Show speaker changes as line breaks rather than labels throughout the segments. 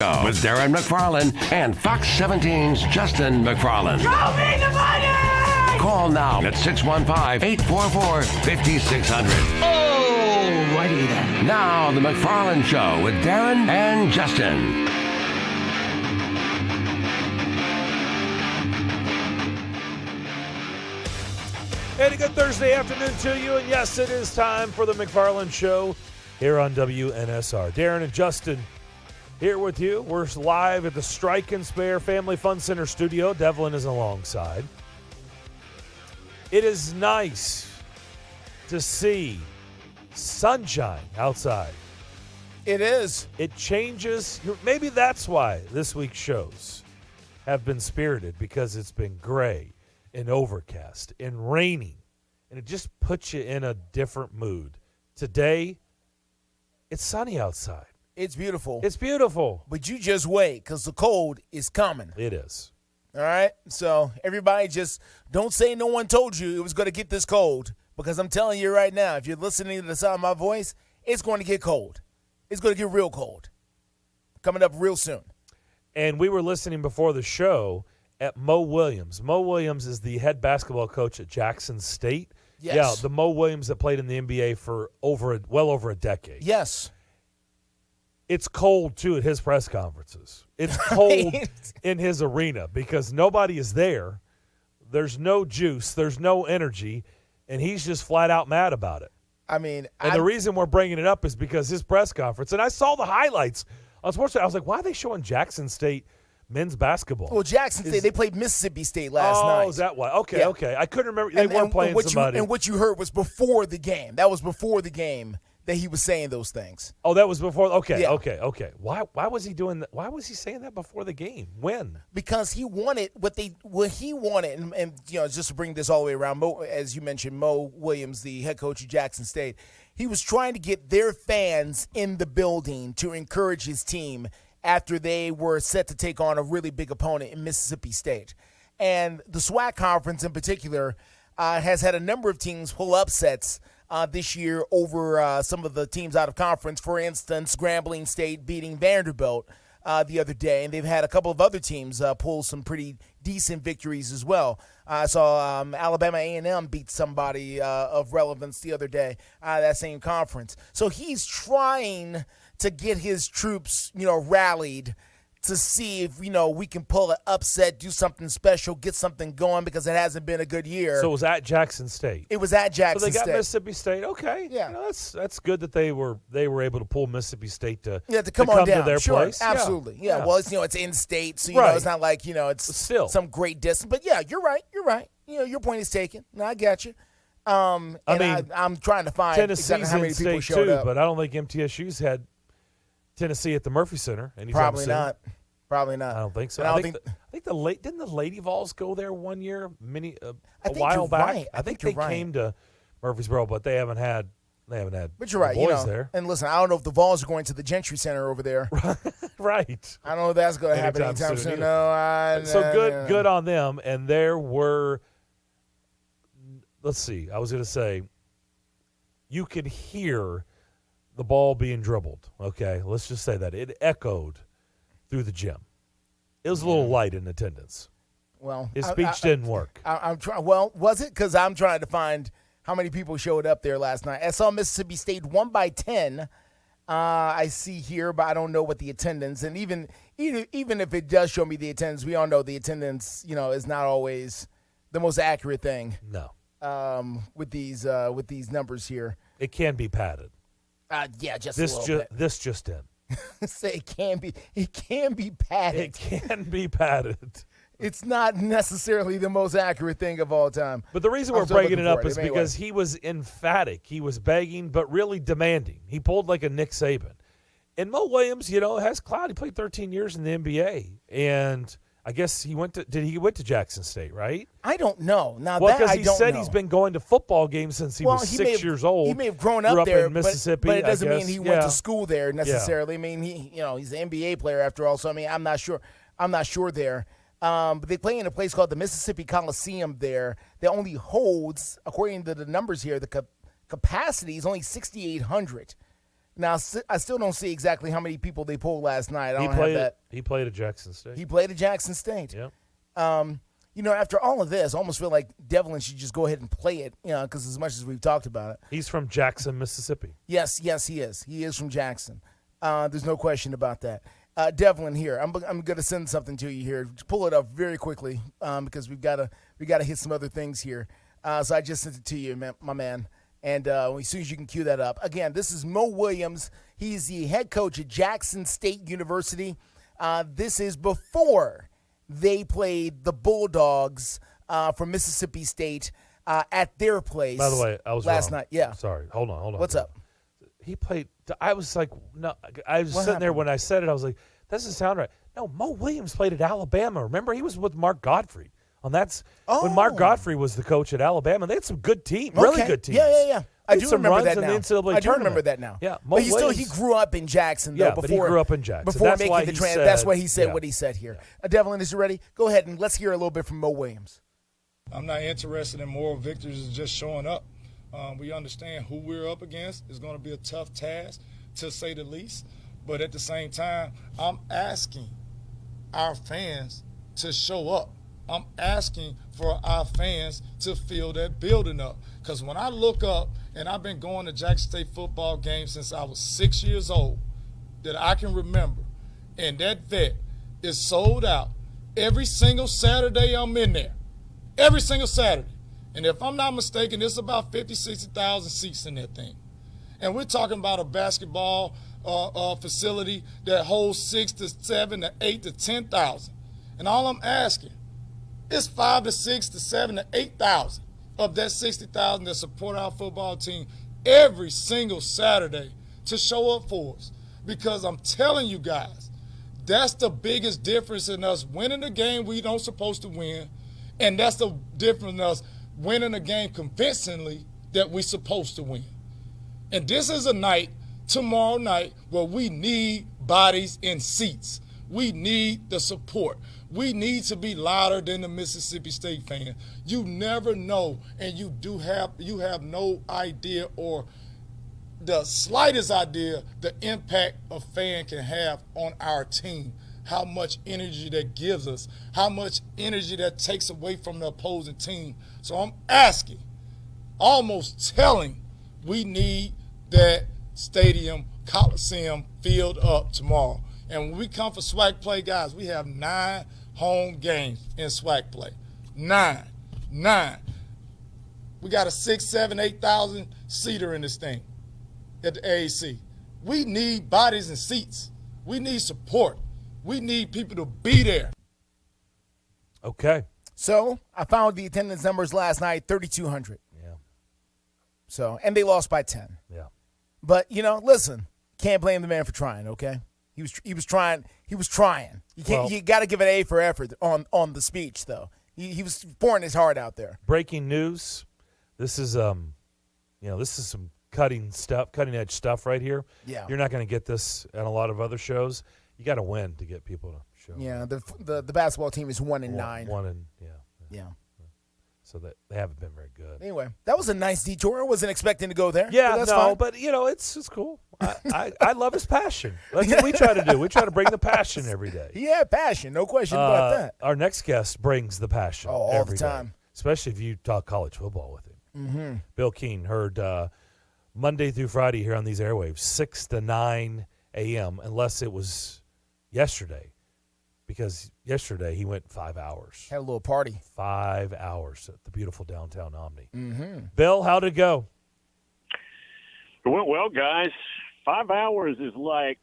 Show with Darren McFarland and Fox 17's Justin McFarland.
Show me the money!
Call now at 615-844-5600.
Oh, righty then.
Now, the McFarland Show with Darren and Justin.
And a good Thursday afternoon to you. And yes, it is time for the McFarland Show here on WNSR. Darren and Justin here with you. We're live at the Strike and Spare Family Fun Center studio. Devlin is alongside. It is nice to see sunshine outside.
It is.
It changes. Maybe that's why this week's shows have been spirited, because it's been gray and overcast and raining, and it just puts you in a different mood. Today, it's sunny outside.
It's beautiful.
It's beautiful.
But you just wait, because the cold is coming.
It is.
All right? So everybody just don't say no one told you it was going to get this cold, because I'm telling you right now, if you're listening to the sound of my voice, it's going to get cold. It's going to get real cold. Coming up real soon.
And we were listening before the show at Mo Williams. Mo Williams is the head basketball coach at Jackson State.
Yes.
Yeah, the Mo Williams that played in the NBA for well over a decade.
Yes.
It's cold, too, at his press conferences. It's cold in his arena because nobody is there. There's no juice. There's no energy. And he's just flat out mad about it.
I mean,
and the reason we're bringing it up is because his press conference, and I saw the highlights on Sports Center. I was like, why are they showing Jackson State men's basketball?
Well, Jackson State, they played Mississippi State last night.
Oh, is that why? Okay, yeah. Okay. I couldn't remember. They weren't playing somebody.
And what you heard was before the game. That was before the game that he was saying those things.
Oh, that was before? Okay,
yeah.
Okay. Why was he doing that? Why was he saying that before the game? When?
Because he wanted what he wanted, and you know, just to bring this all the way around, as you mentioned, Mo Williams, the head coach of Jackson State, he was trying to get their fans in the building to encourage his team after they were set to take on a really big opponent in Mississippi State. And the SWAC conference in particular has had a number of teams pull upsets this year over some of the teams out of conference. For instance, Grambling State beating Vanderbilt the other day, and they've had a couple of other teams pull some pretty decent victories as well. I saw Alabama A&M beat somebody of relevance the other day, that same conference. So he's trying to get his troops, rallied to see if, we can pull an upset, do something special, get something going, because it hasn't been a good year.
So it was at Jackson State.
It was at Jackson State.
So they got Mississippi State. Okay.
Yeah.
That's good that they were able to pull Mississippi State to
come
on
down
to their place.
Absolutely. Yeah. Well, it's it's in state, so
right.
It's not like it's
still
some great distance. But yeah, you're right. Your point is taken. No, I got you. I'm trying to find
Tennessee's
exactly how many people
in state
showed
too,
up.
but I don't think MTSU's had Tennessee at the Murphy Center anytime soon.
Probably not.
I don't think so.
I
think didn't the Lady Vols go there one year, a while back?
Right.
I think they came to Murfreesboro, but they haven't had.
But you're right.
Boys there.
And listen, I don't know if the Vols are going to the Gentry Center over there.
Right.
I don't know if that's going to happen anytime soon. No.
Good on them. And there were. Let's see. I was going to say, you could hear the ball being dribbled. Okay, let's just say that it echoed through the gym. It was a little light in attendance.
Well,
his speech didn't work.
I'm trying. Well, was it? Because I'm trying to find how many people showed up there last night. I saw Mississippi State won by 10. I see here, but I don't know what the attendance. And even if it does show me the attendance, we all know the attendance, is not always the most accurate thing.
No.
With these numbers here,
it can be padded.
Just a little bit.
This just in.
Say it can be padded.
It can be padded.
It's not necessarily the most accurate thing of all time.
But the reason we're breaking it up is because he was emphatic. He was begging, but really demanding. He pulled like a Nick Saban. And Mo Williams, has clout. He played 13 years in the NBA. And I guess he went to Jackson State, right?
I don't know. Now
well, because
he said
he's been going to football games since he was 6 years old.
He may have grown up there
in Mississippi,
but it doesn't mean he went to school there necessarily.
Yeah.
I mean, he's an NBA player after all. So I mean, I'm not sure there. But they play in a place called the Mississippi Coliseum there that only holds, according to the numbers here, the capacity is only 6,800. Now, I still don't see exactly how many people they pulled last night. I don't have that.
He played at Jackson State.
He played at Jackson State.
Yep.
After all of this, I almost feel like Devlin should just go ahead and play it, because as much as we've talked about it.
He's from Jackson, Mississippi.
Yes, he is. He is from Jackson. There's no question about that. Devlin here. I'm going to send something to you here. Pull it up very quickly because we got to hit some other things here. So I just sent it to you, my man. And as soon as you can cue that up. Again, this is Mo Williams. He's the head coach at Jackson State University. This is before they played the Bulldogs from Mississippi State at their place.
By the way, I was
last
wrong.
night. Yeah.
Sorry. Hold on.
What's up?
He played. I was like, no. I was
What
sitting there
happened?
when I said it. I was like, that doesn't sound right. No, Mo Williams played at Alabama. Remember, he was with Mark Godfrey. When Mark Godfrey was the coach at Alabama, they had some good teams, really good teams.
Yeah. I
Did
do
some
remember
runs
that
in
now.
the NCAA
I do
tournament.
remember that now.
Yeah, Mo
but he
Williams-
grew up in Jackson, though.
Yeah, but he grew up in Jackson.
Before
That's
making
why
the
he
transition.
said-
That's why he said
yeah.
what he said here. Devlin, is you ready? Go ahead and let's hear a little bit from Mo Williams.
I'm not interested in moral victories, it's just showing up. We understand who we're up against. It's going to be a tough task, to say the least. But at the same time, I'm asking our fans to show up. I'm asking for our fans to fill that building up. Because when I look up, and I've been going to Jackson State football games since I was 6 years old, that I can remember, and that vet is sold out every single Saturday I'm in there. Every single Saturday. And if I'm not mistaken, it's about 50, 60,000 seats in that thing. And we're talking about a basketball facility that holds 6 to 7 to 8 to 10,000. And all I'm asking is 5 to 6 to 7 to 8,000 of that 60,000 that support our football team every single Saturday to show up for us. Because I'm telling you guys, that's the biggest difference in us winning the game we don't supposed to win. And that's the difference in us winning a game convincingly that we're supposed to win. And this is a night, tomorrow night, where we need bodies in seats. We need the support. We need to be louder than the Mississippi State fan. You never know, and you have no idea or the slightest idea the impact a fan can have on our team. How much energy that gives us, how much energy that takes away from the opposing team. So I'm asking, almost telling, we need that stadium, Coliseum, filled up tomorrow. And when we come for SWAC play, guys, we have 9 home games in SWAC play. 9. We got a 6, 7, 8,000 seater in this thing at the AAC. We need bodies and seats. We need support. We need people to be there.
Okay.
So I found the attendance numbers last night, 3,200.
Yeah.
So, and they lost by 10.
Yeah.
But, listen, can't blame the man for trying, okay? He was trying. You got to give an A for effort on the speech, though. He was pouring his heart out there.
Breaking news. This is this is some cutting edge stuff right here.
Yeah.
You're not going to get this at a lot of other shows. You got to win to get people to show up.
Yeah, the basketball team is 1-9. Yeah.
So that they haven't been very good.
Anyway, that was a nice detour. I wasn't expecting to go there.
Yeah,
but that's
no,
fine.
but it's cool. I love his passion. That's what we try to do. We try to bring the passion every day.
He had passion, no question about that.
Our next guest brings the passion
All
every
the time.
day, especially if you talk college football with him.
Mm-hmm.
Bill Keene heard Monday through Friday here on these airwaves, 6 to 9 a.m., unless it was yesterday, because yesterday he went 5 hours.
Had a little party.
5 hours at the beautiful downtown Omni.
Mm-hmm.
Bill, how'd it go?
It went well, guys. 5 hours is like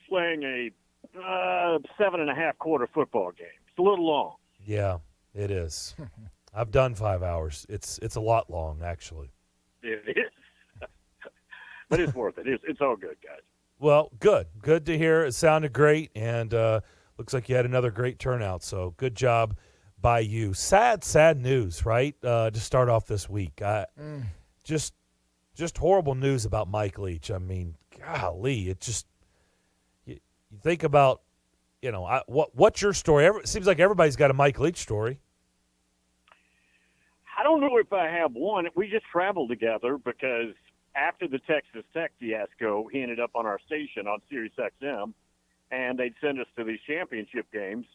playing a 7.5 quarter football game. It's a little long.
Yeah, it is. I've done 5 hours. It's a lot long, actually.
It is. But it's worth it. It's all good, guys.
Well, good. Good to hear. It sounded great, and looks like you had another great turnout, so good job by you. Sad news, right, to start off this week. Just horrible news about Mike Leach. I mean, golly, it just you think about, what's your story? It seems like everybody's got a Mike Leach story.
I don't know if I have one. We just traveled together because after the Texas Tech fiasco, he ended up on our station on Sirius XM, and they'd send us to these championship games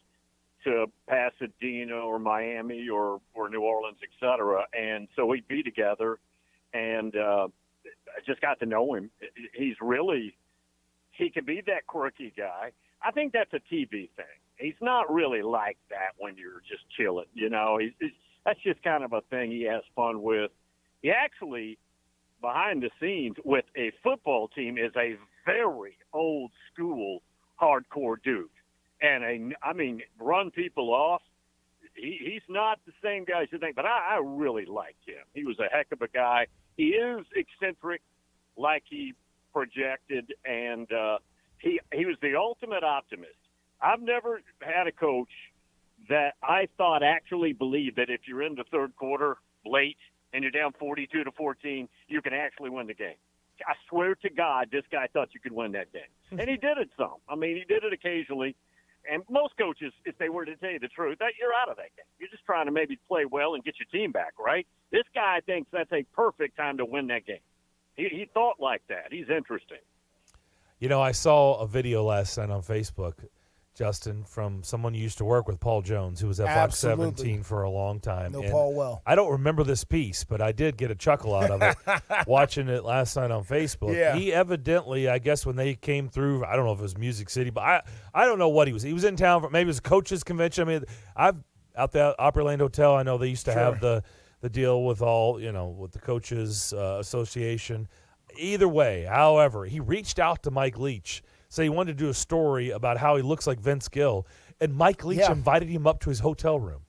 to Pasadena or Miami or New Orleans, et cetera. And so we'd be together, and I just got to know him. He can be that quirky guy. I think that's a TV thing. He's not really like that when you're just chilling, you know. That's just kind of a thing he has fun with. He actually, behind the scenes with a football team, is a very old school, hardcore dude. And run people off. He's not the same guy as you think, but I really liked him. He was a heck of a guy. He is eccentric, like he projected, and he was the ultimate optimist. I've never had a coach that I thought actually believed that if you're in the third quarter late and you're down 42-14, you can actually win the game. I swear to God, this guy thought you could win that game. And he did it some. I mean, he did it occasionally. And most coaches, if they were to tell you the truth, that you're out of that game. You're just trying to maybe play well and get your team back, right? This guy thinks that's a perfect time to win that game. He thought like that. He's interesting.
You know, I saw a video last night on Facebook, Justin, from someone you used to work with, Paul Jones, who was at Fox 17 for a long time.
Know Paul well.
I don't remember this piece, but I did get a chuckle out of it watching it last night on Facebook.
Yeah.
He evidently, I guess when they came through, I don't know if it was Music City, but I don't know what he was. He was in town for, maybe it was a coaches convention. I mean, I've out there at Opryland Hotel, I know they used to have the deal with all, you know, with the coaches association. Either way, however, he reached out to Mike Leach. So he wanted to do a story about how he looks like Vince Gill. And Mike Leach invited him up to his hotel room,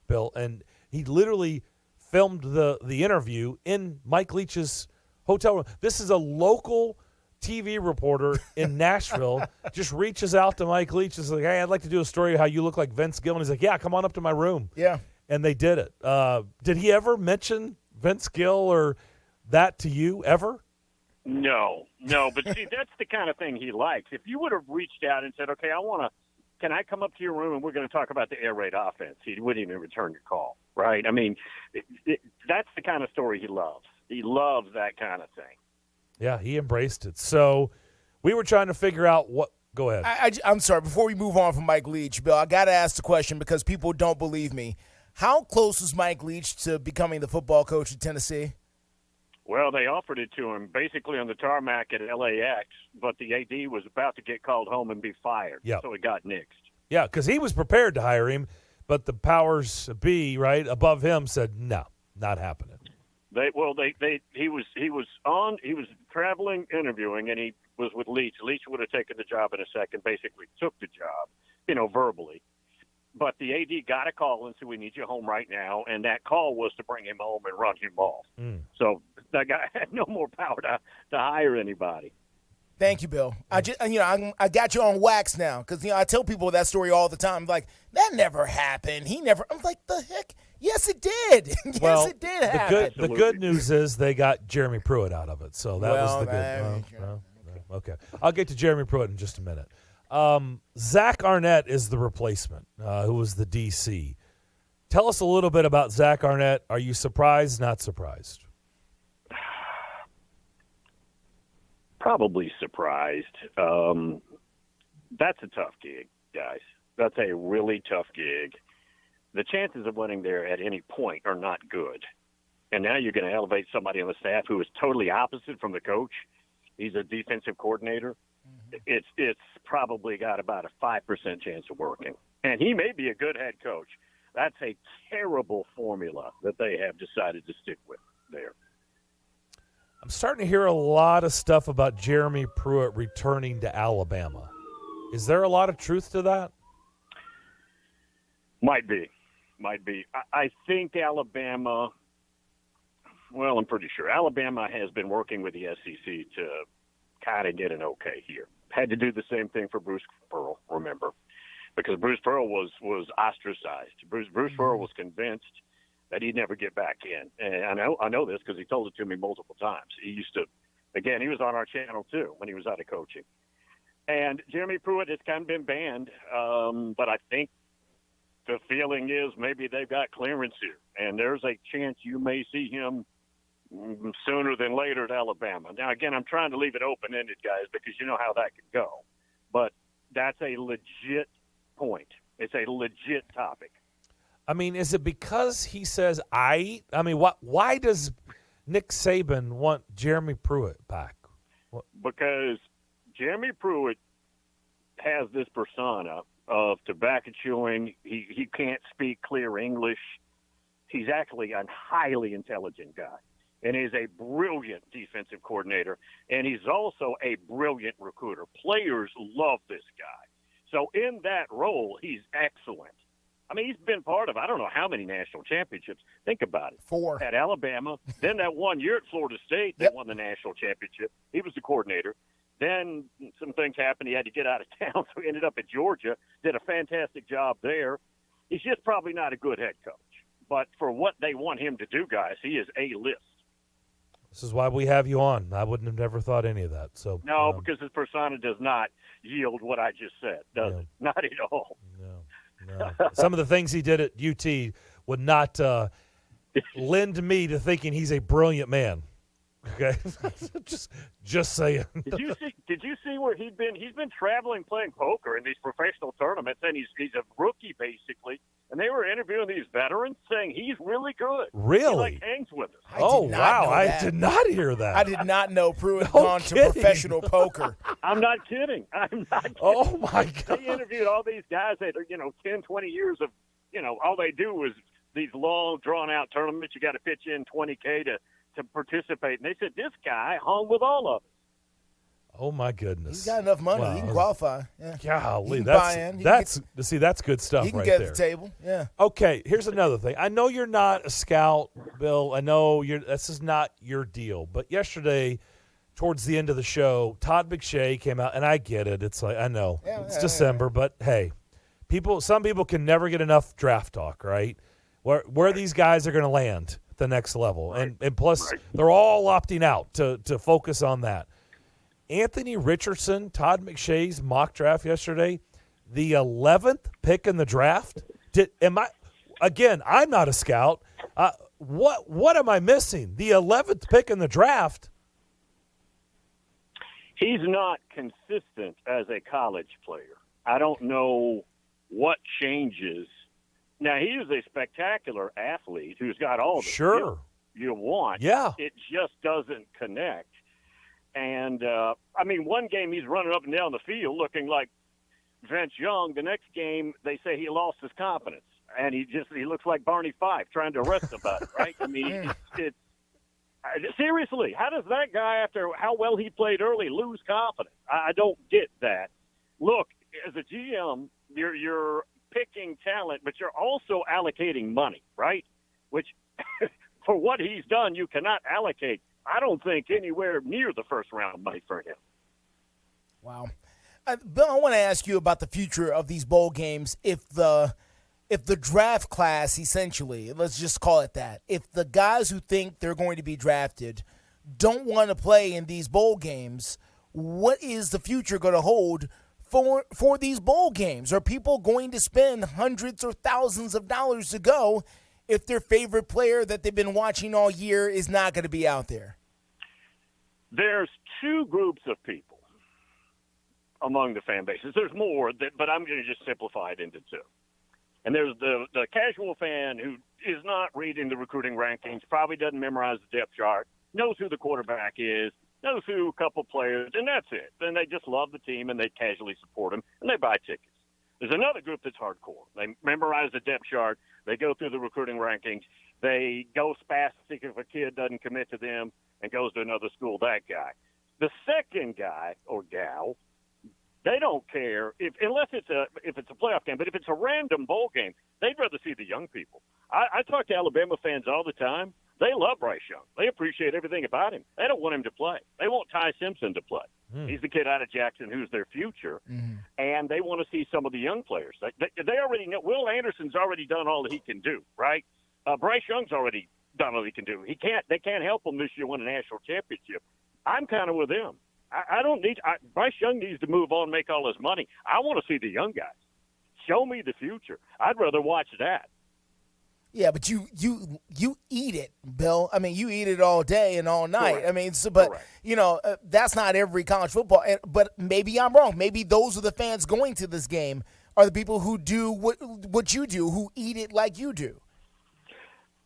Bill. And he literally filmed the interview in Mike Leach's hotel room. This is a local TV reporter in Nashville just reaches out to Mike Leach and is like, hey, I'd like to do a story of how you look like Vince Gill. And he's like, yeah, come on up to my room.
Yeah.
And they did it. Did he ever mention Vince Gill or that to you ever?
No, but see, that's the kind of thing he likes. If you would have reached out and said, okay, can I come up to your room and we're going to talk about the air raid offense? He wouldn't even return your call, right? I mean, that's the kind of story he loves. He loves that kind of thing.
Yeah, he embraced it. So we were trying to figure out what – go ahead.
I'm sorry. Before we move on from Mike Leach, Bill, I got to ask the question because people don't believe me. How close was Mike Leach to becoming the football coach at Tennessee?
Well, they offered it to him basically on the tarmac at LAX, but the AD was about to get called home and be fired, so he got nixed.
Yeah, because he was prepared to hire him, but the powers be, right, above him said, no, not happening.
He was traveling, interviewing, and he was with Leach. Leach would have taken the job in a second, basically took the job, verbally. But the AD got a call and said, we need you home right now. And that call was to bring him home and run him off. So that guy had no more power to hire anybody.
Thank you, Bill. I got you on wax now because, I tell people that story all the time. Like, that never happened. I'm like, the heck? Yes, it did. Yes, it did happen.
The good news is they got Jeremy Pruitt out of it. So that was the good. Okay. I'll get to Jeremy Pruitt in just a minute. Zach Arnett is the replacement, who was the DC. Tell us a little bit about Zach Arnett. Are you surprised, not surprised?
Probably surprised. That's a tough gig, guys. That's a really tough gig. The chances of winning there at any point are not good. And now you're going to elevate somebody on the staff who is totally opposite from the coach. He's a defensive coordinator. It's probably got about a 5% chance of working. And he may be a good head coach. That's a terrible formula that they have decided to stick with there.
I'm starting to hear a lot of stuff about Jeremy Pruitt returning to Alabama. Is there a lot of truth to that?
Might be. I think Alabama, well, I'm pretty sure. Alabama has been working with the SEC to kind of get an okay here. Had to do the same thing for Bruce Pearl, remember, because Bruce Pearl was ostracized. Bruce Pearl was convinced that he'd never get back in. And I know this because he told it to me multiple times. He used to, again, he was on our channel too when he was out of coaching. And Jeremy Pruitt has kind of been banned, but I think the feeling is maybe they've got clearance here, and there's a chance you may see him sooner than later at Alabama. Now, again, I'm trying to leave it open-ended, guys, because you know how that could go. But that's a legit point. It's a legit topic.
I mean, is it because he says I mean, why does Nick Saban want Jeremy Pruitt back?
Because Jeremy Pruitt has this persona of tobacco chewing. He can't speak clear English. He's actually a highly intelligent guy, and he's a brilliant defensive coordinator, and he's also a brilliant recruiter. Players love this guy. So in that role, he's excellent. I mean, he's been part of I don't know how many national championships. Think about it.
4.
At Alabama. Then that 1 year at Florida State, they won the national championship. He was the coordinator. Then some things happened. He had to get out of town, so he ended up at Georgia, did a fantastic job there. He's just probably not a good head coach. But for what they want him to do, guys, he is A-list.
This is why we have you on. I wouldn't have never thought any of that. So
no, because his persona does not yield what I just said, does it? Not at all.
No. Some of the ththings he did at UT would not lend me to thinking he's a brilliant man. Okay, just saying.
Did you see where he's been traveling playing poker in these professional tournaments, and he's a rookie basically, and they were interviewing these veterans saying he's really good.
Really?
He hangs with us.
I did not hear that.
I did not know Pruitt had gone to professional poker.
I'm not kidding.
Oh my God.
They interviewed all these guys that are 10, 20 years of all they do is these long drawn out tournaments. You got to pitch in $20K to participate, and they said this guy hung with all of us.
Oh my goodness!
He's got enough money;
Wow.
he can qualify. Yeah.
Golly,
that's
that's good stuff
he can
right
get
there.
at the table. Yeah.
Okay, here's another thing. I know you're not a scout, Bill. I know this is not your deal. But yesterday, towards the end of the show, Todd McShay came out, and I get it. It's like I know it's December, but hey, some people can never get enough draft talk, right? Where these guys are going to land at the next level, and plus they're all opting out to focus on that. Anthony Richardson, Todd McShay's mock draft yesterday, the 11th pick in the draft. I'm not a scout. What am I missing? The 11th pick in the draft.
He's not consistent as a college player. I don't know what changes. Now, he is a spectacular athlete who's got all the skill you want.
Yeah.
It just doesn't connect. And, one game he's running up and down the field looking like Vince Young. The next game, they say he lost his confidence. And he looks like Barney Fife trying to arrest somebody, right? I mean, seriously, how does that guy, after how well he played early, lose confidence? I don't get that. Look, as a GM, you're picking talent, but you're also allocating money, right? Which, for what he's done, you cannot allocate, I don't think, anywhere near the first round money for him.
Wow. Bill, I want to ask you about the future of these bowl games. If the draft class, essentially, let's just call it that, if the guys who think they're going to be drafted don't want to play in these bowl games, what is the future going to hold for these bowl games? Are people going to spend hundreds or thousands of dollars to go if their favorite player that they've been watching all year is not going to be out there?
There's two groups of people among the fan bases. There's more, but I'm going to just simplify it into two. And there's the casual fan who is not reading the recruiting rankings, probably doesn't memorize the depth chart, knows who the quarterback is, knows who a couple players, and that's it. Then they just love the team, and they casually support them, and they buy tickets. There's another group that's hardcore. They memorize the depth chart. They go through the recruiting rankings. They go spastic if a kid doesn't commit to them and goes to another school, that guy. The second guy or gal, they don't care unless it's a playoff game. But if it's a random bowl game, they'd rather see the young people. I talk to Alabama fans all the time. They love Bryce Young. They appreciate everything about him. They don't want him to play. They want Ty Simpson to play. He's the kid out of Jackson who's their future, and they want to see some of the young players. They already know. Will Anderson's already done all that he can do, right? Bryce Young's already done all he can do. They can't help him this year win a national championship. I'm kind of with them. I don't need – Bryce Young needs to move on and make all his money. I want to see the young guys. Show me the future. I'd rather watch that.
Yeah, but you eat it, Bill. I mean, you eat it all day and all night.
Correct.
I mean, but
Correct.
that's not every college football. But maybe I'm wrong. Maybe those are the fans going to this game are the people who do what you do, who eat it like you do.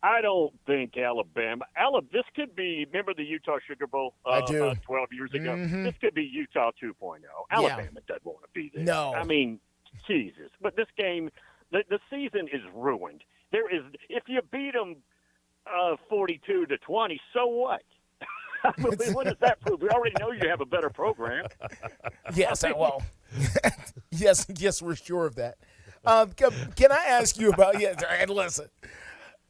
I don't think Alabama. This could be. Remember the Utah Sugar Bowl?
I do.
About 12 years ago.
Mhm.
This could be Utah 2.0. Alabama doesn't want to be there.
No.
I mean, Jesus. But this game, the season is ruined. If you beat them 42-20, so what? I mean, what does that prove? We already know you have a better program.
Yes, well, yes, we're sure of that. Can I ask you about? Yes, and listen.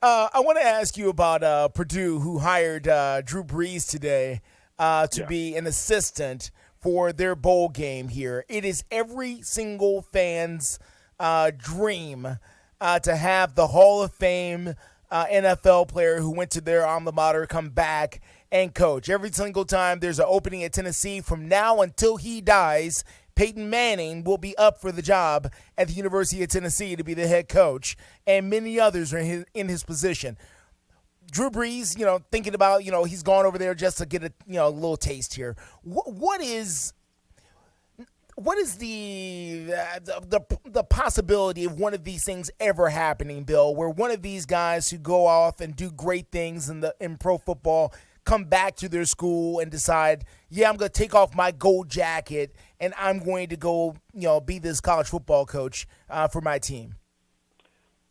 I want to ask you about Purdue, who hired Drew Brees today to be an assistant for their bowl game here. It is every single fan's dream to have the Hall of Fame NFL player who went to their alma mater come back and coach. Every single time there's an opening at Tennessee, from now until he dies, Peyton Manning will be up for the job at the University of Tennessee to be the head coach, and many others are in his position. Drew Brees, thinking about, he's gone over there just to get a little taste here. What is the possibility of one of these things ever happening, Bill, where one of these guys who go off and do great things in pro football come back to their school and decide, I'm going to take off my gold jacket and I'm going to go, be this college football coach for my team?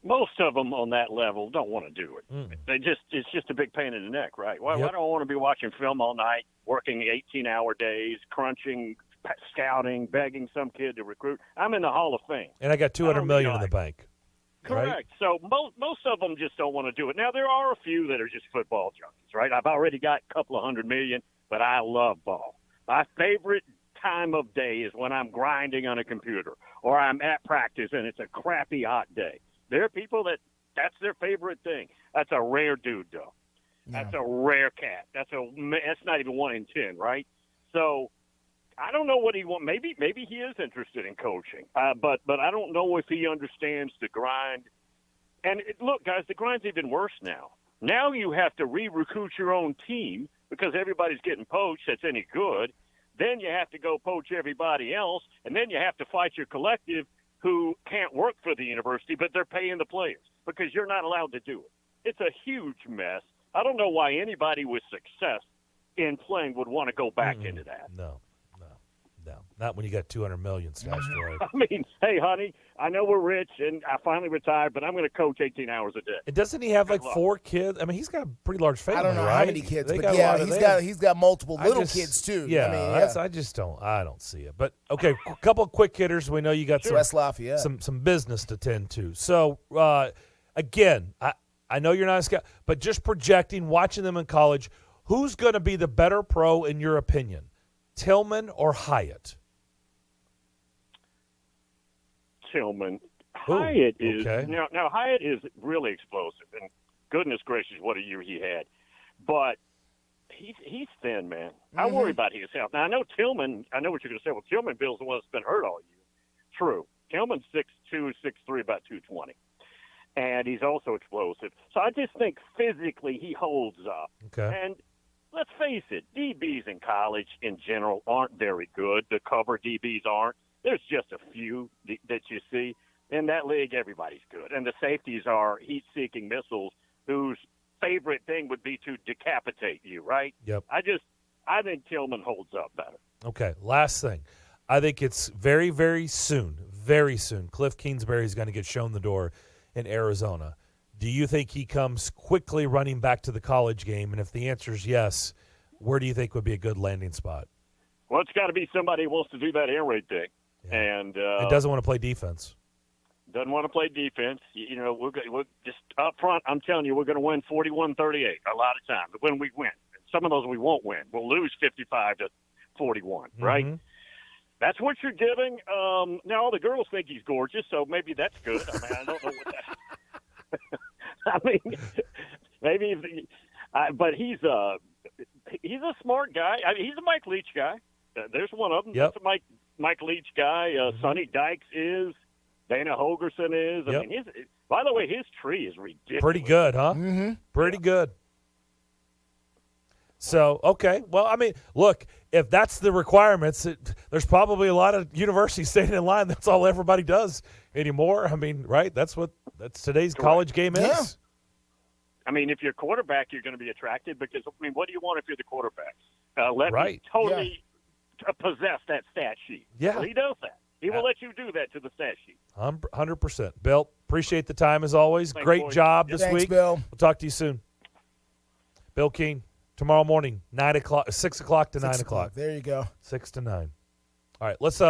Most of them on that level don't want to do it. It's just a big pain in the neck, right? Why don't I want to be watching film all night, working 18-hour days, crunching, scouting, begging some kid to recruit? I'm in the Hall of Fame.
And I got $200 million in the bank.
Correct.
Right?
So most of them just don't want to do it. Now, there are a few that are just football junkies, right? I've already got a couple of $100 million, but I love ball. My favorite time of day is when I'm grinding on a computer or I'm at practice and it's a crappy hot day. There are people that's their favorite thing. That's a rare dude, though. Yeah. That's a rare cat. That's not even 1 in 10, right? So I don't know what he wants. Maybe he is interested in coaching, but I don't know if he understands the grind. And look, guys, the grind's even worse now. Now you have to re-recruit your own team because everybody's getting poached that's any good. Then you have to go poach everybody else, and then you have to fight your collective who can't work for the university, but they're paying the players because you're not allowed to do it. It's a huge mess. I don't know why anybody with success in playing would want to go back into that.
No. Not when you got $200 million stashed away.
I mean, hey, honey, I know we're rich and I finally retired, but I'm going to coach 18 hours a day.
And doesn't he have 4 kids? I mean, he's got a pretty large family,
I don't know
right?
how many kids, but he's got multiple little kids too.
Yeah, I don't see it. But okay, a couple of quick hitters. We know you got
West Lafayette.
some business to tend to. So again, I know you're not a scout, but just projecting, watching them in college, who's going to be the better pro in your opinion, Tillman or Hyatt?
Tillman.
Ooh,
Hyatt is
okay.
now Hyatt is really explosive, and goodness gracious, what a year he had. But he's thin, man. I worry about his health. Now I know Tillman. I know what you're going to say. Well, Tillman Bill's the one that's been hurt all year. True. Tillman's 6'2", 6'3", about 220, and he's also explosive. So I just think physically he holds up.
Okay.
And let's face it, DBs in college in general aren't very good. The cover DBs aren't. There's just a few that you see. In that league, everybody's good. And the safeties are heat-seeking missiles whose favorite thing would be to decapitate you, right?
Yep.
I think Tillman holds up better.
Okay, last thing. I think it's very, very soon, Cliff Kingsbury is going to get shown the door in Arizona. Do you think he comes quickly running back to the college game? And if the answer is yes, where do you think would be a good landing spot?
Well, it's got to be somebody who wants to do that air raid thing.
Yeah.
And
it doesn't want to play defense.
Doesn't want to play defense. We're just up front, I'm telling you, we're going to win 41-38 a lot of times. But when we win, some of those we won't win. We'll lose 55-41, right?
Mm-hmm.
That's what you're giving. Now, all the girls think he's gorgeous, so maybe that's good. I mean, I don't know what that – I mean, maybe but he's a smart guy. I mean, he's a Mike Leach guy. There's one of them.
Yep.
That's a Mike Leach guy. Sonny Dykes is. Dana Holgerson is. I mean, by the way, his tree is ridiculous.
Pretty good, huh? Mm-hmm. Pretty good. So, okay. Well, I mean, look, if that's the requirements, there's probably a lot of universities staying in line. That's all everybody does anymore. I mean, right? That's today's college game is.
Yeah.
I mean, if you're quarterback, you're going to be attracted because, I mean, what do you want if you're the quarterback? Let me totally possess that stat sheet.
Yeah.
Well, he does that. He will let you do that to the stat sheet.
100%. Bill, appreciate the time as always.
Thanks,
Great
boys.
job this
Thanks,
week.
Bill.
We'll talk to you soon. Bill King, tomorrow morning, 6 o'clock to 9 o'clock.
There you go.
6 to 9. All right, let's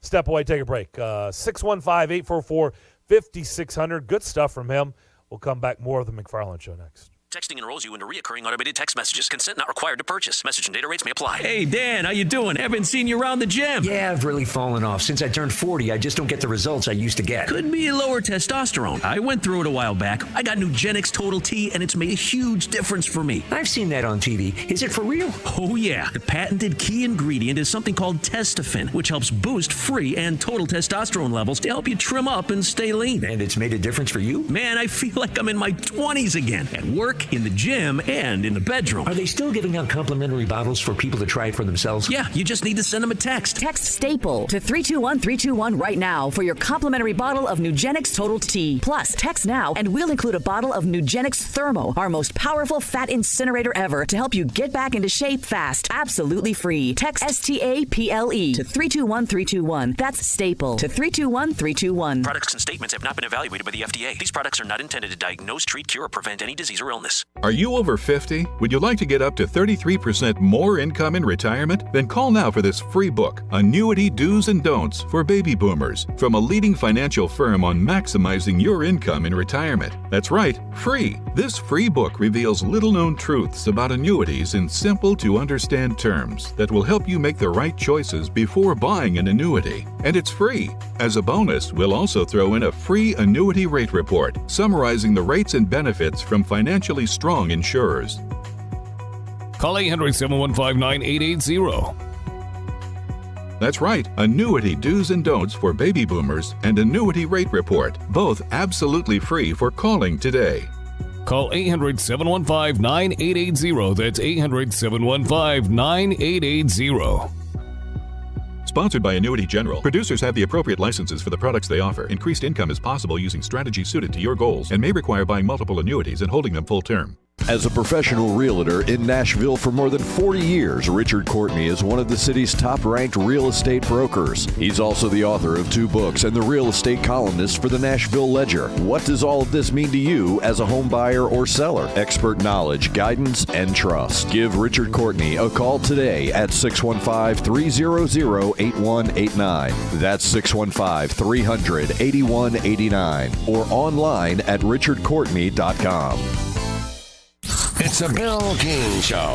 step away, take a break. 615-844-5600. Good stuff from him. We'll come back. More of the McFarland Show next.
Texting enrolls you into recurring automated text messages. Consent not required to purchase. Message and data rates may apply.
Hey, Dan, how you doing? Haven't seen you around the gym.
Yeah, I've really fallen off. Since I turned 40, I just don't get the results I used to get.
Could be lower testosterone. I went through it a while back. I got Nugenix Total T, and it's made a huge difference for me.
I've seen that on TV. Is it for real?
Oh, yeah. The patented key ingredient is something called Testofen, which helps boost free and total testosterone levels to help you trim up and stay lean.
And it's made a difference for you?
Man, I feel like I'm in my 20s again. At work, in the gym, and in the bedroom.
Are they still giving out complimentary bottles for people to try it for themselves?
Yeah, you just need to send them a text.
Text STAPLE to 321-321 right now for your complimentary bottle of Nugenix Total T. Plus, text now and we'll include a bottle of Nugenix Thermo, our most powerful fat incinerator ever, to help you get back into shape fast. Absolutely free. Text STAPLE to 321-321. That's STAPLE to 321-321.
Products and statements have not been evaluated by the FDA. These products are not intended to diagnose, treat, cure, or prevent any disease or illness.
Are you over 50? Would you like to get up to 33% more income in retirement? Then call now for this free book, Annuity Do's and Don'ts for Baby Boomers, from a leading financial firm on maximizing your income in retirement. That's right, free. This free book reveals little-known truths about annuities in simple-to-understand terms that will help you make the right choices before buying an annuity. And it's free. As a bonus, we'll also throw in a free annuity rate report summarizing the rates and benefits from financially strong insurers.
Call 800-715-9880.
That's right, Annuity Do's and Don'ts for Baby Boomers and Annuity Rate Report, both absolutely free for calling today.
Call 800-715-9880. That's 800-715-9880.
Sponsored by Annuity General. Producers have the appropriate licenses for the products they offer. Increased income is possible using strategies suited to your goals and may require buying multiple annuities and holding them full term.
As a professional realtor in Nashville for more than 40 years, Richard Courtney is one of the city's top-ranked real estate brokers. He's also the author of 2 books and the real estate columnist for the Nashville Ledger. What does all of this mean to you as a home buyer or seller? Expert knowledge, guidance, and trust. Give Richard Courtney a call today at 615-300-8189. That's 615-300-8189 or online at richardcourtney.com.
It's a Bill King Show.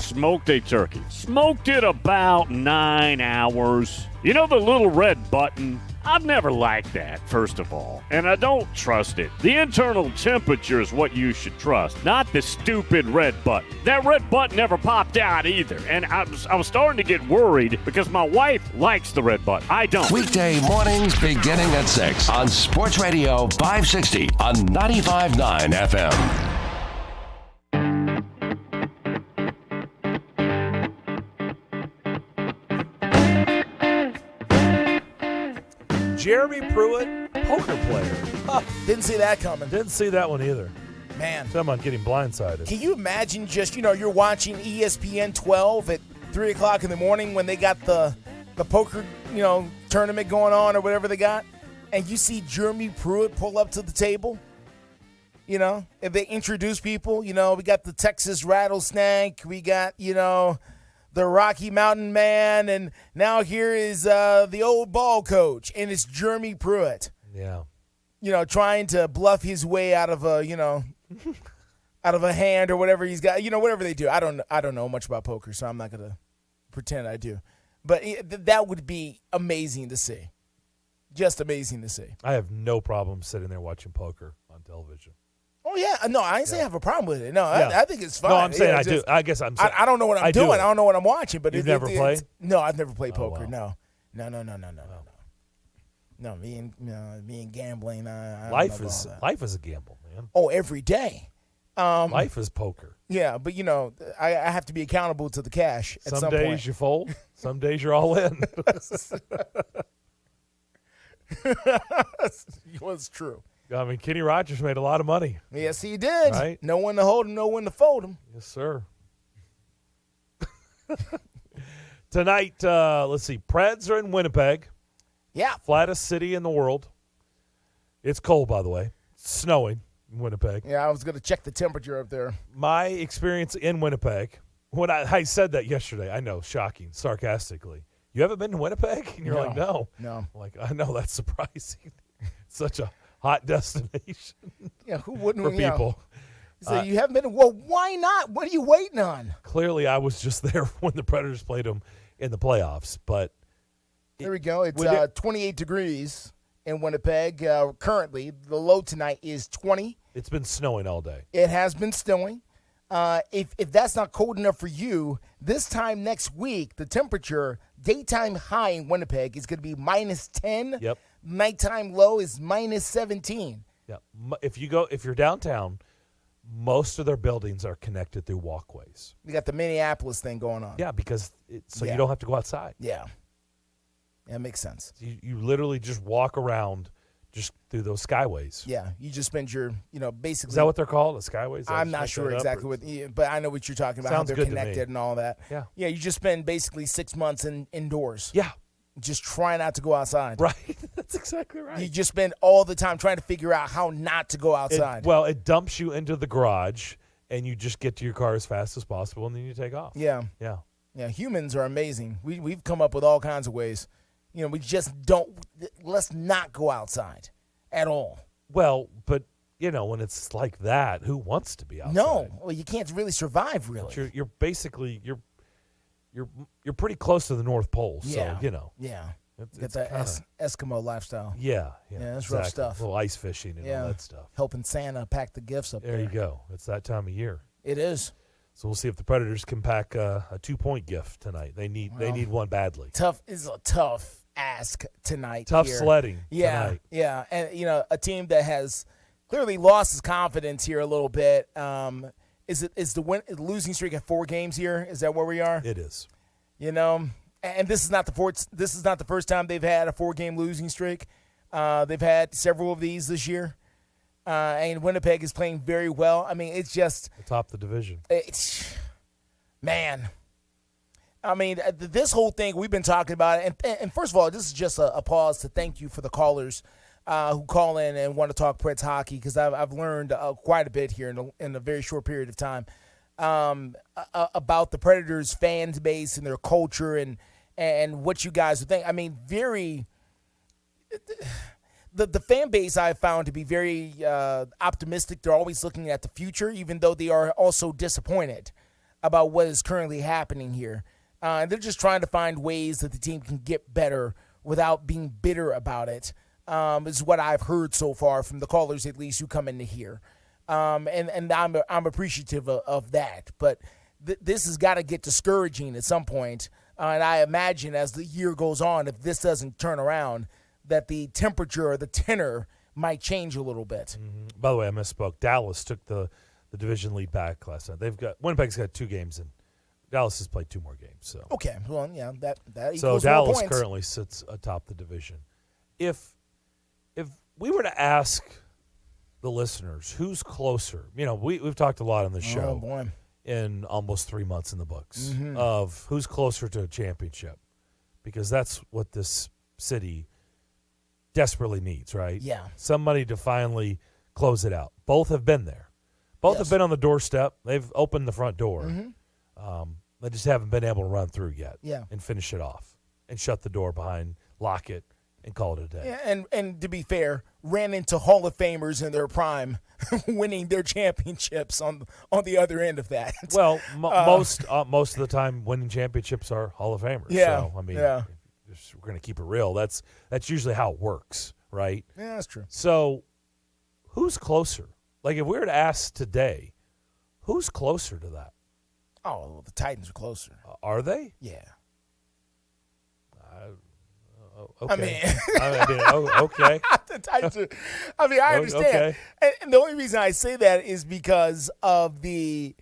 Smoked a turkey. Smoked it about 9 hours. You know the little red button? I've never liked that, first of all, and I don't trust it. The internal temperature is what you should trust, not the stupid red button. That red button never popped out either, and I was starting to get worried because my wife likes the red button. I don't.
Weekday mornings beginning at 6 on Sports Radio 560 on 95.9 FM.
Jeremy Pruitt, poker player.
Didn't see that coming.
Didn't see that one either.
Man.
Someone getting blindsided.
Can you imagine just, you're watching ESPN 12 at 3 o'clock in the morning when they got the poker, tournament going on or whatever they got, and you see Jeremy Pruitt pull up to the table? If they introduce people, we got the Texas Rattlesnake, we got, the Rocky Mountain Man, and now here is the old ball coach, and it's Jeremy Pruitt.
Yeah.
Trying to bluff his way out of a, out of a hand or whatever he's got. Whatever they do. I don't know much about poker, so I'm not going to pretend I do. But that would be amazing to see. Just amazing to see.
I have no problem sitting there watching poker on television.
Oh, yeah. No, I ain't saying I have a problem with it. No, I think it's fine.
No, I'm saying I do. I guess I'm saying.
I don't know what I'm doing. I don't know what I'm watching. But
You've never played?
No, I've never played poker.
Wow.
No. No, me and gambling. I
life
don't know
is
about that.
life is a gamble, man.
Oh, every day.
Life is poker.
Yeah, but I have to be accountable to the cash at some
days
point.
you fold, some days you're all in.
What's true.
I mean, Kenny Rogers made a lot of money.
Yes, he did.
Right?
Know when to hold him, know when to fold him.
Yes, sir. Tonight, let's see. Preds are in Winnipeg.
Yeah.
Flattest city in the world. It's cold, by the way. It's snowing in Winnipeg.
Yeah, I was going to check the temperature up there.
My experience in Winnipeg, when I said that yesterday, I know, shocking, sarcastically. You haven't been to Winnipeg? And you're like, no.
No.
I'm like, I know, that's surprising. It's such a hot destination.
Yeah, who wouldn't?
For people.
So you haven't been? Well, why not? What are you waiting on?
Clearly, I was just there when the Predators played them in the playoffs. But
here we go. It's 28 degrees in Winnipeg. Currently, the low tonight is 20.
It's been snowing all day.
It has been snowing. If that's not cold enough for you, this time next week, the temperature, daytime high in Winnipeg is going to be -10.
Yep.
Nighttime low is -17.
Yeah. If you're downtown, most of their buildings are connected through walkways.
You got the Minneapolis thing going on.
Yeah, because you don't have to go outside.
Yeah. That makes sense.
You literally just walk around just through those skyways.
Yeah, you just spend your, basically.
Is that what they're called, the skyways?
I'm not sure exactly but I know what you're talking about, how they're connected and all that.
Yeah.
Yeah, you just spend basically 6 months indoors.
Yeah.
Just trying not to go outside.
Right. That's exactly right.
You just spend all the time trying to figure out how not to go outside.
It dumps you into the garage, and you just get to your car as fast as possible, and then you take off.
Yeah.
Yeah.
Yeah, humans are amazing. We've come up with all kinds of ways. We just let's not go outside at all.
Well, but, when it's like that, who wants to be outside?
No. Well, you can't really survive, really.
But you're basically, you're pretty close to the North Pole, so,
Yeah.
It's
Get that Eskimo lifestyle.
Yeah.
That's
exactly.
rough stuff.
A little ice fishing and all that stuff.
Helping Santa pack the gifts up there.
There you go. It's that time of year.
It is.
So we'll see if the Predators can pack a 2-point gift tonight. They need one badly.
Tough is a tough ask tonight.
Tough
here.
sledding.
Yeah,
tonight.
yeah, and a team that has clearly lost its confidence here a little bit. Is the losing streak at 4 games here? Is that where we are?
It is.
And this is not the first time they've had a 4-game losing streak. They've had several of these this year. And Winnipeg is playing very well. I mean, it's just
atop the division.
Man. I mean, this whole thing, we've been talking about it. And first of all, this is just a pause to thank you for the callers who call in and want to talk Preds hockey, because I've learned quite a bit here in a very short period of time about the Predators fan base and their culture and what you guys would think. I mean, the fan base I found to be very optimistic. They're always looking at the future, even though they are also disappointed about what is currently happening here. They're just trying to find ways that the team can get better without being bitter about it, is what I've heard so far from the callers, at least, who come in to hear. And I'm appreciative of that. But this has got to get discouraging at some point. And I imagine as the year goes on, if this doesn't turn around, that the temperature or the tenor might change a little bit.
Mm-hmm. By the way, I misspoke. Dallas took the division lead back last night. Winnipeg's got 2 games, and Dallas has played 2 more games. So
okay, well, yeah, that equals
so
more
Dallas
points.
currently sits atop the division. If we were to ask the listeners who's closer, we've talked a lot on the show.
Oh boy.
In almost 3 months in the books
Mm-hmm.
of who's closer to a championship, because that's what this city desperately needs, right?
Yeah.
Somebody to finally close it out. Both have been there. Both have been on the doorstep. They've opened the front door.
Mm-hmm.
They just haven't been able to run through yet.
Yeah.
And finish it off and shut the door behind, lock it, and call it a day.
Yeah, and to be fair, ran into Hall of Famers in their prime, winning their championships on the other end of that.
Well, most of the time, winning championships are Hall of Famers.
Yeah.
So, I mean,
yeah.
We're going to keep it real. That's usually how it works, right?
Yeah, that's true.
So, who's closer? Like, if we were to ask today, who's closer to that?
Oh, well, the Titans are closer.
Are they?
Yeah.
Okay.
Okay.
Okay.
I understand.
Okay.
And the only reason I say that is because of the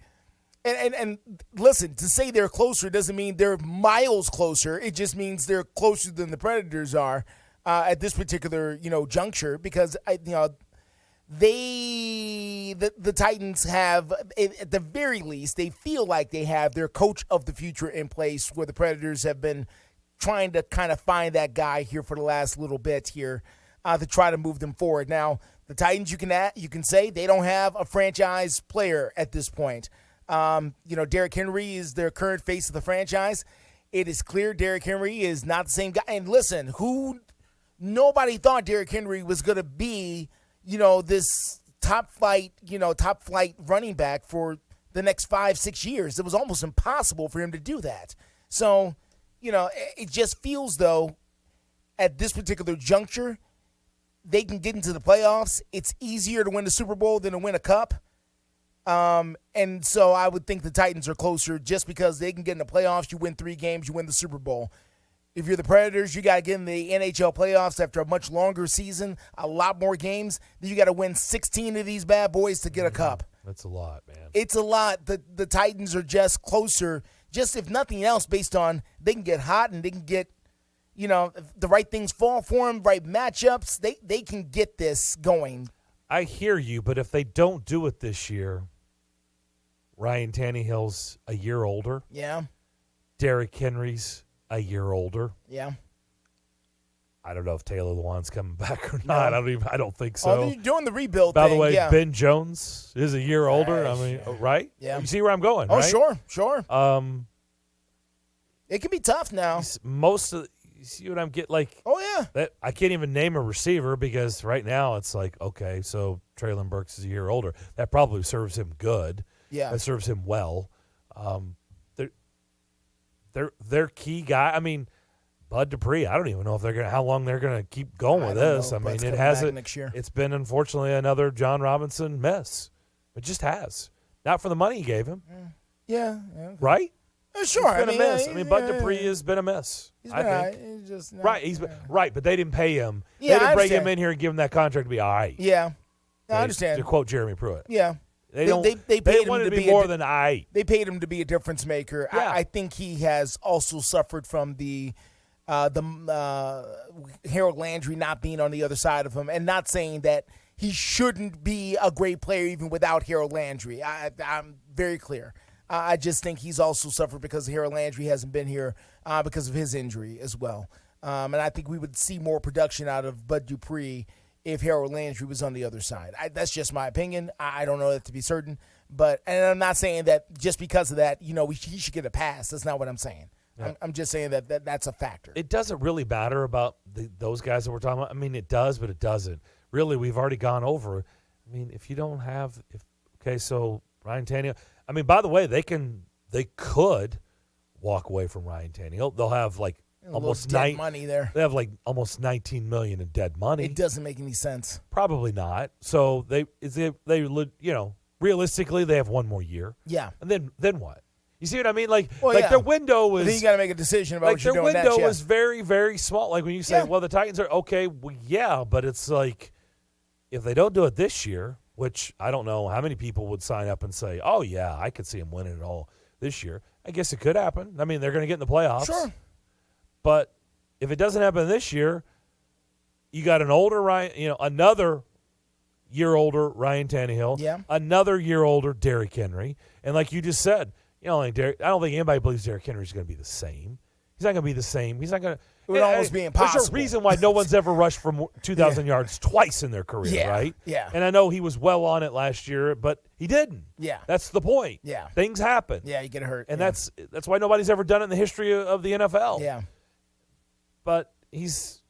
and listen, to say they're closer doesn't mean they're miles closer. It just means they're closer than the Predators are at this particular, juncture, because the Titans have, at the very least, they feel like they have their coach of the future in place, where the Predators have been trying to kind of find that guy here for the last little bit here to try to move them forward. Now, the Titans, you can say they don't have a franchise player at this point. Derrick Henry is their current face of the franchise. It is clear Derrick Henry is not the same guy. And listen, nobody thought Derrick Henry was going to be, this top flight running back for the next 5-6 years. It was almost impossible for him to do that. So, it just feels though at this particular juncture, they can get into the playoffs. It's easier to win the Super Bowl than to win a cup. And so I would think the Titans are closer just because they can get in the playoffs. You win 3 games, you win the Super Bowl. If you're the Predators, you got to get in the NHL playoffs after a much longer season, a lot more games. Then you got to win 16 of these bad boys to get a cup.
That's a lot, man.
It's a lot. The Titans are just closer, just if nothing else, based on they can get hot and they can get, if the right things fall for them, right matchups, they can get this going.
I hear you, but if they don't do it this year, Ryan Tannehill's a year older.
Yeah.
Derrick Henry's a year older.
Yeah.
I don't know if Taylor Lewan's coming back or not.
No.
I don't think so.
Oh, they're doing the rebuild
By
thing.
the way,
yeah.
Ben Jones is a year older. Right?
Yeah.
You see where I'm going,
Oh,
right?
sure. It can be tough now.
You see what I'm getting? Like,
oh, yeah.
That I can't even name a receiver because right now it's like, okay, so Traylon Burks is a year older. That probably serves him good.
Yeah.
That serves him well. Their key guy, I mean, Bud Dupree, I don't even know if how long they're gonna keep going with this. I mean, it hasn't.
Next year.
It's been unfortunately another John Robinson miss. It just has. Not for the money he gave him.
Yeah.
Right?
Sure.
It's been a miss. Bud Dupree has been a miss. I think. He's been right, but they didn't pay him.
Yeah,
they didn't bring him in here and give him that contract to be all right.
Yeah. I understand.
To quote Jeremy Pruitt.
Yeah.
They paid him to be more than I.
They paid him to be a difference maker.
Yeah.
I think he has also suffered from the Harold Landry not being on the other side of him, and not saying that he shouldn't be a great player even without Harold Landry. I'm very clear. I just think he's also suffered because Harold Landry hasn't been here because of his injury as well. And I think we would see more production out of Bud Dupree if Harold Landry was on the other side. That's just my opinion. I don't know that to be certain. And I'm not saying that just because of that, he should get a pass. That's not what I'm saying. Yeah. I'm just saying that's a factor.
It doesn't really matter about those guys that we're talking about. I mean, it does, but it doesn't. Really, we've already gone over it. I mean, if you don't have so Ryan Tannehill. I mean, by the way, they could walk away from Ryan Tannehill. They'll have like almost
dead money there.
They have like almost $19 million in dead money.
It doesn't make any sense.
Probably not. So they realistically they have one more year.
Yeah.
And then what? You see what I mean? Their window was.
Then you got to make a decision about what you're doing next.
Their window was very, very small. Like when you say, well, the Titans are okay. Well, yeah, but it's like if they don't do it this year, which I don't know how many people would sign up and say, oh, yeah, I could see them winning it all this year. I guess it could happen. I mean, they're going to get in the playoffs.
Sure.
But if it doesn't happen this year, you got an older Ryan, another year older Ryan Tannehill, another year older Derrick Henry. And like you just said, I don't think anybody believes Derrick Henry is going to be the same. He's not going to be the same. He's not going to.
It would almost be impossible.
There's a reason why no one's ever rushed for 2,000 yards twice in their career, right?
Yeah.
And I know he was well on it last year, but he didn't.
Yeah.
That's the point.
Yeah.
Things happen.
Yeah, you get hurt.
And that's why nobody's ever done it in the history of the NFL.
Yeah.
But he's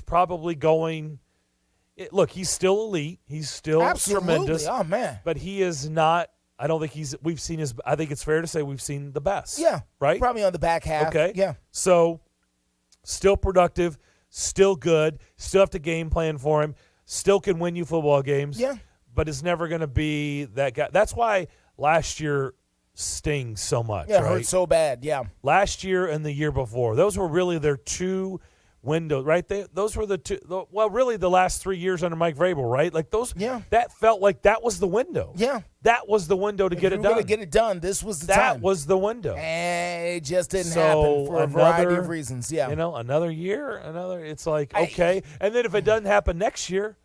probably going. Look, he's still elite. He's still tremendous.
Oh, man.
But he is not. I don't think we've seen I think it's fair to say we've seen the best.
Yeah.
Right?
Probably on the back half.
Okay.
Yeah.
So, still productive, still good, still have to game plan for him, still can win you football games.
Yeah.
But it's never going to be that guy. That's why last year stings so much.
Yeah, it
right?
hurt so bad. Yeah.
Last year and the year before, those were really their two windows, right? Those were the two. Well, really, the last 3 years under Mike Vrabel, right? Like those.
Yeah.
That felt like that was the window.
Yeah.
That was the window to get it done.
To get it done, this was the
that
time.
was the window.
And it just didn't happen for a variety of reasons. Yeah.
Another year, it's like, okay. And then if it doesn't happen next year,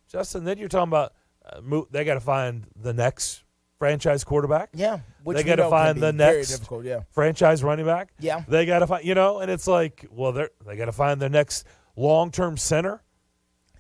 Justin, then you're talking about they got to find the next franchise quarterback.
Yeah.
They got to find the next franchise running back.
Yeah.
They got to find, and it's like, well, they got to find their next long-term center.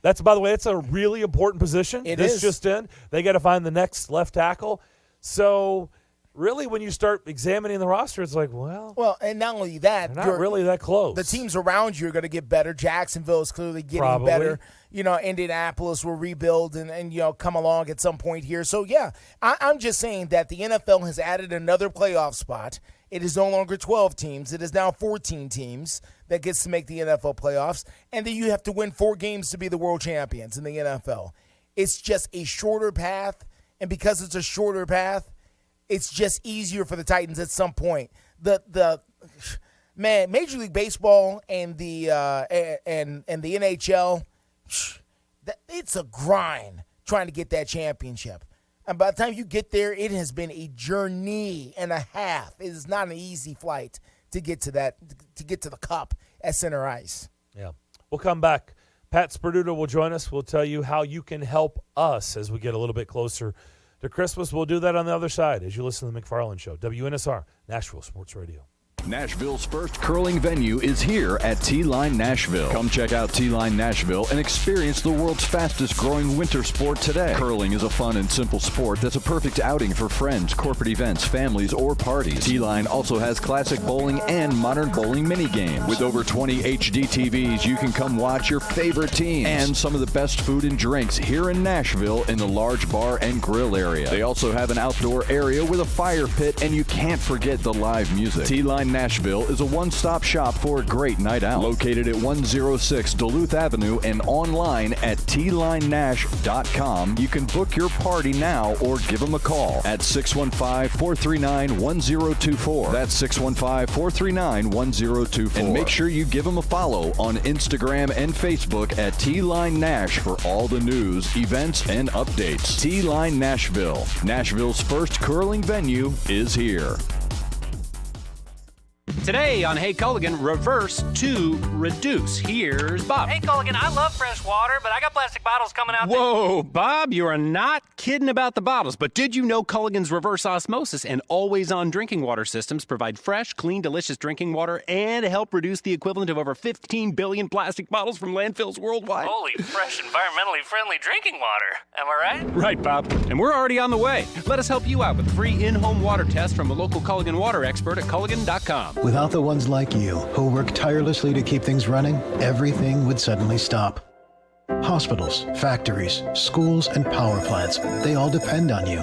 That's, by the way, that's a really important position.
It
this
is.
just in. They got to find the next left tackle. So, really, when you start examining the roster, it's like, well,
and not only that,
they're not really that close.
The teams around you are going to get better. Jacksonville is clearly getting better. Indianapolis will rebuild and come along at some point here. So, yeah, I'm just saying that the NFL has added another playoff spot. It is no longer 12 teams. It is now 14 teams that gets to make the NFL playoffs. And then you have to win 4 games to be the world champions in the NFL. It's just a shorter path. And because it's a shorter path, it's just easier for the Titans at some point. Major League Baseball and the NHL, it's a grind trying to get that championship. And by the time you get there, it has been a journey and a half. It is not an easy flight to get to the cup at center ice.
Yeah. We'll come back. Pat Sperduto will join us. We'll tell you how you can help us as we get a little bit closer to Christmas. We'll do that on the other side as you listen to the McFarland Show. WNSR, Nashville Sports Radio.
Nashville's first curling venue is here at T-Line Nashville. Come check out T-Line Nashville and experience the world's fastest growing winter sport today. Curling is a fun and simple sport that's a perfect outing for friends, corporate events, families, or parties. T-Line also has classic bowling and modern bowling mini games. With over 20 HD TVs, you can come watch your favorite teams and some of the best food and drinks here in Nashville in the large bar and grill area. They also have an outdoor area with a fire pit, and you can't forget the live music. T-Line Nashville is a one-stop shop for a great night out. Located at 106 Duluth Avenue and online at tlinenash.com. You can book your party now or give them a call at 615-439-1024. That's 615-439-1024. And make sure you give them a follow on Instagram and Facebook at T-Line Nash for all the news, events, and updates. T-Line Nashville. Nashville's first curling venue is here.
Today on Hey Culligan, reverse to reduce. Here's Bob.
Hey Culligan, I love fresh water, but I got plastic bottles coming out.
Whoa, Bob, you are not kidding about the bottles. But did you know Culligan's reverse osmosis and always-on drinking water systems provide fresh, clean, delicious drinking water and help reduce the equivalent of over 15 billion plastic bottles from landfills worldwide?
Holy, fresh, environmentally friendly drinking water. Am I right?
Right, Bob. And we're already on the way. Let us help you out with a free in-home water test from a local Culligan water expert at Culligan.com.
Without the ones like you, who work tirelessly to keep things running, everything would suddenly stop. Hospitals, factories, schools, and power plants, they all depend on you.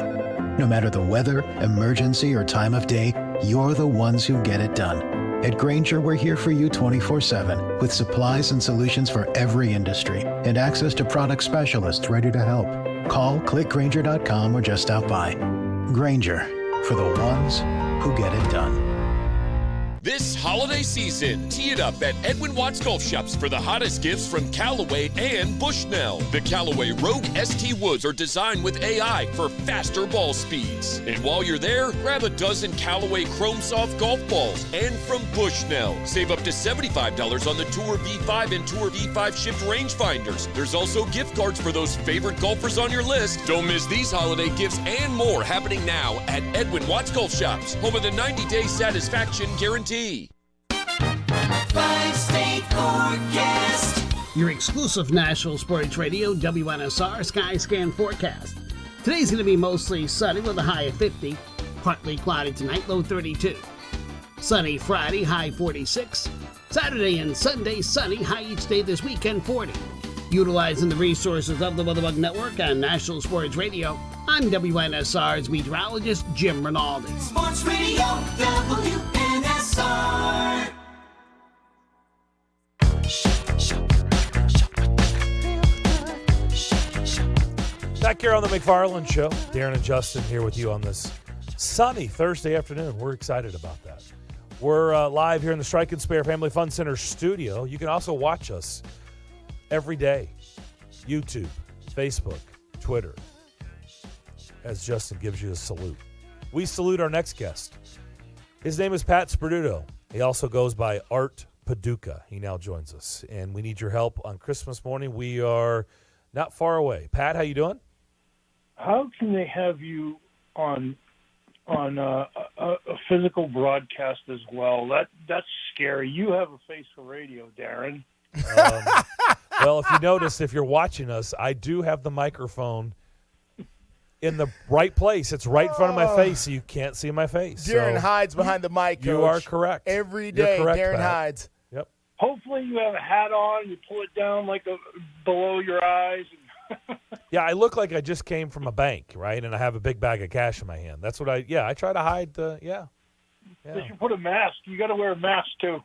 No matter the weather, emergency, or time of day, you're the ones who get it done. At Grainger, we're here for you 24/7 with supplies and solutions for every industry and access to product specialists ready to help. Call, click Grainger.com, or just stop by. Grainger, for the ones who get it done.
This holiday season, tee it up at Edwin Watts Golf Shops for the hottest gifts from Callaway and Bushnell. The Callaway Rogue ST Woods are designed with AI for faster ball speeds. And while you're there, grab a dozen Callaway Chrome Soft golf balls. And from Bushnell, save up to $75 on the Tour V5 and Tour V5 shift rangefinders. There's also gift cards for those favorite golfers on your list. Don't miss these holiday gifts and more happening now at Edwin Watts Golf Shops, home of the 90-day satisfaction guarantee.
Five-state forecast.
Your exclusive Nashville Sports Radio WNSR Sky Scan forecast. Today's going to be mostly sunny with a high of 50. Partly cloudy tonight, low 32. Sunny Friday, high 46. Saturday and Sunday, sunny, high each day this weekend, 40. Utilizing the resources of the WeatherBug Network on National Sports Radio, I'm WNSR's meteorologist, Jim Rinaldi.
Sports Radio WNSR.
Back here on the McFarland Show, Darren and Justin here with you on this sunny Thursday afternoon. We're excited about that. We're live here in the Strike and Spare Family Fun Center studio. You can also watch us every day. YouTube, Facebook, Twitter. As Justin gives you a salute. We salute our next guest. His name is Pat Sperduto. He also goes by Art Paducah. He now joins us, and we need your help on Christmas morning. We are not far away. Pat, how you doing?
How can they have you on a physical broadcast as well? That's scary. You have a face for radio, Darren.
Well, if you notice, if you're watching us, I do have the microphone in the right place. It's right in front of my face, so you can't see my face.
Darren hides behind the mic, Coach.
You are correct.
Every day,
correct,
Darren
Pat.
hides.
Yep.
Hopefully you have a hat on, you pull it down like below your eyes.
Yeah, I look like I just came from a bank, right? And I have a big bag of cash in my hand. That's what I try to hide the,
If you put a mask, you got to wear a mask too.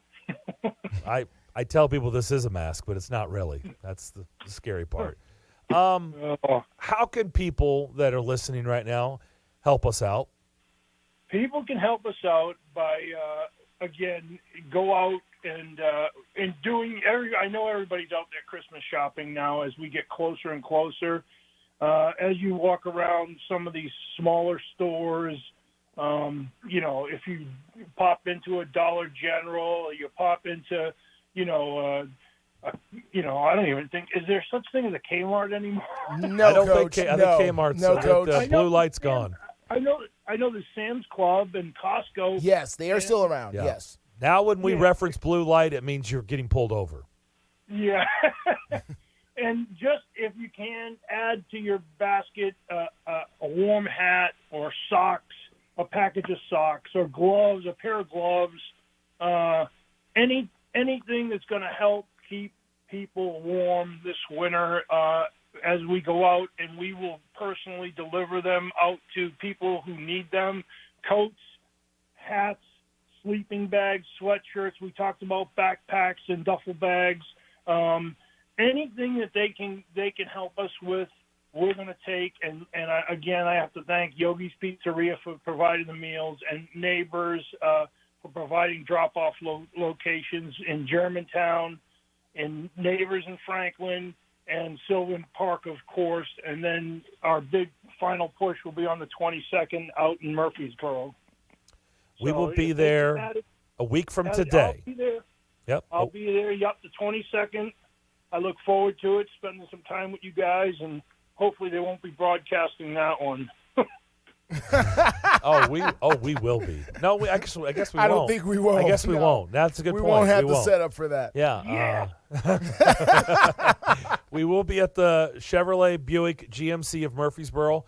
I tell people this is a mask, but it's not really. That's the scary part. How can people that are listening right now help us out?
People can help us out by, again, go out and doing I know everybody's out there Christmas shopping now as we get closer and closer. As you walk around some of these smaller stores, if you pop into a Dollar General, or you pop into, I don't even think, is there such thing as a Kmart anymore?
No,
I don't
Coach.
think I think Kmart's the blue light's gone.
I know the Sam's Club and Costco.
Yes, they are still around.
Yeah.
Yes.
Now when we reference blue light, it means you're getting pulled over.
Yeah. And just if you can add to your basket a warm hat or socks, a package of socks or gloves, a pair of gloves, anything that's going to help keep people warm this winter as we go out, and we will personally deliver them out to people who need them. Coats, hats, sleeping bags, sweatshirts. We talked about backpacks and duffel bags. Anything that they can help us with, we're going to take. And I have to thank Yogi's Pizzeria for providing the meals, and Neighbors for providing drop-off locations in Germantown, and Neighbors in Franklin, and Sylvan Park, of course. And then our big final push will be on the 22nd out in Murfreesboro.
We will be there a week from today.
I'll be there.
Yep.
I'll be there, the 22nd. I look forward to it, spending some time with you guys, and hopefully they won't be broadcasting that one.
we will be. No, I guess we won't.
I don't think we won't.
I guess we won't. That's a good point.
We won't have the setup for that.
Yeah. We will be at the Chevrolet Buick GMC of Murfreesboro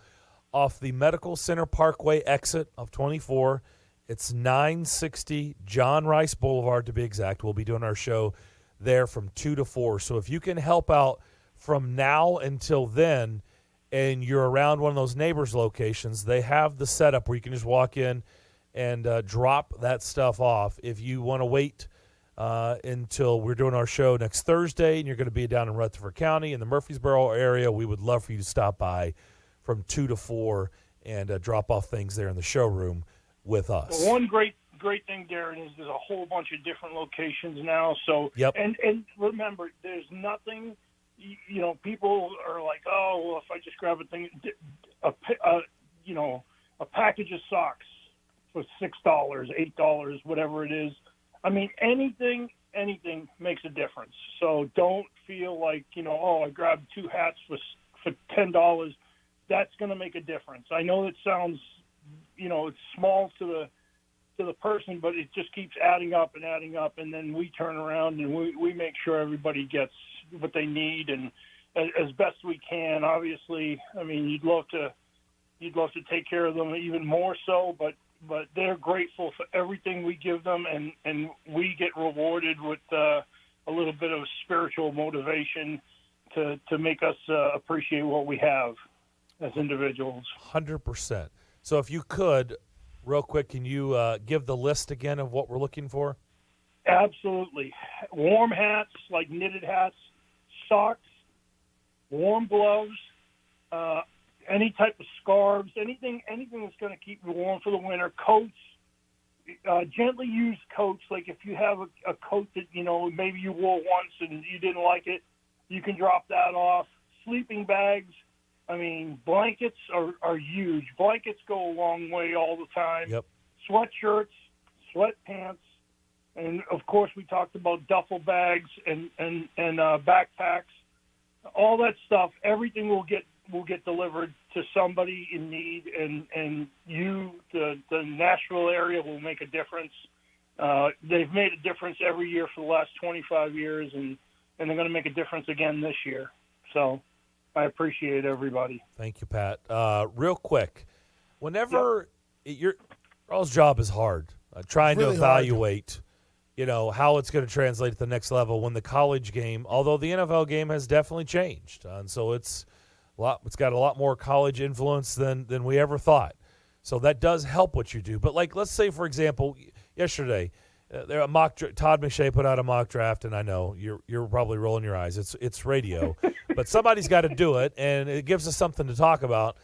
off the Medical Center Parkway exit of 24. It's 960 John Rice Boulevard, to be exact. We'll be doing our show there from 2 to 4. So if you can help out from now until then, and you're around one of those Neighbors locations, they have the setup where you can just walk in and drop that stuff off. If you want to wait until we're doing our show next Thursday and you're going to be down in Rutherford County in the Murfreesboro area, we would love for you to stop by from 2 to 4 and drop off things there in the showroom with us.
Well, one great thing, Darren, is there's a whole bunch of different locations now. So,
yep.
And remember, there's nothing. People are like, oh, well, if I just grab a thing, a package of socks for $6, $8, whatever it is. I mean, anything makes a difference. So don't feel like, I grabbed 2 hats for $10. That's going to make a difference. I know it sounds, it's small to the person, but it just keeps adding up, and then we turn around and we make sure everybody gets what they need, and as best we can. Obviously, I mean, you'd love to take care of them even more so, but they're grateful for everything we give them, and we get rewarded with a little bit of spiritual motivation to make us appreciate what we have as individuals.
100%. So if you could, real quick, can you give the list again of what we're looking for?
Absolutely. Warm hats, like knitted hats, socks, warm gloves, any type of scarves, anything that's going to keep you warm for the winter. Coats, gently used coats. Like if you have a coat that, maybe you wore once and you didn't like it, you can drop that off. Sleeping bags. I mean, blankets are huge. Blankets go a long way all the time.
Yep.
Sweatshirts, sweatpants, and of course we talked about duffel bags and backpacks. All that stuff, everything will get delivered to somebody in need, and the Nashville area will make a difference. They've made a difference every year for the last 25 years, and they're going to make a difference again this year. So I appreciate everybody.
Thank you, Pat. Real quick, whenever Earl's job is hard, trying to evaluate, how it's going to translate to the next level when the college game, although the NFL game has definitely changed, and so it's got a lot more college influence than we ever thought. So that does help what you do. But let's say, for example, yesterday, Todd McShay put out a mock draft, and I know you're probably rolling your eyes. It's radio, but somebody's got to do it, and it gives us something to talk about.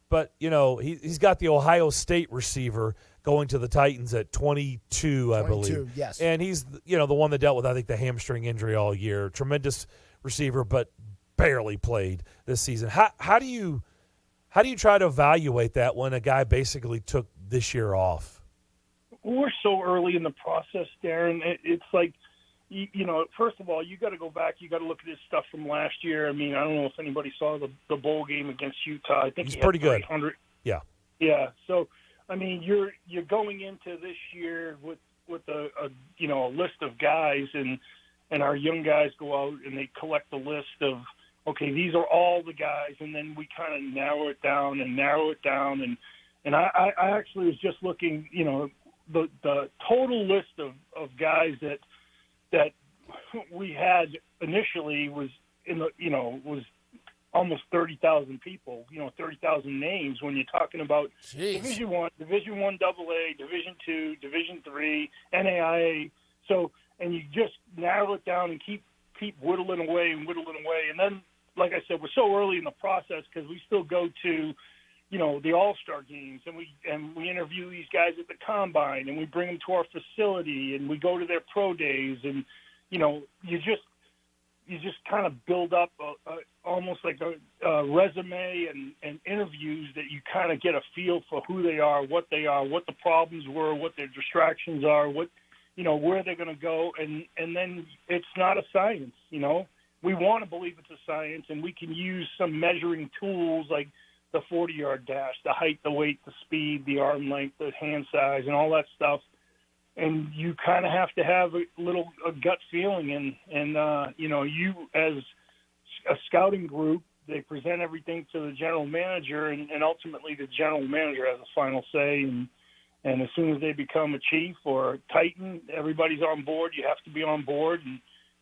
But he's got the Ohio State receiver going to the Titans at 22, I believe.
Yes.
And he's the one that dealt with, I think, the hamstring injury all year. Tremendous receiver, but barely played this season. How do you try to evaluate that when a guy basically took this year off?
We're so early in the process, Darren. It's like, first of all, you got to go back. You got to look at his stuff from last year. I mean, I don't know if anybody saw the bowl game against Utah. I think
he's
he
pretty
had
good.
300.
Yeah.
Yeah. So, I mean, you're going into this year with a list of guys, and our young guys go out and they collect the list of, okay, these are all the guys, and then we kind of narrow it down, and I actually was just looking, the total list of guys that we had initially was was almost 30,000 people, 30,000 names when you're talking about Division I, AA, Division II, Division III, NAIA. So, and you just narrow it down and keep whittling away, and then, like I said, we're so early in the process because we still go to, the All-Star games, and we interview these guys at the Combine, and we bring them to our facility, and we go to their pro days, and, you just kind of build up almost like a resume and interviews that you kind of get a feel for who they are, what the problems were, what their distractions are, where they're going to go, and then it's not a science, We want to believe it's a science, and we can use some measuring tools like the 40-yard dash, the height, the weight, the speed, the arm length, the hand size, and all that stuff. And you kind of have to have a gut feeling, and you as a scouting group, they present everything to the general manager, and ultimately the general manager has a final say. And as soon as they become a chief or a titan, everybody's on board. You have to be on board,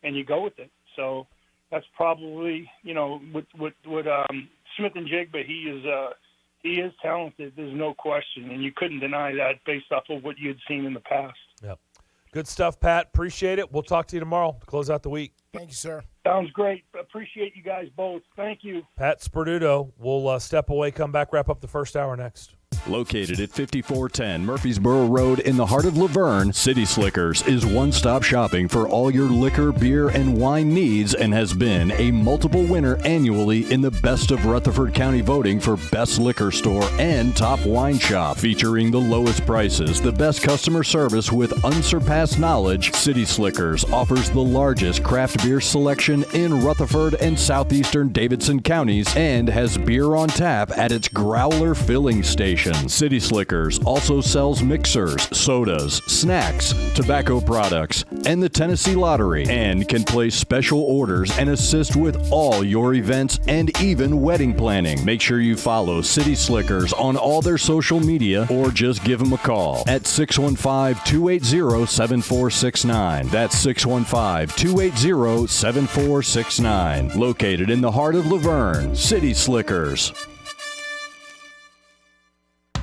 and you go with it. So that's probably with Smith and Jigba. He is talented. There's no question, and you couldn't deny that based off of what you had seen in the past.
Yep. Good stuff, Pat. Appreciate it. We'll talk to you tomorrow to close out the week.
Thank you, sir.
Sounds great. Appreciate you guys both. Thank you.
Pat Sperduto. We'll step away, come back, wrap up the first hour next.
Located at 5410 Murfreesboro Road in the heart of Laverne, City Slickers is one-stop shopping for all your liquor, beer, and wine needs and has been a multiple winner annually in the Best of Rutherford County voting for Best Liquor Store and Top Wine Shop. Featuring the lowest prices, the best customer service with unsurpassed knowledge, City Slickers offers the largest craft beer selection in Rutherford and southeastern Davidson counties and has beer on tap at its Growler filling station. City Slickers also sells mixers, sodas, snacks, tobacco products, and the Tennessee Lottery, and can place special orders and assist with all your events and even wedding planning. Make sure you follow City Slickers on all their social media or just give them a call at 615-280-7469. That's 615-280-7469. Located in the heart of Laverne, City Slickers.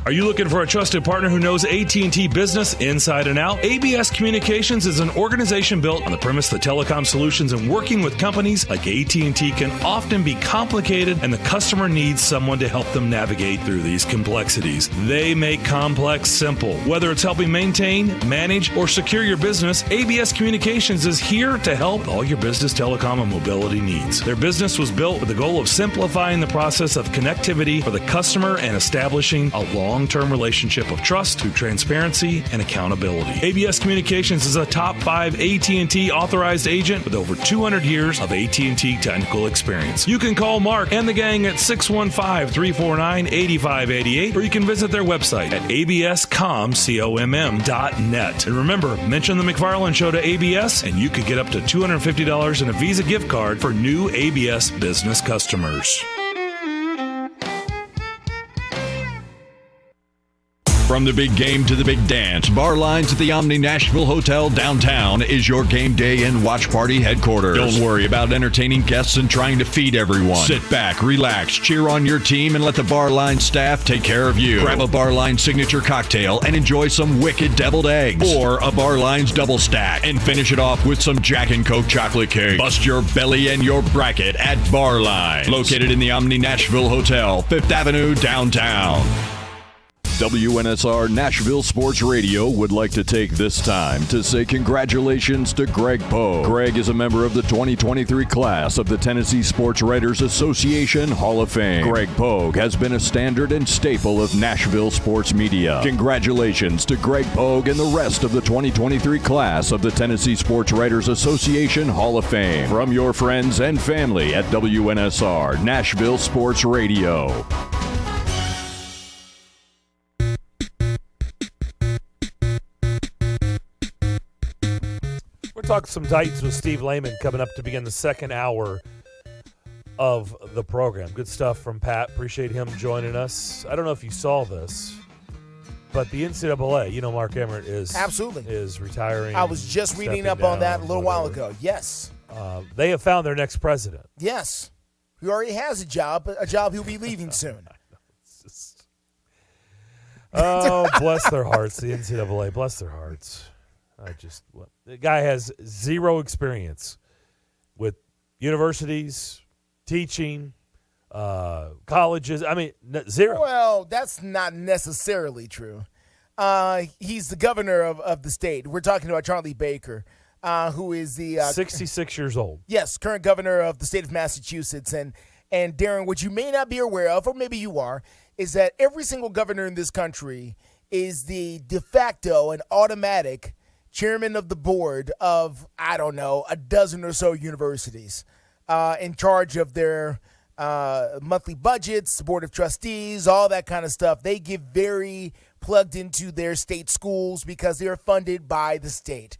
Are you looking for a trusted partner who knows AT&T business inside and out? ABS Communications is an organization built on the premise that telecom solutions and working with companies like AT&T can often be complicated, and the customer needs someone to help them navigate through these complexities. They make complex simple. Whether it's helping maintain, manage, or secure your business, ABS Communications is here to help all your business telecom and mobility needs. Their business was built with the goal of simplifying the process of connectivity for the customer and establishing a long-term relationship of trust through transparency and accountability. ABS Communications is a top 5 AT&T authorized agent with over 200 years of AT&T technical experience. You can call Mark and the gang at 615-349-8588, or you can visit their website at abscomm.net. And remember, mention the McFarland Show to ABS, and you could get up to $250 in a Visa gift card for new ABS business customers.
From the big game to the big dance, Bar Lines at the Omni Nashville Hotel downtown is your game day and watch party headquarters. Don't worry about entertaining guests and trying to feed everyone. Sit back, relax, cheer on your team, and let the Bar Line staff take care of you. Grab a Bar Line signature cocktail and enjoy some wicked deviled eggs, or a Bar Line's double stack, and finish it off with some Jack and Coke chocolate cake. Bust your belly and your bracket at Bar Lines, located in the Omni Nashville Hotel, 5th Avenue, downtown. WNSR Nashville Sports Radio would like to take this time to say congratulations to Greg Poe. Greg is a member of the 2023 class of the Tennessee Sports Writers Association Hall of Fame. Greg Poe has been a standard and staple of Nashville sports media. Congratulations to Greg Poe and the rest of the 2023 class of the Tennessee Sports Writers Association Hall of Fame. From your friends and family at WNSR Nashville Sports Radio.
Talk some Titans with Steve Lehman coming up to begin the second hour of the program. Good stuff from Pat. Appreciate him joining us. I don't know if you saw this, but the NCAA, Mark Emmert is retiring.
I was just reading up on that a little while ago. Yes.
They have found their next president.
Yes. He already has a job he'll be leaving soon.
Oh, bless their hearts, the NCAA. Bless their hearts. The guy has zero experience with universities, teaching, colleges. I mean, zero.
Well, that's not necessarily true. He's the governor of the state. We're talking about Charlie Baker, who is the
66 years old.
Yes, current governor of the state of Massachusetts. And Darren, what you may not be aware of, or maybe you are, is that every single governor in this country is the de facto and automatic chairman of the board of, I don't know, a dozen or so universities, in charge of their monthly budgets, board of trustees, all that kind of stuff. They get very plugged into their state schools because they are funded by the state.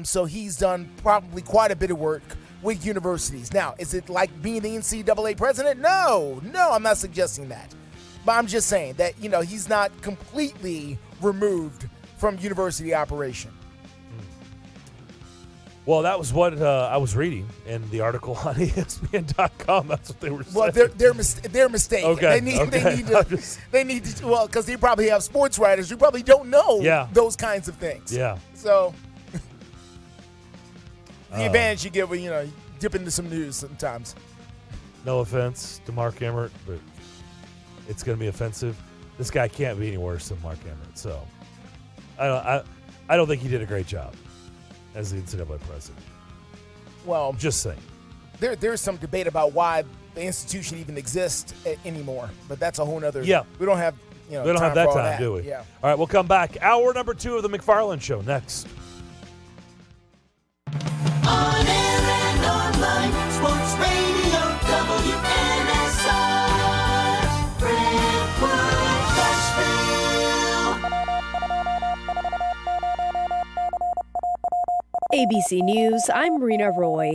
So he's done probably quite a bit of work with universities. Now, is it like being the NCAA president? No, I'm not suggesting that. But I'm just saying that, he's not completely removed from university operation.
Well, that was what I was reading in the article on ESPN.com. That's what they were saying.
Well, they're mistaken.
Okay.
They need to. Well, because they probably have sports writers who probably don't know those kinds of things.
Yeah.
So the advantage you get when you dip into some news sometimes.
No offense to Mark Emmert, but it's going to be offensive. This guy can't be any worse than Mark Emmert. So I don't think he did a great job as the NCAA president.
Well,
just saying.
There's some debate about why the institution even exists anymore, but that's a whole other.
Yeah,
we don't have
we don't have that time, do we?
Yeah.
All right, we'll come back. Hour number 2 of the McFarland Show next.
On air and online, Sports Radio WNSR, Brentwood, Nashville.
ABC News, I'm Marina Roy.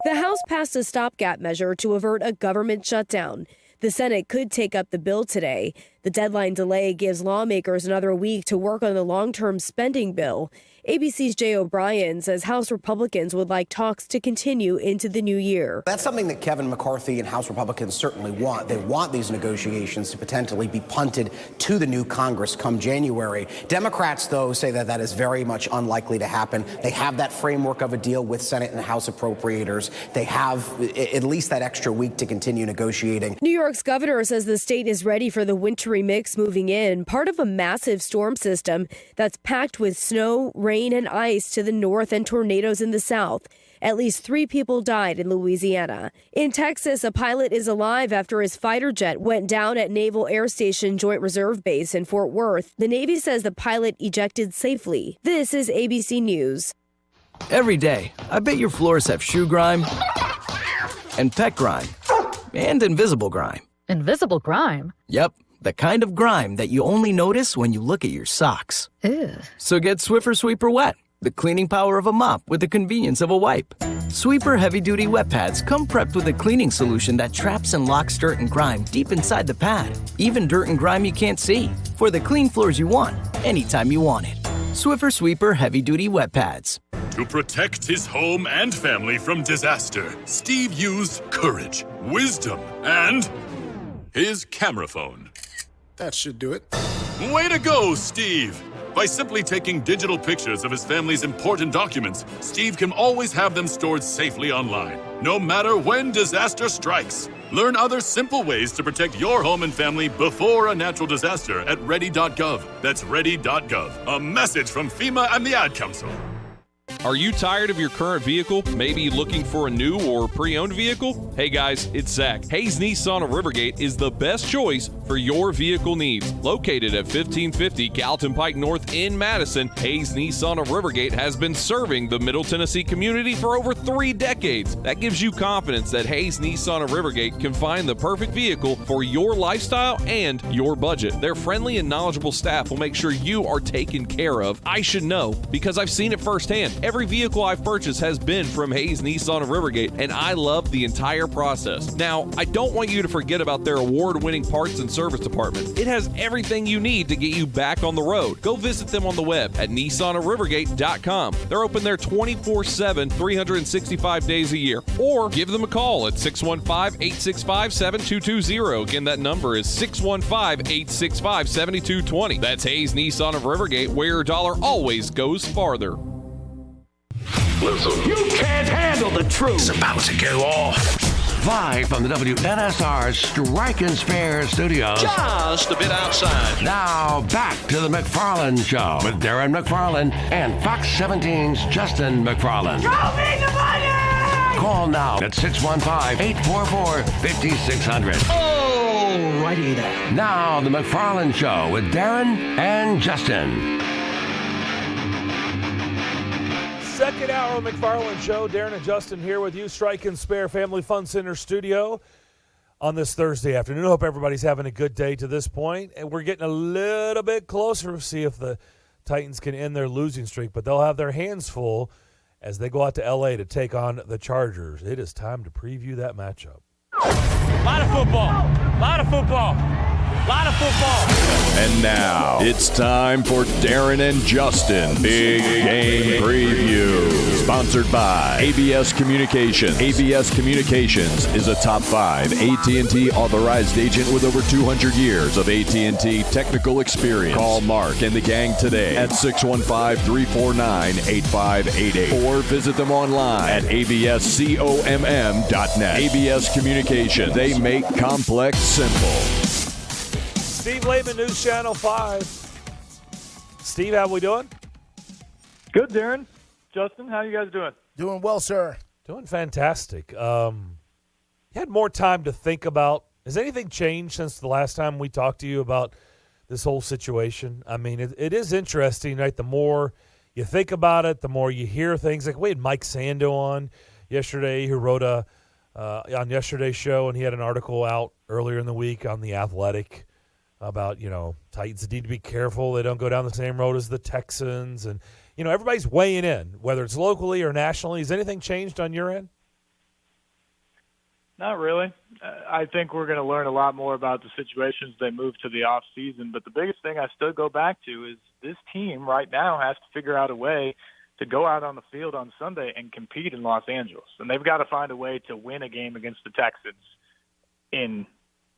The House passed a stopgap measure to avert a government shutdown. The Senate could take up the bill today. The deadline delay gives lawmakers another week to work on the long-term spending bill. ABC's Jay O'Brien says House Republicans would like talks to continue into the new year.
That's something that Kevin McCarthy and House Republicans certainly want. They want these negotiations to potentially be punted to the new Congress come January. Democrats, though, say that that is very much unlikely to happen. They have that framework of a deal with Senate and House appropriators. They have at least that extra week to continue negotiating.
New York's governor says the state is ready for the wintry mix moving in, part of a massive storm system that's packed with snow, rain, and ice to the north and tornadoes in the south. At least 3 people died in Louisiana. In Texas, a pilot is alive after his fighter jet went down at Naval Air Station Joint Reserve Base in Fort Worth. The Navy says the pilot ejected safely. This is ABC News.
Every day, I bet your floors have shoe grime and pet grime and invisible grime.
Invisible grime?
Yep, the kind of grime that you only notice when you look at your socks.
Ew.
So get Swiffer Sweeper Wet, the cleaning power of a mop with the convenience of a wipe. Sweeper heavy-duty wet pads come prepped with a cleaning solution that traps and locks dirt and grime deep inside the pad, even dirt and grime you can't see, for the clean floors you want, anytime you want it. Swiffer Sweeper heavy-duty wet pads.
To protect his home and family from disaster, Steve used courage, wisdom, and his camera phone.
That should do it.
Way to go, Steve! By simply taking digital pictures of his family's important documents, Steve can always have them stored safely online, no matter when disaster strikes. Learn other simple ways to protect your home and family before a natural disaster at ready.gov. That's ready.gov. A message from FEMA and the Ad Council.
Are you tired of your current vehicle? Maybe looking for a new or pre-owned vehicle? Hey guys, it's Zach. Hayes Nissan of Rivergate is the best choice for your vehicle needs. Located at 1550 Gallatin Pike North in Madison, Hayes Nissan of Rivergate has been serving the Middle Tennessee community for over 3 decades. That gives you confidence that Hayes Nissan of Rivergate can find the perfect vehicle for your lifestyle and your budget. Their friendly and knowledgeable staff will make sure you are taken care of. I should know because I've seen it firsthand. Every vehicle I've purchased has been from Hayes Nissan of Rivergate, and I love the entire process. Now, I don't want you to forget about their award-winning parts and service department. It has everything you need to get you back on the road. Go visit them on the web at nissanofrivergate.com. They're open there 24/7, 365 days a year. Or give them a call at 615-865-7220. Again, that number is 615-865-7220. That's Hayes Nissan of Rivergate, where your dollar always goes farther.
Listen, you can't handle the truth. It's about to go off. Live from the WNSR Strike and Spare Studios.
Just a bit outside.
Now back to the McFarland Show with Darren McFarland and Fox 17's Justin McFarland.
Show me the money!
Call now at 615-844-5600.
Oh, righty there.
Now the McFarland Show with Darren and Justin.
Second hour of McFarland Show. Darren and Justin here with you. Strike and Spare Family Fun Center studio on this Thursday afternoon. I hope everybody's having a good day to this point. And we're getting a little bit closer to see if the Titans can end their losing streak. But they'll have their hands full as they go out to L.A. to take on the Chargers. It is time to preview that matchup.
A lot of football. A lot of football. A lot of football.
And now it's time for Darren and Justin Big Game Preview. Sponsored by ABS Communications. ABS Communications is a top 5 AT&T authorized agent with over 200 years of AT&T technical experience. Call Mark and the gang today at 615-349-8588 or visit them online at abscomm.net. ABS Communications. They make complex simple.
Steve Lehman, News Channel 5. Steve, how we doing?
Good, Darren. Justin, how you guys doing?
Doing well, sir.
Doing fantastic. You had more time to think about. Has anything changed since the last time we talked to you about this whole situation? I mean, it is interesting, right? The more you think about it, the more you hear things. Like we had Mike Sando on yesterday, who wrote on yesterday's show, and he had an article out earlier in the week on The Athletic about, Titans need to be careful. They don't go down the same road as the Texans. And, everybody's weighing in, whether it's locally or nationally. Has anything changed on your end?
Not really. I think we're going to learn a lot more about the situations they move to the off season. But the biggest thing I still go back to is this team right now has to figure out a way to go out on the field on Sunday and compete in Los Angeles. And they've got to find a way to win a game against the Texans in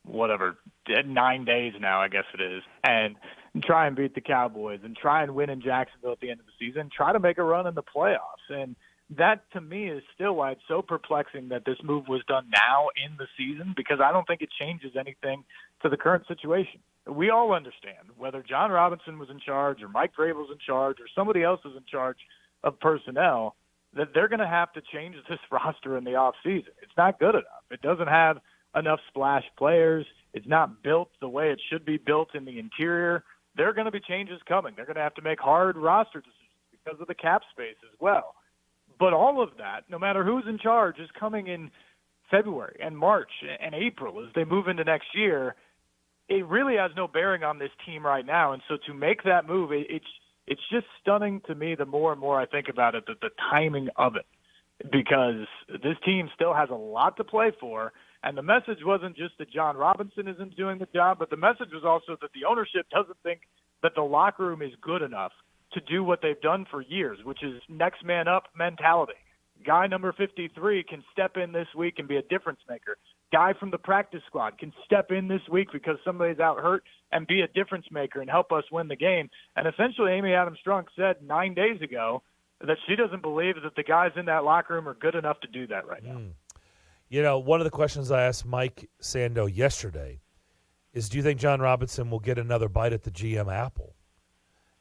9 days now, I guess it is, and try and beat the Cowboys and try and win in Jacksonville at the end of the season, try to make a run in the playoffs. And that, to me, is still why it's so perplexing that this move was done now in the season, because I don't think it changes anything to the current situation. We all understand, whether John Robinson was in charge or Mike Vrabel's in charge or somebody else is in charge of personnel, that they're going to have to change this roster in the offseason. It's not good enough. It doesn't have enough splash players. It's not built the way it should be built in the interior. There are going to be changes coming. They're going to have to make hard roster decisions because of the cap space as well. But all of that, no matter who's in charge, is coming in February and March and April as they move into next year. It really has no bearing on this team right now. And so to make that move, it's just stunning to me the more and more I think about it, the timing of it, because this team still has a lot to play for. And the message wasn't just that John Robinson isn't doing the job, but the message was also that the ownership doesn't think that the locker room is good enough to do what they've done for years, which is next man up mentality. Guy number 53 can step in this week and be a difference maker. Guy from the practice squad can step in this week because somebody's out hurt and be a difference maker and help us win the game. And essentially, Amy Adams-Strunk said 9 days ago that she doesn't believe that the guys in that locker room are good enough to do that right now.
You know, one of the questions I asked Mike Sando yesterday is, do you think John Robinson will get another bite at the GM apple?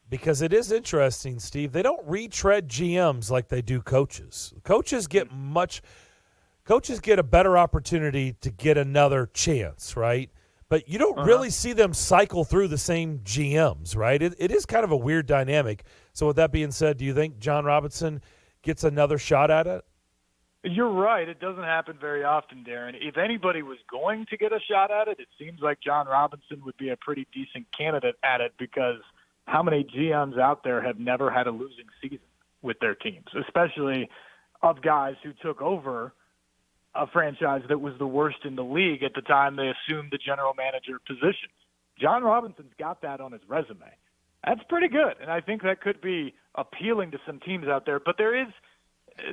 Because it is interesting, Steve. They don't retread GMs like they do coaches. Coaches get a better opportunity to get another chance, right? But you don't really see them cycle through the same GMs, right? It is kind of a weird dynamic. So with that being said, do you think John Robinson gets another shot at it?
You're right. It doesn't happen very often, Darren. If anybody was going to get a shot at it, it seems like John Robinson would be a pretty decent candidate at it, because how many GMs out there have never had a losing season with their teams, especially of guys who took over a franchise that was the worst in the league at the time they assumed the general manager position. John Robinson's got that on his resume. That's pretty good, and I think that could be appealing to some teams out there. But there is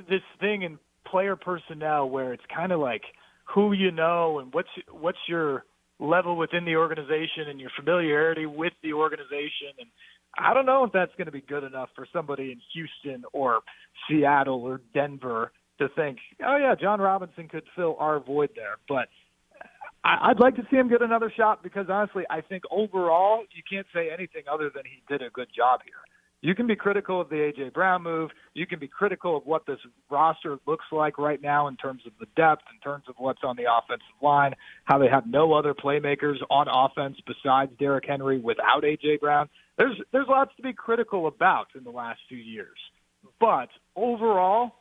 this thing in player personnel where it's kind of like who you know and what's your level within the organization and your familiarity with the organization. And I don't know if that's going to be good enough for somebody in Houston or Seattle or Denver to think, oh, yeah, John Robinson could fill our void there. But I'd like to see him get another shot, because, honestly, I think overall you can't say anything other than he did a good job here. You can be critical of the A.J. Brown move. You can be critical of what this roster looks like right now in terms of the depth, in terms of what's on the offensive line, how they have no other playmakers on offense besides Derrick Henry without A.J. Brown. There's lots to be critical about in the last few years. But overall,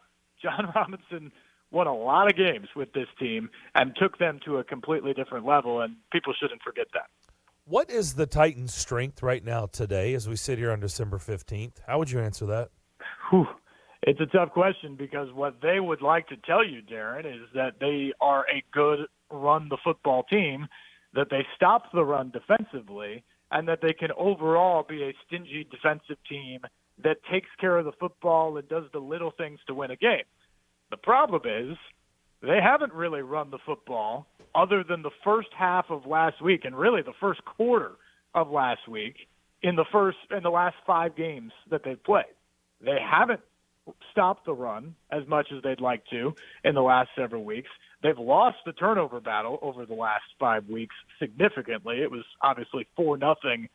John Robinson won a lot of games with this team and took them to a completely different level, and people shouldn't forget that.
What is the Titans' strength right now today as we sit here on December 15th? How would you answer that?
It's a tough question, because what they would like to tell you, Darren, is that they are a good run-the-football team, that they stop the run defensively, and that they can overall be a stingy defensive team that takes care of the football and does the little things to win a game. The problem is they haven't really run the football other than the first half of last week, and really the first quarter of last week in the last 5 games that they've played. They haven't stopped the run as much as they'd like to in the last several weeks. They've lost the turnover battle over the last 5 weeks significantly. It was obviously 4-0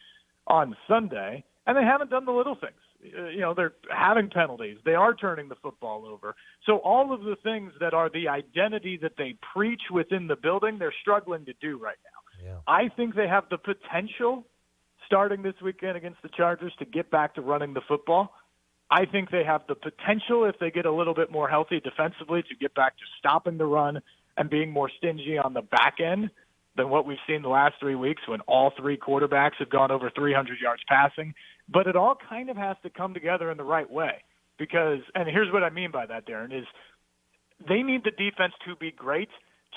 on Sunday, and they haven't done the little things. They're having penalties. They are turning the football over. So all of the things that are the identity that they preach within the building, they're struggling to do right now. Yeah. I think they have the potential, starting this weekend against the Chargers, to get back to running the football. I think they have the potential, if they get a little bit more healthy defensively, to get back to stopping the run and being more stingy on the back end than what we've seen the last 3 weeks, when all 3 quarterbacks have gone over 300 yards passing. But it all kind of has to come together in the right way, because, and here's what I mean by that, Darren, is they need the defense to be great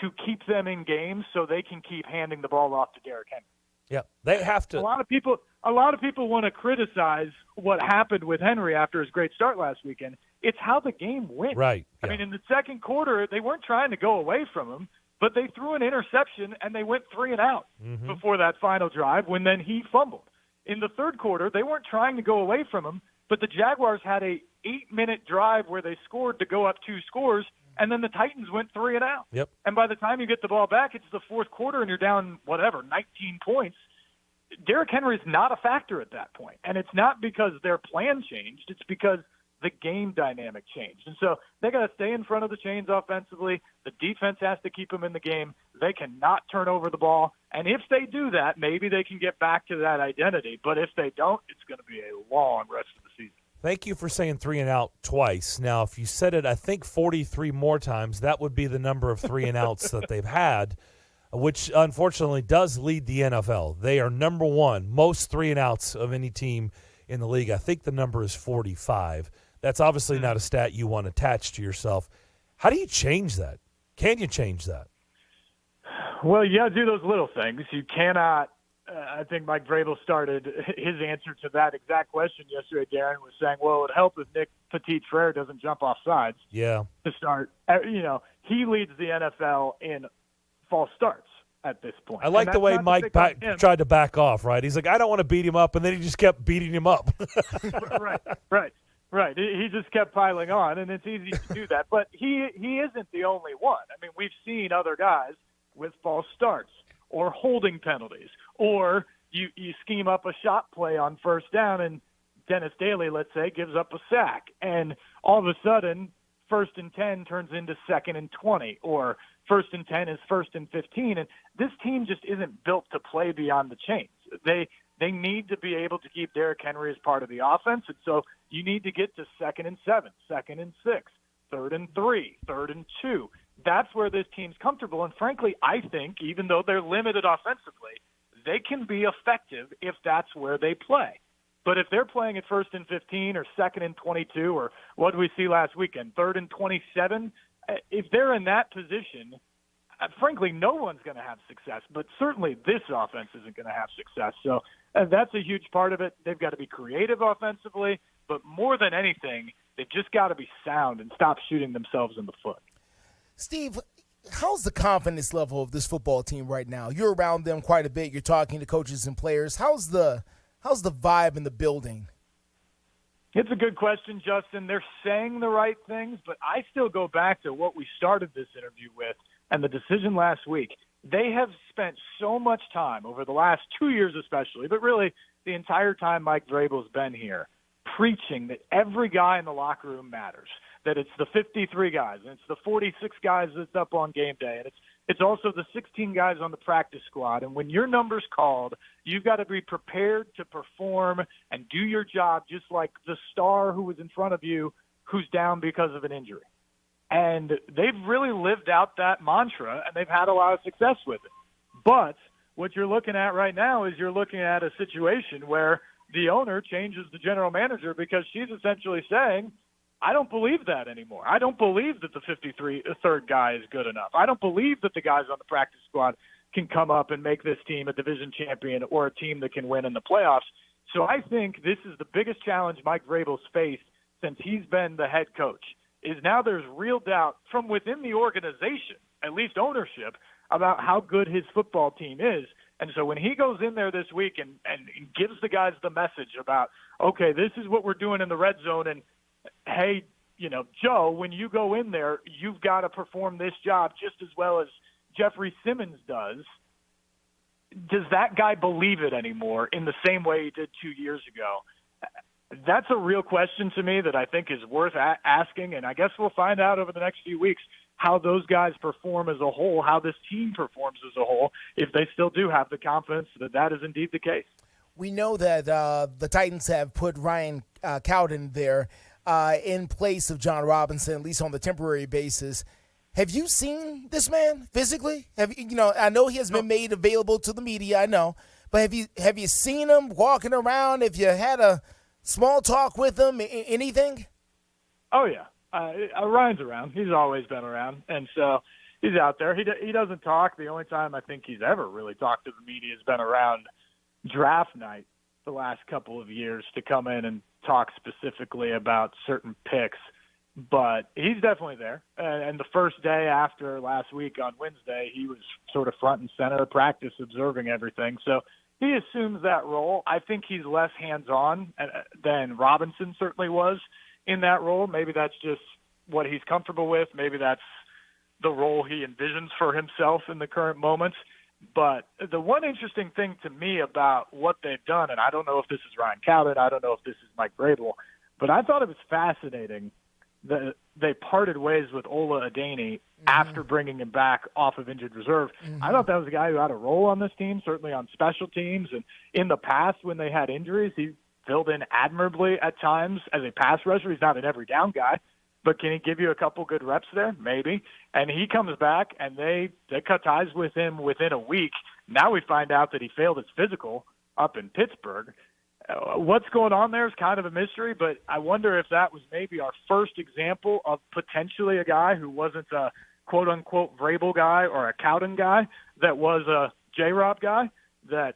to keep them in games so they can keep handing the ball off to Derrick Henry.
Yeah, they have to.
A lot of people want to criticize what happened with Henry after his great start last weekend. It's how the game went.
Right.
I mean, in the second quarter, they weren't trying to go away from him, but they threw an interception and they went 3 and out before that final drive when then he fumbled. In the third quarter, they weren't trying to go away from him, but the Jaguars had a 8-minute drive where they scored to go up 2 scores, and then the Titans went 3 and out.
Yep.
And by the time you get the ball back, it's the fourth quarter and you're down, 19 points. Derrick Henry's not a factor at that point. And it's not because their plan changed. It's because the game dynamic changed. And so they got to stay in front of the chains offensively. The defense has to keep them in the game. They cannot turn over the ball. And if they do that, maybe they can get back to that identity. But if they don't, it's going to be a long rest of the season.
Thank you for saying 3 and out twice. Now, if you said it, I think 43 more times, that would be the number of 3 and outs that they've had, which unfortunately does lead the NFL. They are number 1, most 3 and outs of any team in the league. I think the number is 45. That's obviously not a stat you want attached to yourself. How do you change that? Can you change that?
Well, you got to do those little things. You cannot. I think Mike Vrabel started his answer to that exact question yesterday, Darren, was saying, well, it would help if Nick Petit-Frere doesn't jump off sides.
Yeah.
To start. He leads the NFL in false starts at this point.
I like the way Mike tried to back off, right? He's like, I don't want to beat him up, and then he just kept beating him up.
Right. He just kept piling on, and it's easy to do that. But he isn't the only one. I mean, we've seen other guys with false starts or holding penalties, or you scheme up a shot play on first down, and Dennis Daly, let's say, gives up a sack, and all of a sudden 1st and 10 turns into 2nd and 20, or 1st and 10 is 1st and 15, and this team just isn't built to play beyond the chains. They need to be able to keep Derrick Henry as part of the offense, and so you need to get to 2nd and 7, 2nd and 6, 3rd and 3, 3rd and 2. That's where this team's comfortable, and frankly, I think even though they're limited offensively, they can be effective if that's where they play. But if they're playing at 1st and 15 or 2nd and 22, or what did we see last weekend, 3rd and 27, if they're in that position, frankly, no one's going to have success, but certainly this offense isn't going to have success. So that's a huge part of it. They've got to be creative offensively, but more than anything, they've just got to be sound and stop shooting themselves in the foot.
Steve, how's the confidence level of this football team right now? You're around them quite a bit. You're talking to coaches and players. How's the vibe in the building?
It's a good question, Justin. They're saying the right things, but I still go back to what we started this interview with and the decision last week. They have spent so much time over the last 2 years especially, but really the entire time Mike Vrabel's been here, preaching that every guy in the locker room matters, that it's the 53 guys, and it's the 46 guys that's up on game day, and it's also the 16 guys on the practice squad. And when your number's called, you've got to be prepared to perform and do your job just like the star who was in front of you who's down because of an injury. And they've really lived out that mantra, and they've had a lot of success with it. But what you're looking at right now is you're looking at a situation where the owner changes the general manager because she's essentially saying, I don't believe that anymore. I don't believe that the 53rd guy is good enough. I don't believe that the guys on the practice squad can come up and make this team a division champion or a team that can win in the playoffs. So I think this is the biggest challenge Mike Vrabel's faced since he's been the head coach, is now there's real doubt from within the organization, at least ownership, about how good his football team is. And so when he goes in there this week and gives the guys the message about, okay, this is what we're doing in the red zone, and hey, Joe, when you go in there, you've got to perform this job just as well as Jeffrey Simmons does. Does that guy believe it anymore in the same way he did 2 years ago? That's a real question to me that I think is worth asking, and I guess we'll find out over the next few weeks how those guys perform as a whole, how this team performs as a whole, if they still do have the confidence that that is indeed the case.
We know that the Titans have put Ryan Cowden there in place of John Robinson, at least on the temporary basis. Have you seen this man physically? I know he has been made available to the media, I know, but have you seen him walking around? Have you had a small talk with him, anything?
Oh, yeah. Ryan's around. He's always been around. And so he's out there. He doesn't talk. The only time I think he's ever really talked to the media has been around draft night the last couple of years to come in and talk specifically about certain picks. But he's definitely there. And the first day after last week on Wednesday, he was sort of front and center of practice observing everything. So he assumes that role. I think he's less hands-on than Robinson certainly was in that role. Maybe that's just what he's comfortable with. Maybe that's the role he envisions for himself in the current moments. But the one interesting thing to me about what they've done, and I don't know if this is Ryan Cowden, I don't know if this is Mike Vrabel, but I thought it was fascinating that they parted ways with Ola Adeni after bringing him back off of injured reserve. I thought that was a guy who had a role on this team, certainly on special teams. And in the past, when they had injuries, he filled in admirably at times as a pass rusher. He's not an every down guy, but can he give you a couple good reps there? Maybe. And he comes back, and they cut ties with him within a week. Now we find out that he failed his physical up in Pittsburgh. What's going on there is kind of a mystery, but I wonder if that was maybe our first example of potentially a guy who wasn't a quote-unquote Vrabel guy or a Cowden guy, that was a J-Rob guy that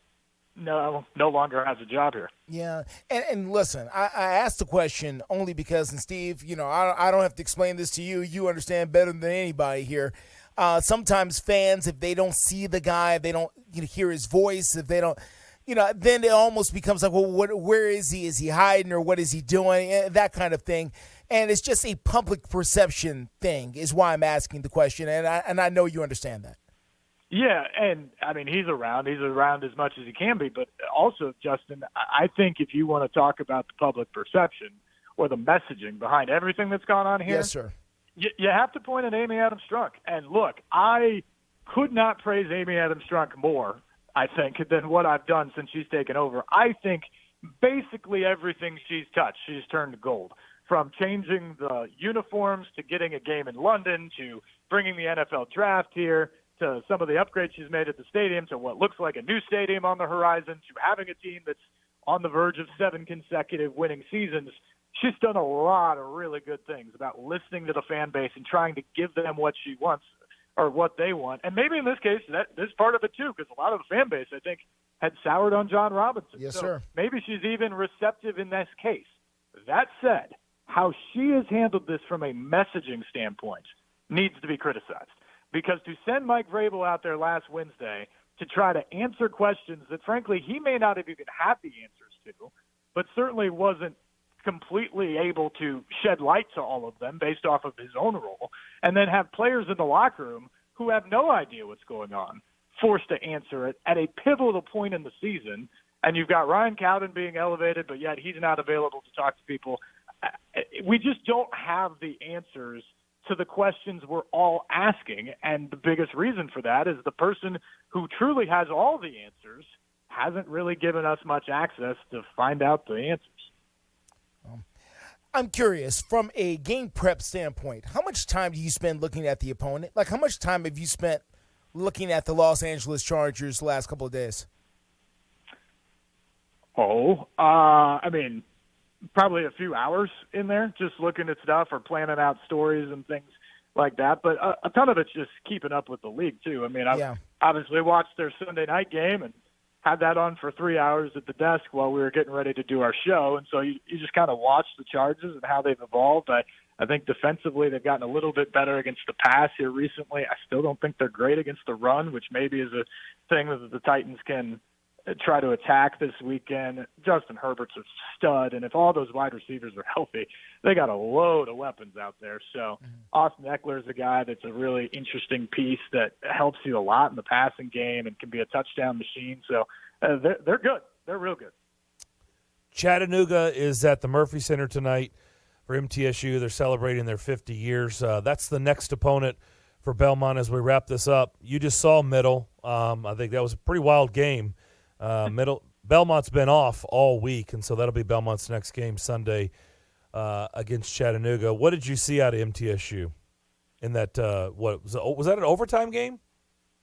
no longer has a job here.
Yeah, and listen, I asked the question only because, and Steve, I don't have to explain this to you. You understand better than anybody here. Sometimes fans, if they don't see the guy, if they don't hear his voice, if they don't – then it almost becomes like, well, where is he? Is he hiding, or what is he doing? That kind of thing. And it's just a public perception thing is why I'm asking the question, and I know you understand that.
Yeah, and, I mean, he's around as much as he can be. But also, Justin, I think if you want to talk about the public perception or the messaging behind everything that's gone on here,
yes, sir,
you have to point at Amy Adams-Strunk. And, look, I could not praise Amy Adams-Strunk more, I think, than what I've done since she's taken over. I think basically everything she's touched, she's turned to gold. From changing the uniforms to getting a game in London to bringing the NFL draft here to some of the upgrades she's made at the stadium to what looks like a new stadium on the horizon to having a team that's on the verge of 7 consecutive winning seasons. She's done a lot of really good things about listening to the fan base and trying to give them what she wants or what they want. And maybe in this case, this part of it too, because a lot of the fan base, I think, had soured on John Robinson.
Yes,
so
sir.
Maybe she's even receptive in this case. That said, how she has handled this from a messaging standpoint needs to be criticized. Because to send Mike Vrabel out there last Wednesday to try to answer questions that, frankly, he may not have even had the answers to, but certainly wasn't completely able to shed light to all of them based off of his own role, and then have players in the locker room who have no idea what's going on, forced to answer it at a pivotal point in the season. And you've got Ryan Cowden being elevated, but yet he's not available to talk to people. We just don't have the answers to the questions we're all asking. And the biggest reason for that is the person who truly has all the answers hasn't really given us much access to find out the answers.
I'm curious, from a game prep standpoint, how much time do you spend looking at the opponent? Like, how much time have you spent looking at the Los Angeles Chargers the last couple of days?
I mean, probably a few hours in there, just looking at stuff or planning out stories and things like that. But a ton of it's just keeping up with the league, too. I mean, I've obviously watched their Sunday night game and had that on for 3 hours at the desk while we were getting ready to do our show. And so you just kind of watch the Chargers and how they've evolved. I think defensively they've gotten a little bit better against the pass here recently. I still don't think they're great against the run, which maybe is a thing that the Titans can try to attack this weekend. Justin Herbert's a stud, and if all those wide receivers are healthy, they got a load of weapons out there. So Austin Eckler is a guy that's a really interesting piece that helps you a lot in the passing game and can be a touchdown machine. So they're good. They're real good.
Chattanooga is at the Murphy Center tonight for MTSU. They're celebrating their 50 years. That's the next opponent for Belmont as we wrap this up. You just saw Middle. I think that was a pretty wild game. Belmont's been off all week, and so that'll be Belmont's next game Sunday against Chattanooga. What did you see out of MTSU in that? Was that an overtime game?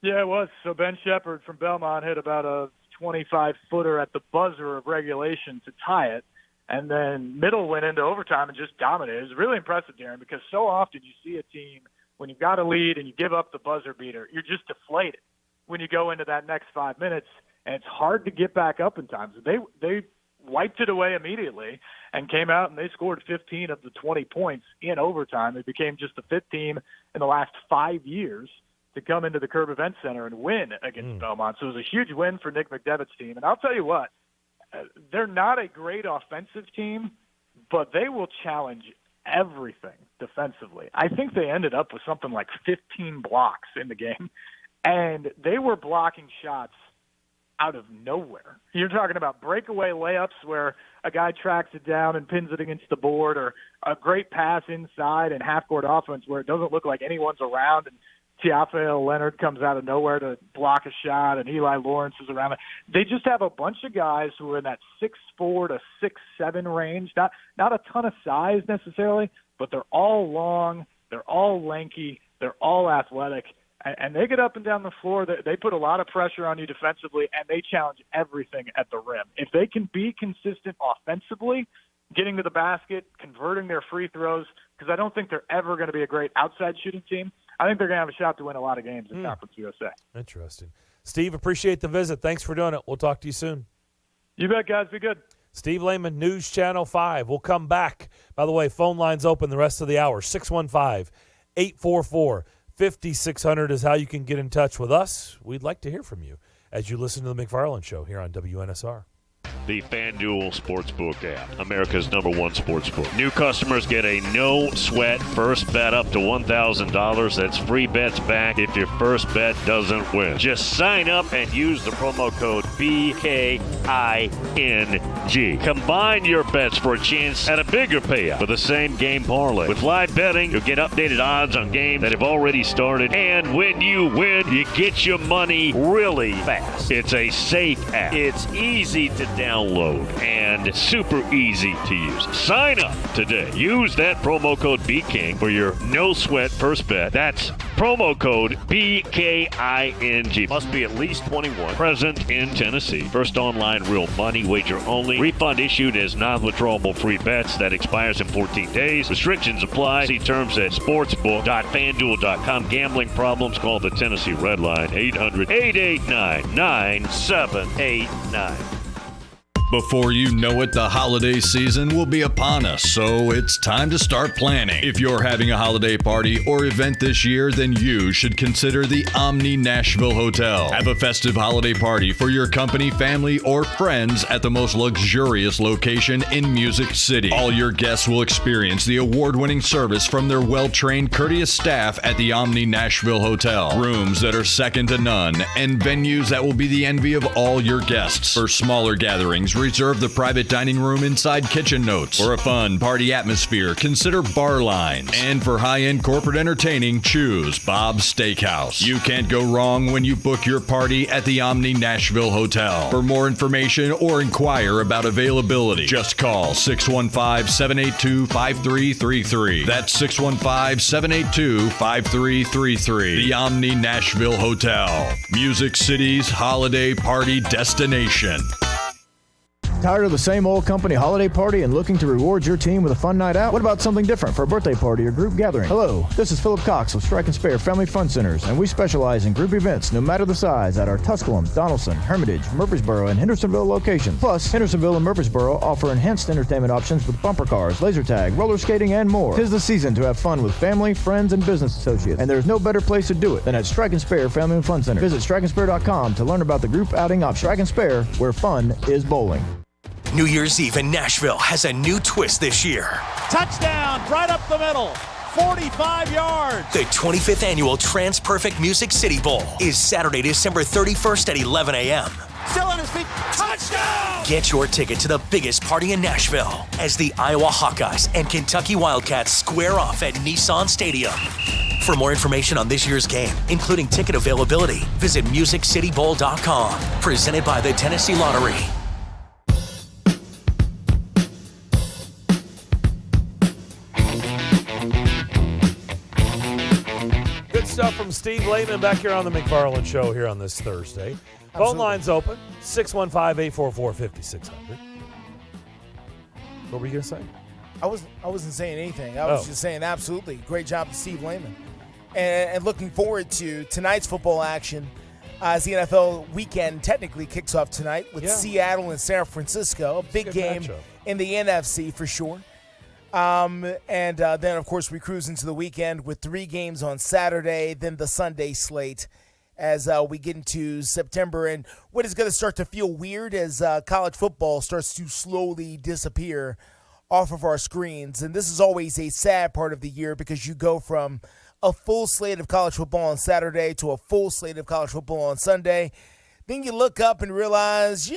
Yeah, it was. So Ben Shepard from Belmont hit about a 25-footer at the buzzer of regulation to tie it, and then Middle went into overtime and just dominated. It was really impressive, Darren, because so often you see a team when you've got a lead and you give up the buzzer beater, you're just deflated when you go into that next 5 minutes, and it's hard to get back up in time. So they wiped it away immediately and came out and they scored 15 of the 20 points in overtime. It became just the fifth team in the last 5 years to come into the Curb Event Center and win against Belmont. So it was a huge win for Nick McDevitt's team. And I'll tell you what, they're not a great offensive team, but they will challenge everything defensively. I think they ended up with something like 15 blocks in the game, and they were blocking shots out of nowhere. You're talking about breakaway layups where a guy tracks it down and pins it against the board, or a great pass inside and half-court offense where it doesn't look like anyone's around, and Tiafael Leonard comes out of nowhere to block a shot, and Eli Lawrence is around. They just have a bunch of guys who are in that 6'4" to 6'7" range. Not a ton of size necessarily, but they're all long, they're all lanky, they're all athletic, and they get up and down the floor. They put a lot of pressure on you defensively, and they challenge everything at the rim. If they can be consistent offensively, getting to the basket, converting their free throws, because I don't think they're ever going to be a great outside shooting team, I think they're going to have a shot to win a lot of games in Conference USA.
Interesting. Steve, appreciate the visit. Thanks for doing it. We'll talk to you soon.
You bet, guys. Be good.
Steve Lehman, News Channel 5. We'll come back. By the way, phone lines open the rest of the hour. 615-844-5600 is how you can get in touch with us. We'd like to hear from you as you listen to the McFarland Show here on WNSR.
The FanDuel Sportsbook app, America's #1 sportsbook. New customers get a no-sweat first bet up to $1,000. That's free bets back if your first bet doesn't win. Just sign up and use the promo code BKING. Combine your bets for a chance at a bigger payout with the same game parlay. With live betting, you'll get updated odds on games that have already started. And when you win, you get your money really fast. It's a safe app. It's easy to download and super easy to use. Sign up today. Use that promo code BKING for your no-sweat first bet. That's promo code BKING. Must be at least 21. Present in Tennessee. First online real money wager only. Refund issued as non-withdrawable free bets that expires in 14 days. Restrictions apply. See terms at sportsbook.fanduel.com. Gambling problems? Call the Tennessee Red Line 800-889-9789.
Before you know it, the holiday season will be upon us, so it's time to start planning. If you're having a holiday party or event this year, then you should consider the Omni Nashville Hotel. Have a festive holiday party for your company, family, or friends at the most luxurious location in Music City. All your guests will experience the award-winning service from their well-trained, courteous staff at the Omni Nashville Hotel. Rooms that are second to none, and venues that will be the envy of all your guests. For smaller gatherings, reserve the private dining room inside Kitchen Notes. For a fun party atmosphere, consider bar lines. And for high-end corporate entertaining, choose Bob's Steakhouse. You can't go wrong when you book your party at the Omni Nashville Hotel. For more information or inquire about availability, just call 615-782-5333. That's 615-782-5333. The Omni Nashville Hotel, Music City's holiday party destination.
Tired of the same old company holiday party and looking to reward your team with a fun night out? What about something different for a birthday party or group gathering? Hello, this is Philip Cox of Strike and Spare Family Fun Centers, and we specialize in group events no matter the size at our Tusculum, Donaldson, Hermitage, Murfreesboro, and Hendersonville locations. Plus, Hendersonville and Murfreesboro offer enhanced entertainment options with bumper cars, laser tag, roller skating, and more. 'Tis the season to have fun with family, friends, and business associates, and there's no better place to do it than at Strike and Spare Family Fun Center. Visit strikeandspare.com to learn about the group outing option. Strike and Spare, where fun is bowling.
New Year's Eve in Nashville has a new twist this year.
Touchdown, right up the middle, 45 yards.
The 25th annual Trans-Perfect Music City Bowl is Saturday, December 31st at 11 a.m.
Still on his feet, touchdown!
Get your ticket to the biggest party in Nashville as the Iowa Hawkeyes and Kentucky Wildcats square off at Nissan Stadium. For more information on this year's game, including ticket availability, visit MusicCityBowl.com. Presented by the Tennessee Lottery.
Stuff from Steve Lehman back here on the McFarland Show here on this Thursday. Phone lines open, 615-844-5600. What were you going to say?
I wasn't saying anything. I was just saying absolutely. Great job to Steve Lehman. and looking forward to tonight's football action as the NFL weekend technically kicks off tonight with Seattle and San Francisco. A big game in the NFC for sure. And then, of course, we cruise into the weekend with 3 games on Saturday, then the Sunday slate as we get into September. And what is going to start to feel weird as college football starts to slowly disappear off of our screens. And this is always a sad part of the year because you go from a full slate of college football on Saturday to a full slate of college football on Sunday. Then you look up and realize,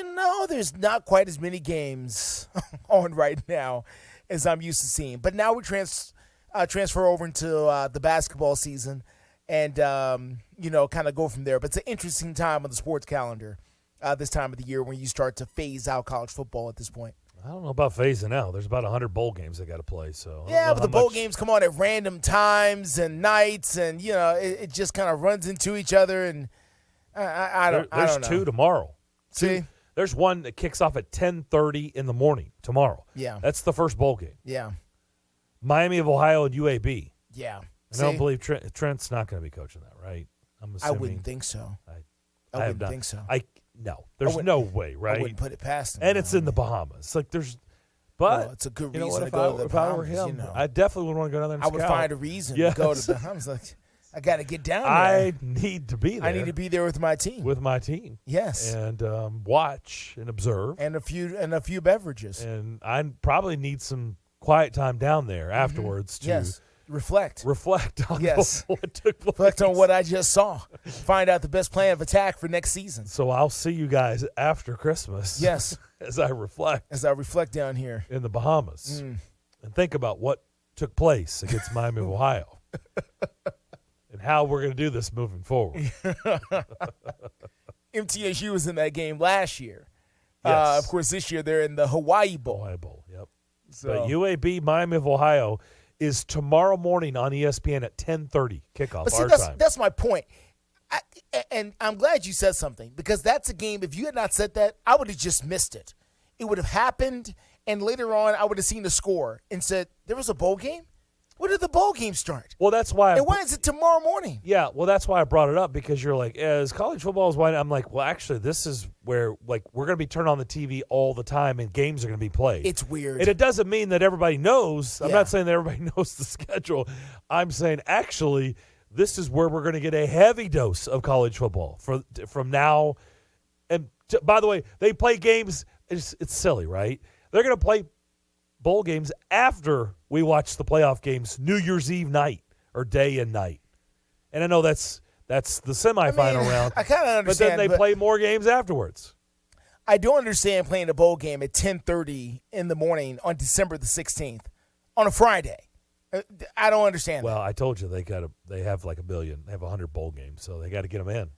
there's not quite as many games on right now as I'm used to seeing. But now we transfer over into the basketball season and, kind of go from there. But it's an interesting time on the sports calendar this time of the year when you start to phase out college football at this point.
I don't know about phasing out. There's about 100 bowl games they got to play. So
yeah, but the bowl games come on at random times and nights, and it just kind of runs into each other. And I don't know.
There's 2 tomorrow.
See,
there's one that kicks off at 10:30 in the morning tomorrow.
Yeah,
that's the first bowl game.
Yeah,
Miami of Ohio and UAB.
Yeah,
I don't believe Trent's not going to be coaching that, right? I'm assuming.
I wouldn't think so.
I
wouldn't think so.
No, there's no way, right?
I wouldn't put it past him.
And it's in the Bahamas. But
it's a good reason to go to the Bahamas.
If I were him, I definitely would want to go down there and
I would find a reason to go to the Bahamas. Like, I got to get down there.
I need to be there.
I need to be there with my team. Yes.
And watch and observe.
And a few beverages.
And I probably need some quiet time down there afterwards to
reflect
on what took place.
Reflect on what I just saw. Find out the best plan of attack for next season.
So I'll see you guys after Christmas.
Yes.
As I reflect
down here
in the Bahamas and think about what took place against Miami of Ohio and how we're going to do this moving forward.
MTSU was in that game last year.
Yes.
Of course, this year they're in the Hawaii Bowl.
Yep.
So,
but UAB Miami of Ohio is tomorrow morning on ESPN at 10:30 kickoff.
But see,
time.
That's my point. And I'm glad you said something because that's a game. If you had not said that, I would have just missed it. It would have happened, and later on, I would have seen the score and said, there was a bowl game? When did the bowl game start?
Well, that's why.
And why is it tomorrow morning?
Yeah, well, that's why I brought it up because you're like, as college football is winding, I'm like, well, actually, this is where we're going to be turned on the TV all the time and games are going to be played.
It's weird.
And it doesn't mean that everybody knows. I'm not saying that everybody knows the schedule. I'm saying, actually, this is where we're going to get a heavy dose of college football from now. And by the way, they play games. It's silly, right? They're going to play bowl games after we watch the playoff games New Year's Eve night or day and night. And I know that's the semifinal round.
I kind of understand.
But then they play more games afterwards.
I don't understand playing a bowl game at 10:30 in the morning on December the 16th on a Friday. I don't understand
that. Well, I told you they have like 1 billion. They have 100 bowl games, so they got to get them in.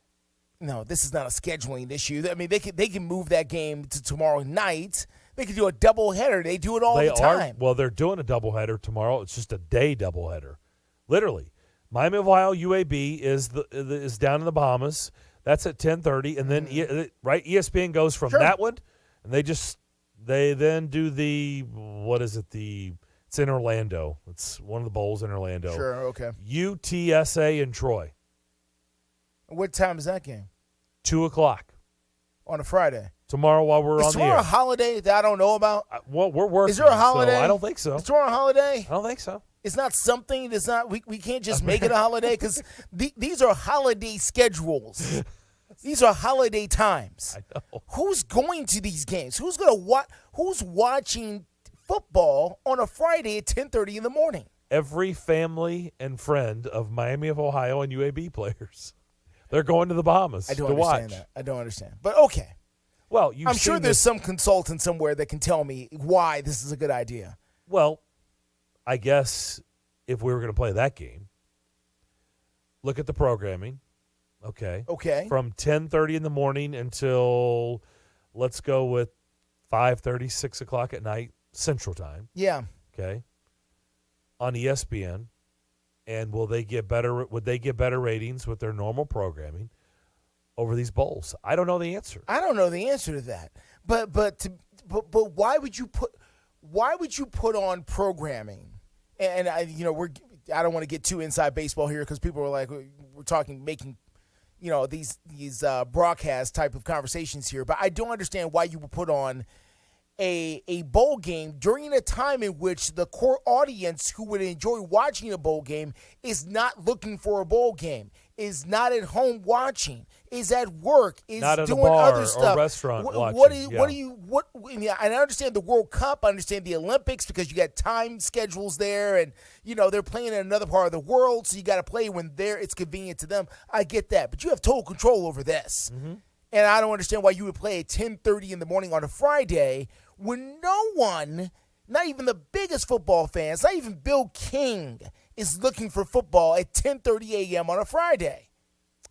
No, this is not a scheduling issue. I mean, they can move that game to tomorrow night. They can do a doubleheader. They do it all the time.
Well, they're doing a doubleheader tomorrow. It's just a day doubleheader, literally. Miami of Ohio UAB is down in the Bahamas. That's at 10:30, and then ESPN goes from that one, and they then do it's in Orlando. It's one of the bowls in Orlando.
Sure, okay.
UTSA and Troy.
What time is that game?
2:00
on a Friday.
Tomorrow while we're on the air.
Is tomorrow a holiday that I don't know about?
Well, we're working.
Is there a holiday?
So I don't think so.
Is tomorrow a holiday?
I don't think so.
It's not something that's not. We can't just make it a holiday because these are holiday schedules. These are holiday times.
I know.
Who's going to these games? Who's going to watch? Who's watching football on a Friday at 10:30 in the morning?
Every family and friend of Miami of Ohio and UAB players. They're going to the Bahamas to watch.
I don't understand that. I don't understand. But okay.
Well,
I'm sure there's some consultant somewhere that can tell me why this is a good idea.
Well, I guess if we were going to play that game, look at the programming. Okay. From 10:30 in the morning until, let's go with 5:30, 6 o'clock at night, Central Time.
Yeah.
Okay. On ESPN. And would they get better ratings with their normal programming over these bowls? I don't know the answer.
I don't know the answer to that. But why would you put on programming? And I don't want to get too inside baseball here because people are like, we're talking making, these broadcast type of conversations here. But I don't understand why you would put on a bowl game during a time in which the core audience who would enjoy watching a bowl game is not looking for a bowl game, is not at home watching, is at work, is
not at
doing
a bar
other stuff.
Or restaurant watching.
And I understand the World Cup, I understand the Olympics because you got time schedules there, and they're playing in another part of the world, so you got to play when it's convenient to them. I get that, but you have total control over this.
Mm-hmm.
And I don't understand why you would play at 10:30 in the morning on a Friday when no one, not even the biggest football fans, not even Bill King, is looking for football at 10:30 a.m. on a Friday.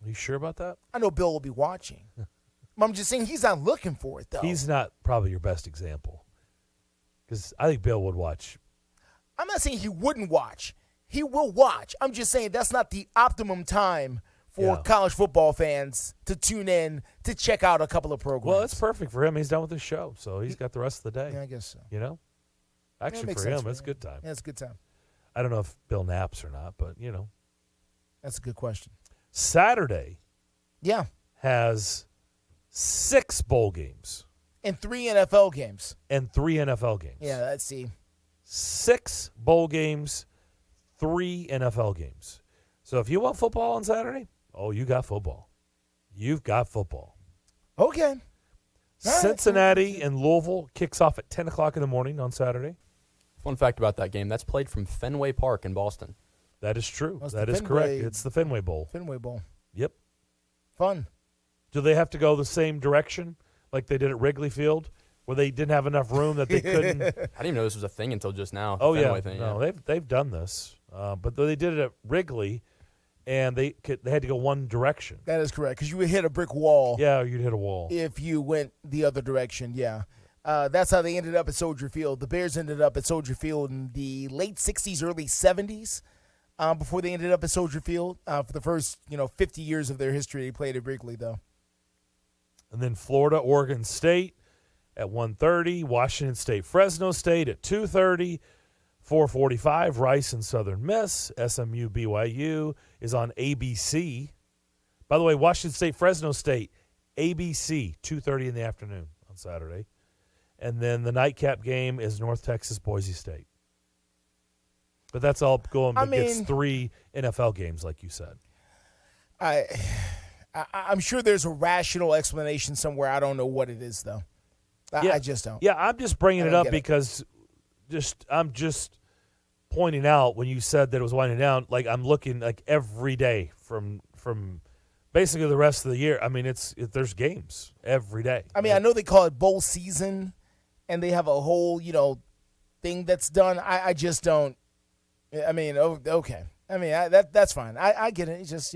Are you sure about that?
I know Bill will be watching. I'm just saying he's not looking for it, though.
He's not probably your best example because I think Bill would watch.
I'm not saying he wouldn't watch. He will watch. I'm just saying that's not the optimum time for college football fans to tune in to check out a couple of programs.
Well, it's perfect for him. He's done with his show, so he's got the rest of the day.
Yeah, I guess so.
Actually, for him, it's a good time.
Yeah, it's a good time.
I don't know if Bill naps or not, but
that's a good question.
Saturday, has 6 bowl games
and 3 NFL games.
Yeah,
let's see.
6 bowl games, 3 NFL games. So if you want football on Saturday, you got football. You've got football.
Okay.
Cincinnati and Louisville kicks off at 10 o'clock in the morning on Saturday.
Fun fact about that game, that's played from Fenway Park in Boston.
That is true. That is correct. It's the Fenway Bowl.
Fenway Bowl.
Yep.
Fun.
Do they have to go the same direction like they did at Wrigley Field where they didn't have enough room that they couldn't?
I didn't even know this was a thing until just now.
Oh,
Fenway
yeah.
Thing,
No, they've done this. But they did it at Wrigley, and they had to go one direction.
That is correct, because you would hit a brick wall.
Yeah, you'd hit a wall.
If you went the other direction, yeah. That's how they ended up at Soldier Field. The Bears ended up at Soldier Field in the late 60s, early 70s, before they ended up at Soldier Field. For the first 50 years of their history, they played at Wrigley, though.
And then Florida, Oregon State at 1:30, Washington State, Fresno State at 2:30, 4:45, Rice and Southern Miss, SMU, BYU is on ABC. By the way, Washington State, Fresno State, ABC, 2:30 in the afternoon on Saturday. And then the nightcap game is North Texas, Boise State. But that's all going against 3 NFL games, like you said.
I'm sure there's a rational explanation somewhere. I don't know what it is, though. I just don't.
Yeah, I'm just bringing it up because I'm just pointing out when you said that it was winding down, like I'm looking like every day from basically the rest of the year. I mean, there's games every day.
I mean, I know they call it bowl season, and they have a whole thing that's done. I just don't. I mean, okay. I mean, that's fine. I get it. It's just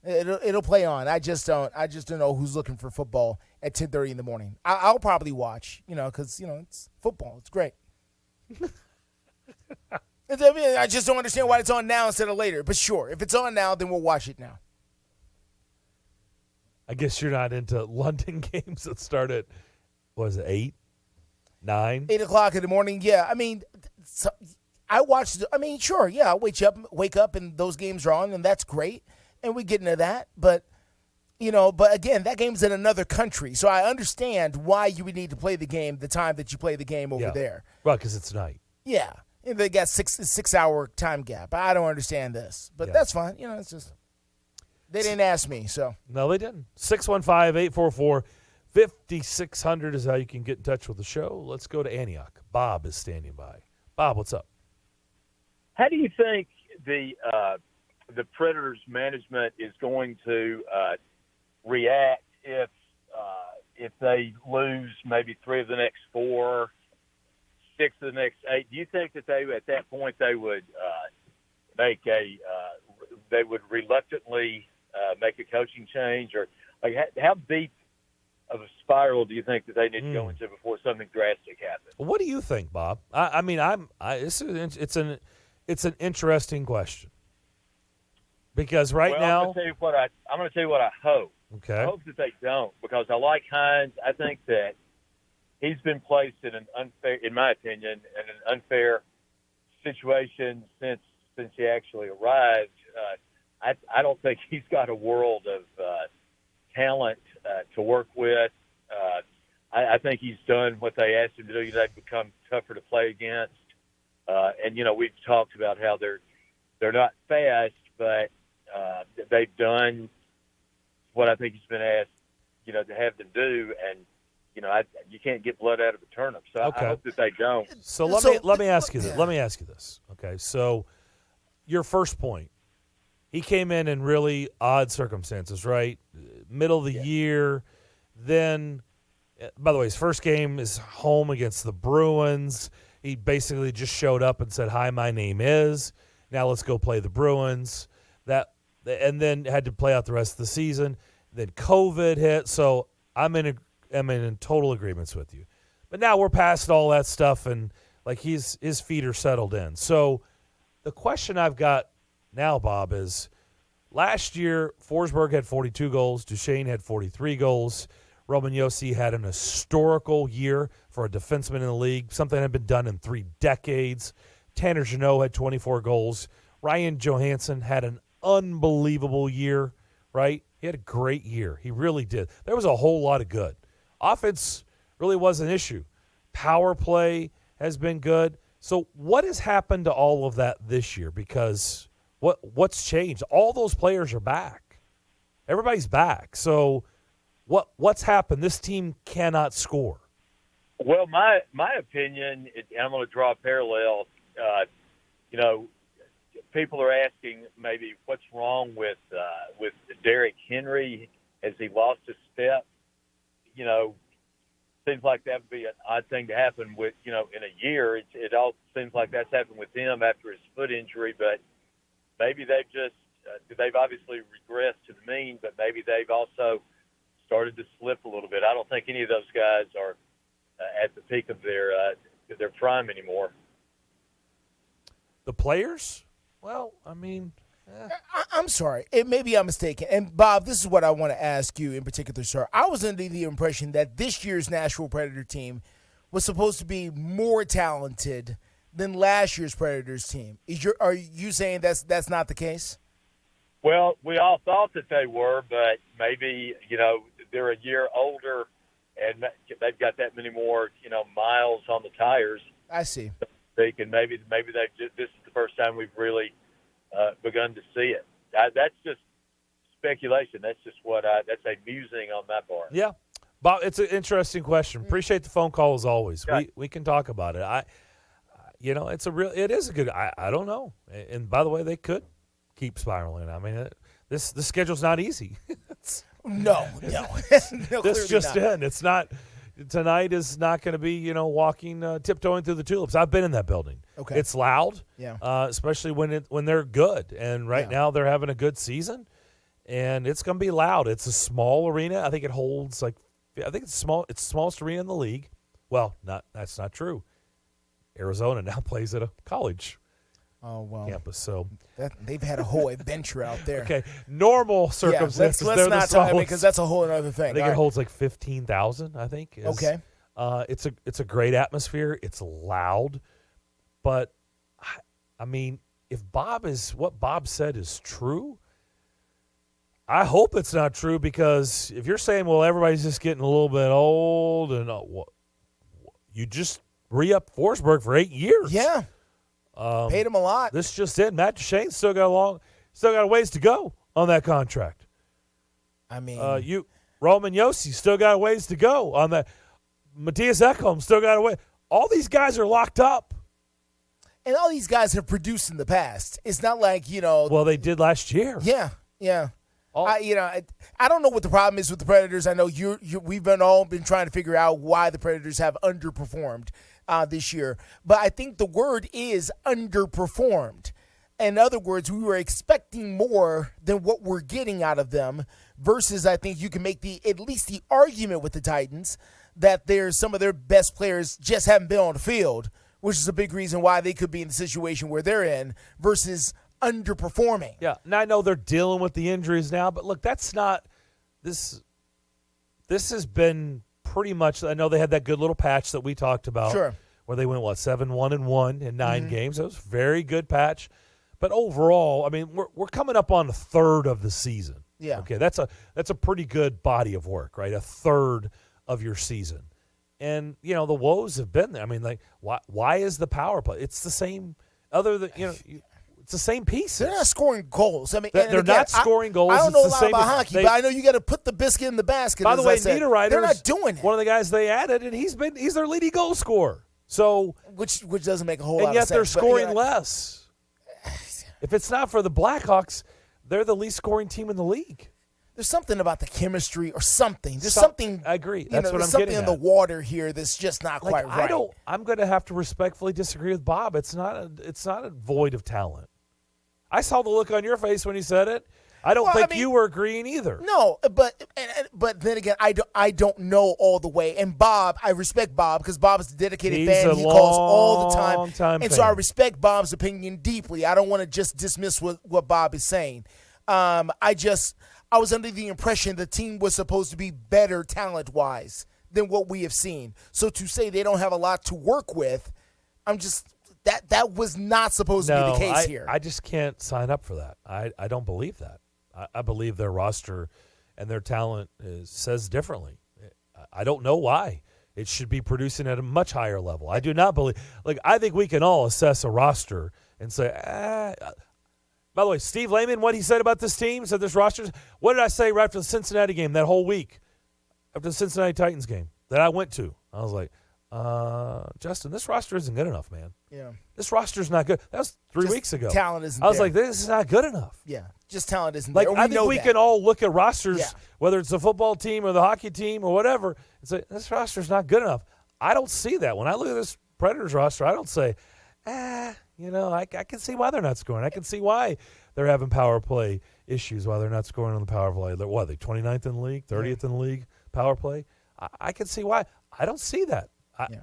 it'll play on. I just don't know who's looking for football at 10:30 in the morning. I'll probably watch, because it's football. It's great. I just don't understand why it's on now instead of later. But sure, if it's on now, then we'll watch it now.
I guess you're not into London games that start at, 8, 9?
8 o'clock in the morning, yeah. I mean, I watched, sure, yeah, I'll wake up and those games are on, and that's great. And we get into that. But, but again, that game's in another country. So I understand why you would need to play the game the time that you play the game over there.
Well, because it's night.
Yeah. And they got 6-hour time gap. I don't understand this. But that's fine. It's just they didn't ask me, so.
No, they didn't. 615-844-5600 is how you can get in touch with the show. Let's go to Antioch. Bob is standing by. Bob, what's up?
How do you think the Predators management is going to react if they lose maybe 3 of the next 4, 6 of the next 8? Do you think that at that point they would they would reluctantly make a coaching change, or like how deep of a spiral do you think that they need to go into before something drastic happens?
What do you think, Bob? It's an interesting question because now
I'm going to tell you what I hope.
Okay.
I hope that they don't, because I like Hines. I think that he's been placed in an unfair, in my opinion, in an unfair situation since since he actually arrived. I don't think he's got a world of talent to work with. I think he's done what they asked him to do. They've become tougher to play against. And, we've talked about how they're not fast, but they've done what I think he's been asked, to have them do. And, you can't get blood out of a turnip. So
Okay.
I hope that they don't.
So let me ask you this. Let me ask you this. Okay, so your first point, he came in really odd circumstances, right? Middle of the year. Then, by the way, his first game is home against the Bruins. He basically just showed up and said, "Hi, my name is." Now let's go play the Bruins. And then had to play out the rest of the season. Then COVID hit. So I'm in total agreements with you. But now we're past all that stuff, and like his feet are settled in. So the question I've got now, Bob, is last year Forsberg had 42 goals. Duchesne had 43 goals. Roman Josi had an historical year for a defenseman in the league, something that had been done in 3 decades. Tanner Jeannot had 24 goals. Ryan Johansson had an unbelievable year, right? He had a great year. He really did. There was a whole lot of good. Offense really was an issue. Power play has been good. So what has happened to all of that this year? Because what's changed? All those players are back. Everybody's back. So what's happened? This team cannot score.
Well, my opinion, I'm going to draw a parallel. People are asking maybe what's wrong with Derrick Henry. Has he lost a step? Seems like that would be an odd thing to happen with, in a year. It all seems like that's happened with him after his foot injury, but maybe they've obviously regressed to the mean, but maybe they've also started to slip a little bit. I don't think any of those guys are at the peak of their prime anymore.
The players? Well, I mean,
I'm sorry. Maybe I'm mistaken. And, Bob, this is what I want to ask you in particular, sir. I was under the impression that this year's Nashville Predator team was supposed to be more talented than last year's Predators team. Are you saying that's not the case?
Well, we all thought that they were, but maybe, they're a year older and they've got that many more, miles on the tires.
I see.
And maybe this is the first time we've really begun to see it. That's just speculation. That's just that's a musing on my part.
Yeah, Bob, it's an interesting question. Appreciate the phone call as always. Yeah. We can talk about it. It is a good. I don't know. And by the way, they could keep spiraling. I mean, this schedule's not easy.
No,
this just in. It's not. Tonight is not going to be, walking, tiptoeing through the tulips. I've been in that building.
Okay.
It's loud,
yeah.
Especially when they're good. And right now they're having a good season, and it's going to be loud. It's a small arena. I think it holds it's small. It's the smallest arena in the league. Well, that's not true. Arizona now plays at a college campus. So
they've had a whole adventure out there.
Okay, normal circumstances.
Let's not talk about it because that's a whole other thing.
I think it holds like 15,000. I think.
Okay.
It's a great atmosphere. It's loud, but I mean, if what Bob said is true, I hope it's not true, because if you're saying, well, everybody's just getting a little bit old, and you just re-up Forsberg for 8 years.
Yeah. Paid him a lot.
This just in. Matt Duchesne still got a ways to go on that contract.
I mean,
Roman Josi still got a ways to go on that. Matthias Ekholm still got a way. All these guys are locked up.
And all these guys have produced in the past. It's not like,
Well, they did last year.
Yeah. I don't know what the problem is with the Predators. I know we've all been trying to figure out why the Predators have underperformed this year. But I think the word is underperformed. In other words, we were expecting more than what we're getting out of them, versus I think you can make at least the argument with the Titans that some of their best players just haven't been on the field, which is a big reason why they could be in the situation where they're in, versus underperforming.
Yeah, and I know they're dealing with the injuries now, but look, that's not this. This has been pretty much. I know they had that good little patch that we talked about,
sure,
where they went 7-1-1 in 9 games. That was a very good patch, But overall, I mean, we're coming up on a third of the season.
Yeah.
Okay, that's a pretty good body of work, right? A third of your season. And, the woes have been there. I mean, like, why is the power play? It's the same, it's the same pieces.
They're not scoring goals. I mean,
they're not scoring goals.
I don't know a lot
same
about hockey, but I know you got to put the biscuit in the basket.
By the way, Niederreiter,
they're not doing it.
One of the guys they added, and he's their leading goal scorer. So,
which doesn't make a whole lot of sense.
And yet they're scoring less. If it's not for the Blackhawks, they're the least scoring team in the league.
There's something about the chemistry or something. There's something.
I agree. That's what I'm getting at.
There's something in the water here that's just not quite right.
I'm going to have to respectfully disagree with Bob. It's not a void of talent. I saw the look on your face when he said it. I don't think you were agreeing either.
No, but then again, I don't know all the way. And Bob, I respect Bob because Bob is a dedicated fan. He calls all the time. And so I respect Bob's opinion deeply. I don't want to just dismiss what Bob is saying. I was under the impression the team was supposed to be better talent-wise than what we have seen. So to say they don't have a lot to work with, that was not supposed to be the case here.
I just can't sign up for that. I don't believe that. I believe their roster and their talent says differently. I don't know why. It should be producing at a much higher level. I do not believe – I think we can all assess a roster and say, By the way, Steve Lehman, what he said about this team, said this roster, what did I say right after the Cincinnati game that whole week, after the Cincinnati Titans game that I went to? I was like, Justin, this roster isn't good enough, man.
Yeah.
This roster's not good. That was 3 weeks ago.
Talent isn't
I was
there.
like, this is not good enough.
Yeah, just talent isn't
like,
there.
I think we can all look at rosters, whether it's the football team or the hockey team or whatever, and say, this roster's not good enough. I don't see that. When I look at this Predators roster, I don't say, I can see why they're not scoring. I can see why they're having power play issues, why they're not scoring on the power play. They're 29th in the league, 30th in the league, power play. I can see why. I don't see that.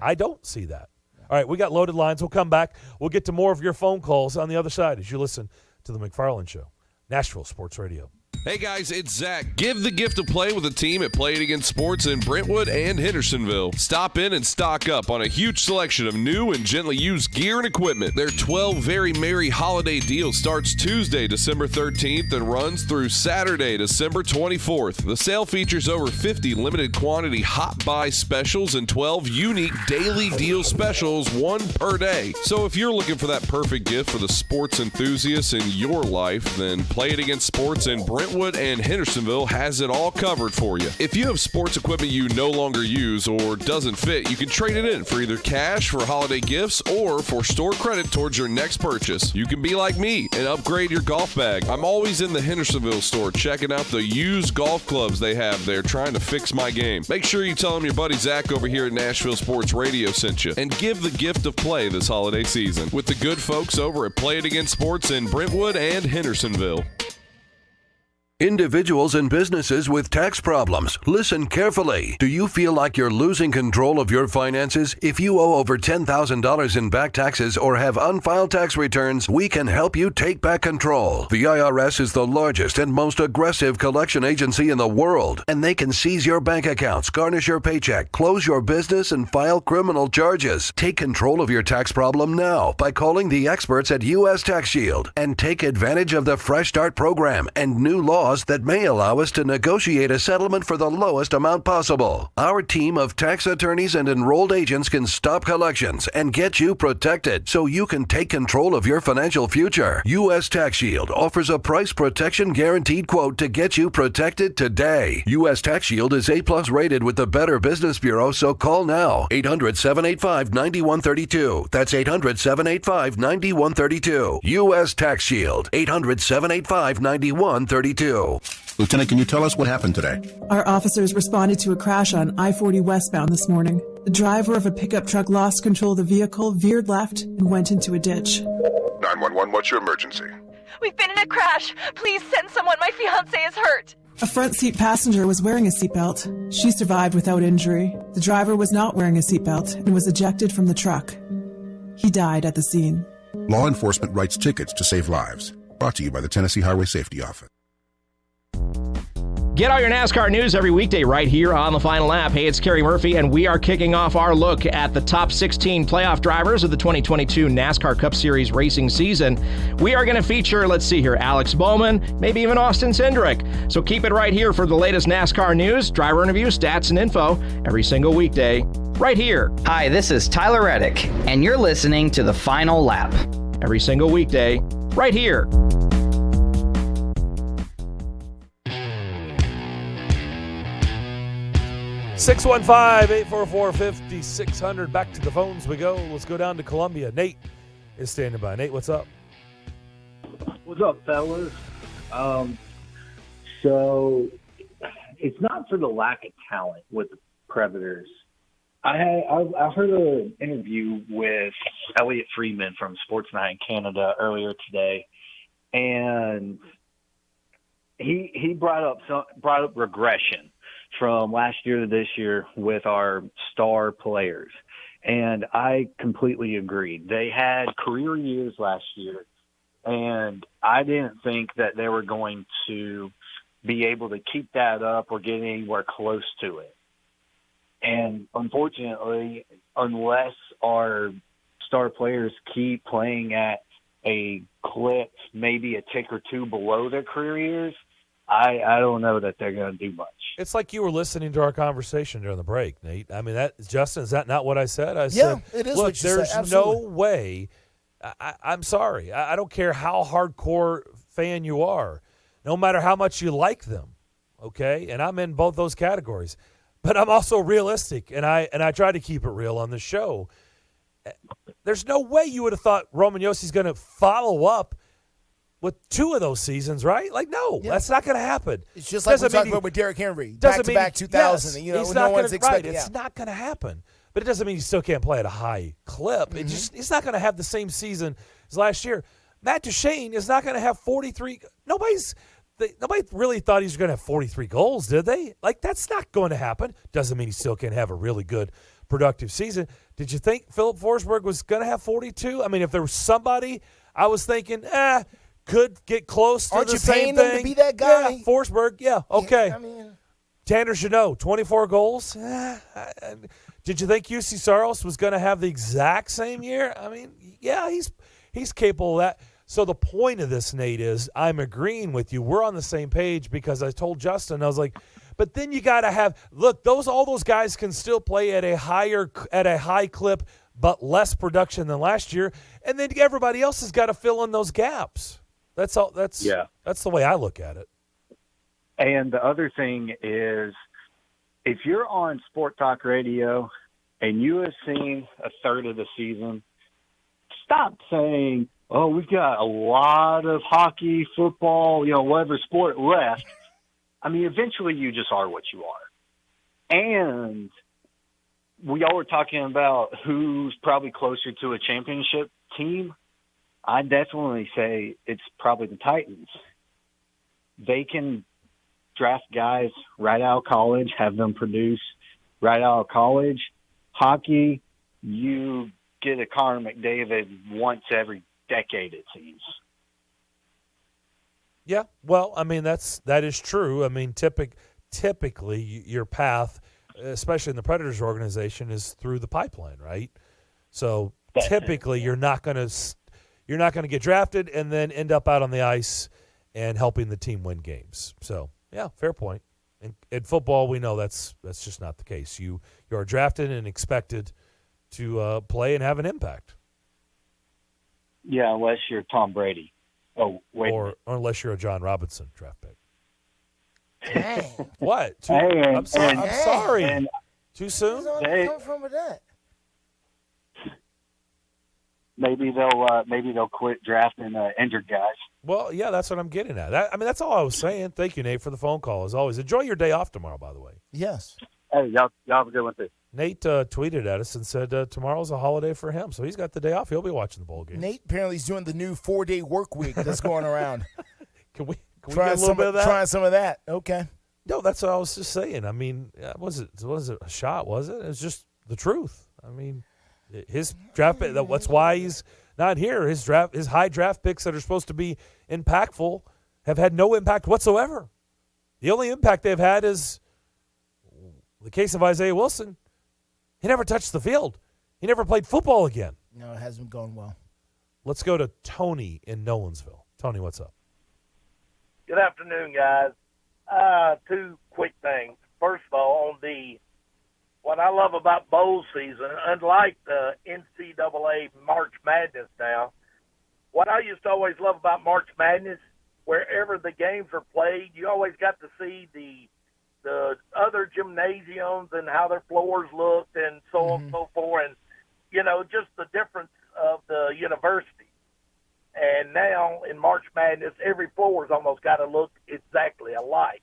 I don't see that. All right, we got loaded lines. We'll come back. We'll get to more of your phone calls on the other side as you listen to the McFarland Show, Nashville Sports Radio.
Hey guys, it's Zach. Give the gift of play with a team at Play It Again Sports in Brentwood and Hendersonville. Stop in and stock up on a huge selection of new and gently used gear and equipment. Their 12 Very Merry Holiday deal starts Tuesday, December 13th and runs through Saturday, December 24th. The sale features over 50 limited quantity hot buy specials and 12 unique daily deal specials, one per day. So if you're looking for that perfect gift for the sports enthusiasts in your life, then Play It Again Sports in Brentwood and Hendersonville has it all covered for you. If you have sports equipment you no longer use or doesn't fit, you can trade it in for either cash for holiday gifts or for store credit towards your next purchase. You can be like me and upgrade your golf bag. I'm always in the Hendersonville store checking out the used golf clubs they have there, trying to fix my game. Make sure you tell them your buddy Zach over here at Nashville Sports Radio sent you, and give the gift of play this holiday season with the good folks over at Play It Again Sports in Brentwood and Hendersonville.
Individuals and businesses with tax problems, listen carefully. Do you feel like you're losing control of your finances? If you owe over $10,000 in back taxes or have unfiled tax returns, we can help you take back control. The IRS is the largest and most aggressive collection agency in the world, and they can seize your bank accounts, garnish your paycheck, close your business, and file criminal charges. Take control of your tax problem now by calling the experts at U.S. Tax Shield and take advantage of the Fresh Start program and new laws that may allow us to negotiate a settlement for the lowest amount possible. Our team of tax attorneys and enrolled agents can stop collections and get you protected so you can take control of your financial future. U.S. Tax Shield offers a price protection guaranteed quote to get you protected today. U.S. Tax Shield is A+ rated with the Better Business Bureau, so call now. 800-785-9132. That's 800-785-9132. U.S. Tax Shield. 800-785-9132.
Lieutenant, can you tell us what happened today?
Our officers responded to a crash on I-40 westbound this morning. The driver of a pickup truck lost control of the vehicle, veered left, and went into a ditch.
911, what's your emergency?
We've been in a crash. Please send someone. My fiancé is hurt.
A front seat passenger was wearing a seatbelt. She survived without injury. The driver was not wearing a seatbelt and was ejected from the truck. He died at the scene.
Law enforcement writes tickets to save lives. Brought to you by the Tennessee Highway Safety Office.
Get all your NASCAR news every weekday right here on the Final Lap. Hey, it's Kerry Murphy, and we are kicking off our look at the top 16 playoff drivers of the 2022 NASCAR Cup Series racing season. We are going to feature, let's see here, Alex Bowman, maybe even Austin Cindric. So keep it right here for the latest NASCAR news, driver interviews, stats, and info every single weekday right here.
Hi, this is Tyler Reddick, and you're listening to the Final Lap.
Every single weekday right here.
615-844-5600. Back to the phones we go. Let's go down to Columbia. Nate is standing by. Nate, what's up?
What's up, fellas? So it's not for the lack of talent with the Predators. I heard an interview with Elliot Friedman from Sportsnet Canada earlier today, and he brought up regression from last year to this year with our star players. And I completely agreed. They had career years last year, and I didn't think that they were going to be able to keep that up or get anywhere close to it. And unfortunately, unless our star players keep playing at a clip, maybe a tick or two below their career years, I don't know that they're going to do much.
It's like you were listening to our conversation during the break, Nate. I mean, Justin, is that not what I said? I said,
it is
look,
what you
there's
said. Absolutely.
no way. I'm sorry. I don't care how hardcore fan you are, no matter how much you like them, okay? And I'm in both those categories. But I'm also realistic, and I try to keep it real on the show. There's no way you would have thought Roman Yossi's going to follow up with two of those seasons, right? Like, no, that's not going to happen.
It's just like we talked about with Derrick Henry, back-to-back 2000.
Yes,
no one's expecting.
It's not going to happen. But it doesn't mean he still can't play at a high clip.
Mm-hmm.
He's not going to have the same season as last year. Matt Duchene is not going to have 43. Nobody really thought he was going to have 43 goals, did they? Like, that's not going to happen. Doesn't mean he still can't have a really good, productive season. Did you think Philip Forsberg was going to have 42? I mean, if there was somebody I was thinking, could get close to the same thing.
Aren't you paying him to be that guy?
Yeah, Forsberg, okay.
Yeah, I mean,
Tanner Jeannot, 24 goals. Did you think UC Saros was going to have the exact same year? I mean, yeah, he's capable of that. So the point of this, Nate, is I'm agreeing with you. We're on the same page because I told Justin, I was like, but then you got to have – look, all those guys can still play at a high clip but less production than last year, and then everybody else has got to fill in those gaps. That's all. That's the way I look at it.
And the other thing is, if you're on Sport Talk Radio and you have seen a third of the season, stop saying, "Oh, we've got a lot of hockey, football, whatever sport left." I mean, eventually you just are what you are. And we all were talking about who's probably closer to a championship team. I definitely say it's probably the Titans. They can draft guys right out of college, have them produce right out of college. Hockey, you get a Connor McDavid once every decade, it seems.
Yeah, well, I mean, that is true. I mean, typically your path, especially in the Predators organization, is through the pipeline, right? So typically you're not going to get drafted and then end up out on the ice and helping the team win games. So, yeah, fair point. In football, we know that's just not the case. You are drafted and expected to play and have an impact.
Yeah, unless you're Tom Brady. Oh, wait.
Or unless you're a John Robinson draft pick.
Dang.
What? I'm sorry. Too soon?
Where's come from with that?
Maybe they'll quit drafting injured guys.
Well, yeah, that's what I'm getting at. I mean, that's all I was saying. Thank you, Nate, for the phone call, as always. Enjoy your day off tomorrow, by the way.
Yes.
Hey, y'all have a good one, too.
Nate tweeted at us and said tomorrow's a holiday for him, so he's got the day off. He'll be watching the bowl game.
Nate apparently is doing the new 4-day work week that's going around.
Can we get a little bit of that?
Trying some of that. Okay.
No, that's what I was just saying. I mean, was it a shot, was it? It's just the truth. I mean, his draft pick, that's why he's not here. His high draft picks that are supposed to be impactful have had no impact whatsoever. The only impact they've had is the case of Isaiah Wilson. He never touched the field. He never played football again.
No, it hasn't gone well.
Let's go to Tony in Nolensville. Tony, what's up?
Good afternoon, guys. Two quick things. First of all, what I love about bowl season, unlike the NCAA March Madness now, what I used to always love about March Madness, wherever the games are played, you always got to see the other gymnasiums and how their floors looked and so on and so forth, and, just the difference of the university. And now in March Madness, every floor's almost got to look exactly alike.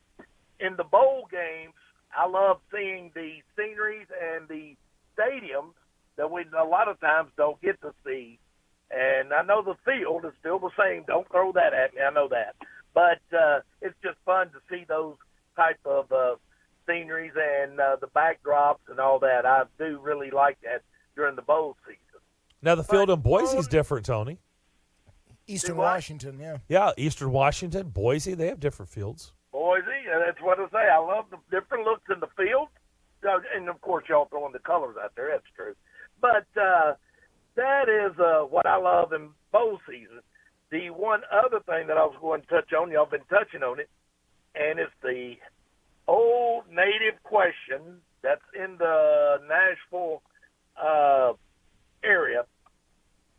In the bowl games, I love seeing the sceneries and the stadiums that we a lot of times don't get to see. And I know the field is still the same. Don't throw that at me. I know that. But it's just fun to see those type of sceneries and the backdrops and all that. I do really like that during the bowl season.
Now, the field in Boise is different, Tony.
Eastern Washington, yeah.
Yeah, Eastern Washington, Boise, they have different fields.
Boise, that's what I say. I love the different looks in the field. And, of course, y'all throwing the colors out there. That's true. But that is what I love in bowl season. The one other thing that I was going to touch on, y'all been touching on it, and it's the old native question that's in the Nashville area.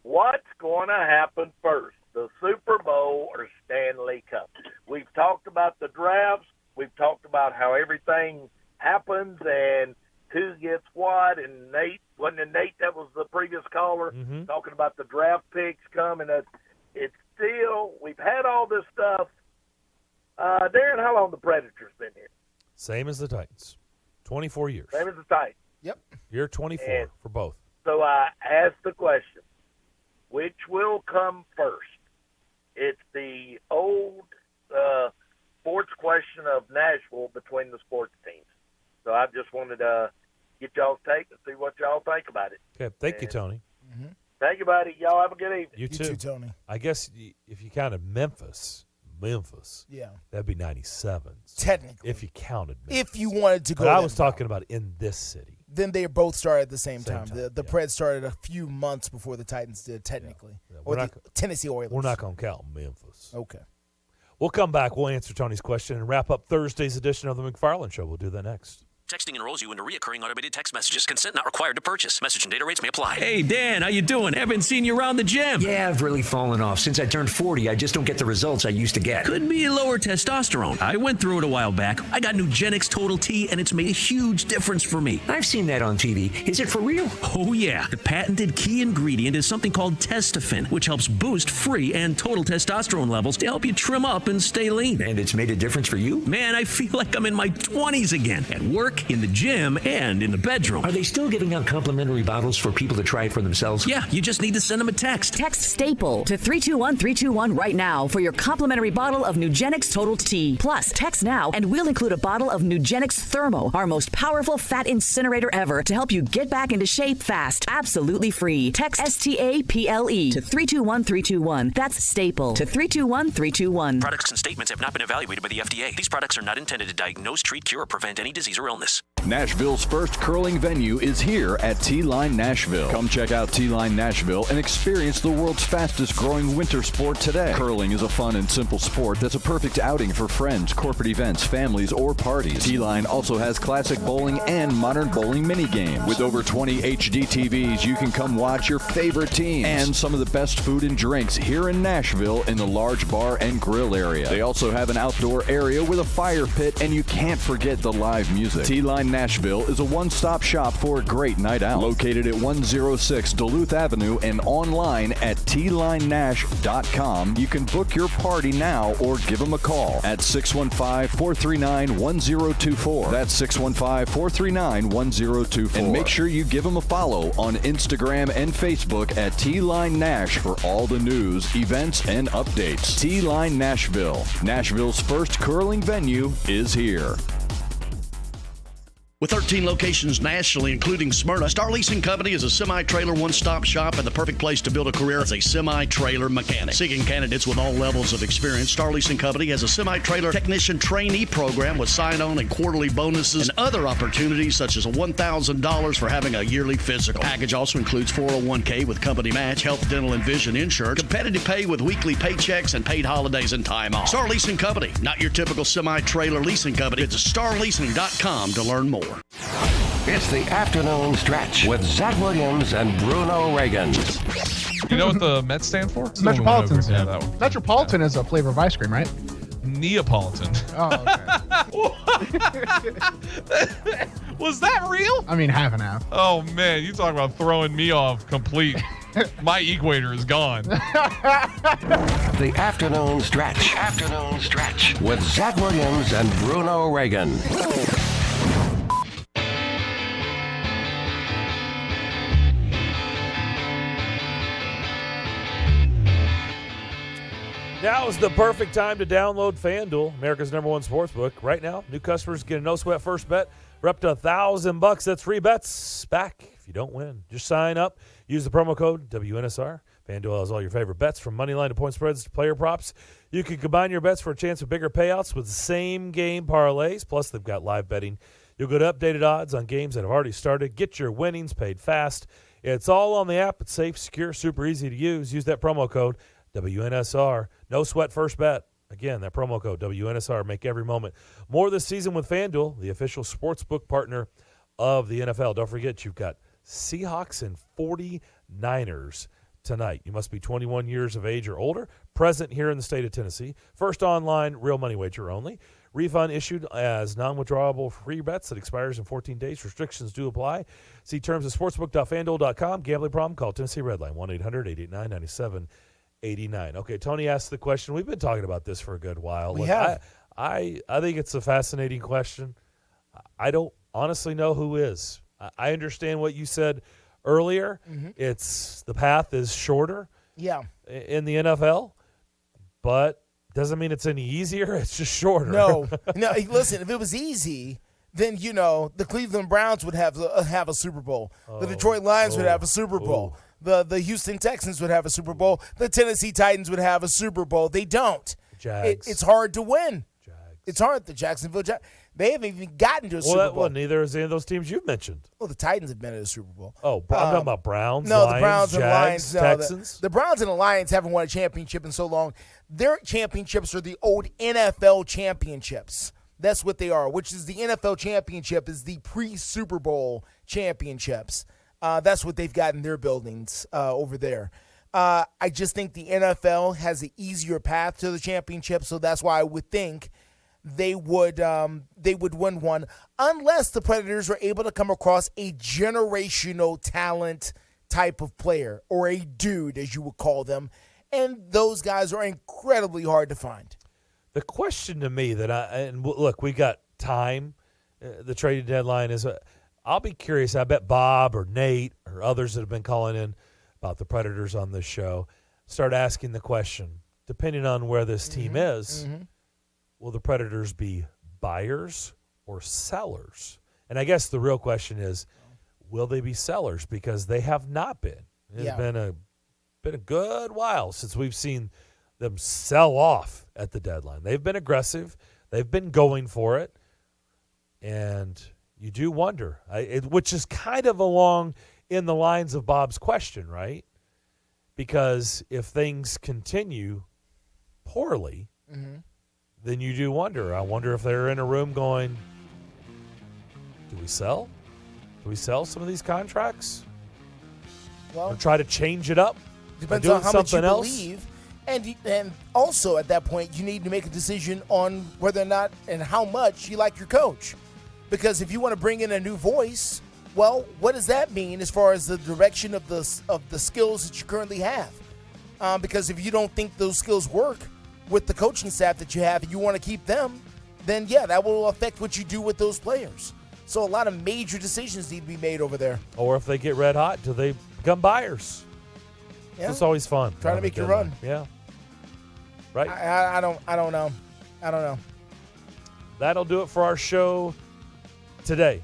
What's going to happen first, the Super Bowl or Stanley Cup? We've talked about the drafts. We've talked about how everything happens and who gets what. And Nate, wasn't it Nate that was the previous caller, talking about the draft picks coming? It's still, we've had all this stuff. Darren, how long the Predators been here?
Same as the Titans, 24 years.
Same as the Titans.
Yep.
Year 24 for both.
So I asked the question, which will come first? It's the old sports question of Nashville between the sports teams. So I just wanted to get y'all's take and see what y'all think about it.
Okay, thank you, Tony.
Thank you, buddy. Y'all have a good evening.
You too,
Tony.
I guess if you counted Memphis,
yeah,
that'd be 97.
Technically.
If you counted Memphis.
If you wanted to go
But I
that
was talking about in this city.
Then they both started at the same time. The Preds started a few months before the Titans did, technically.
Yeah,
Or the Tennessee Oilers.
We're not going to count Memphis.
Okay.
We'll come back. We'll answer Tony's question and wrap up Thursday's edition of the McFarland Show. We'll do that next.
Texting enrolls you into recurring automated text messages. Consent not required to purchase. Message and data rates may apply.
Hey, Dan, how you doing? Haven't seen you around the gym.
Yeah, I've really fallen off. Since I turned 40, I just don't get the results I used to get.
Could be lower testosterone. I went through it a while back. I got Nugenix Total T, and it's made a huge difference for me.
I've seen that on TV. Is it for real?
Oh, yeah. The patented key ingredient is something called Testofen, which helps boost free and total testosterone levels to help you trim up and stay lean.
And it's made a difference for you?
Man, I feel like I'm in my 20s again. At work, in the gym, and in the bedroom.
Are they still giving out complimentary bottles for people to try it for themselves?
Yeah, you just need to send them a text.
Text STAPLE to 321-321 right now for your complimentary bottle of Nugenix Total T. Plus, text now and we'll include a bottle of Nugenix Thermo, our most powerful fat incinerator ever, to help you get back into shape fast. Absolutely free. Text STAPLE to 321-321. That's STAPLE to 321-321.
Products and statements have not been evaluated by the FDA. These products are not intended to diagnose, treat, cure, or prevent any disease or illness.
Nashville's first curling venue is here at T-Line Nashville. Come check out T-Line Nashville and experience the world's fastest growing winter sport today. Curling is a fun and simple sport that's a perfect outing for friends, corporate events, families, or parties. T-Line also has classic bowling and modern bowling mini games. With over 20 HD TVs, you can come watch your favorite teams and some of the best food and drinks here in Nashville in the large bar and grill area. They also have an outdoor area with a fire pit, and you can't forget the live music. T-Line Nashville is a one-stop shop for a great night out. Located at 106 Duluth Avenue and online at tlinenash.com. You can book your party now or give them a call at 615-439-1024. That's 615-439-1024. And make sure you give them a follow on Instagram and Facebook at T-Line Nash for all the news, events, and updates. T-Line Nashville. Nashville's first curling venue is here.
With 13 locations nationally, including Smyrna, Star Leasing Company is a semi-trailer one-stop shop and the perfect place to build a career as a semi-trailer mechanic. Seeking candidates with all levels of experience, Star Leasing Company has a semi-trailer technician trainee program with sign-on and quarterly bonuses and other opportunities such as $1,000 for having a yearly physical. The package also includes 401k with company match, health, dental, and vision insurance, competitive pay with weekly paychecks, and paid holidays and time off. Star Leasing Company, not your typical semi-trailer leasing company. Visit starleasing.com to learn more.
It's the afternoon stretch with Zach Williams and Bruno Reagan.
You know what the Mets stand for?
Metropolitan.
Yeah, that one.
Metropolitan is a flavor of ice cream, right?
Neapolitan.
Oh,
okay. Was that real?
I mean, half and half.
Oh, man. You talk about throwing me off complete. My equator is gone.
The afternoon stretch. Afternoon stretch with Zach Williams and Bruno Reagan.
Now is the perfect time to download FanDuel, America's #1 sportsbook. Right now, new customers get a no-sweat first bet. We're up to $1,000. That's free bets back if you don't win. Just sign up. Use the promo code WNSR. FanDuel has all your favorite bets from money line to point spreads to player props. You can combine your bets for a chance of bigger payouts with the same game parlays. Plus, they've got live betting. You'll get updated odds on games that have already started. Get your winnings paid fast. It's all on the app. It's safe, secure, super easy to use. Use that promo code WNSR. No sweat first bet. Again, that promo code WNSR. Make every moment more this season with FanDuel, the official sportsbook partner of the NFL. Don't forget, you've got Seahawks and 49ers tonight. You must be 21 years of age or older, present here in the state of Tennessee. First online, real money wager only. Refund issued as non-withdrawable free bets that expires in 14 days. Restrictions do apply. See terms at sportsbook.fanduel.com. Gambling problem? Call Tennessee Redline 1-800-889-9789. Okay, Tony asked the question. We've been talking about this for a good while.
We have.
I think it's a fascinating question. I don't honestly know who is. I understand what you said earlier.
Mm-hmm.
It's the path is shorter.
Yeah.
In the NFL, but doesn't mean it's any easier. It's just shorter.
No. Listen, if it was easy, then the Cleveland Browns would have a Super Bowl. The Detroit Lions would have a Super Bowl. The Houston Texans would have a Super Bowl. The Tennessee Titans would have a Super Bowl. They don't.
Jags.
It's hard to win. It's hard. The Jacksonville Jags. They haven't even gotten to a Super Bowl.
Well, neither has any of those teams you've mentioned.
Well, the Titans have been at a Super Bowl.
Oh, I'm talking about Browns,
no,
Lions,
the Browns and
Jags,
Lions, no,
Texans.
The Browns and the Lions haven't won a championship in so long. Their championships are the old NFL championships. That's what they are, which is the NFL championship is the pre-Super Bowl championships. That's what they've got in their buildings over there. I just think the NFL has an easier path to the championship, so that's why I would think they would win one, unless the Predators are able to come across a generational talent type of player, or a dude, as you would call them, and those guys are incredibly hard to find.
The question to me look, we got time. The trading deadline is. I'll be curious. I bet Bob or Nate or others that have been calling in about the Predators on this show start asking the question, depending on where this team is, will the Predators be buyers or sellers? And I guess the real question is, will they be sellers? Because they have not been. It's been a good while since we've seen them sell off at the deadline. They've been aggressive. They've been going for it. And you do wonder, which is kind of along in the lines of Bob's question, right? Because if things continue poorly, then you do wonder. I wonder if they're in a room going, do we sell? Do we sell some of these contracts?
Well,
or try to change it up?
Depends on how much you believe. And also at that point, you need to make a decision on whether or not and how much you like your coach. Because if you want to bring in a new voice, well, what does that mean as far as the direction of the skills that you currently have? Because if you don't think those skills work with the coaching staff that you have and you want to keep them, then, that will affect what you do with those players. So a lot of major decisions need to be made over there.
Or if they get red hot, do they become buyers? Yeah. It's always fun.
Trying to make your run.
Yeah. Right?
I don't know.
That'll do it for our show today.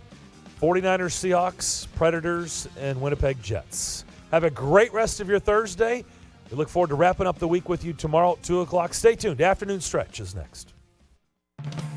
49ers, Seahawks, Predators, and Winnipeg Jets. Have a great rest of your Thursday. We look forward to wrapping up the week with you tomorrow at 2 o'clock. Stay tuned. Afternoon Stretch is next.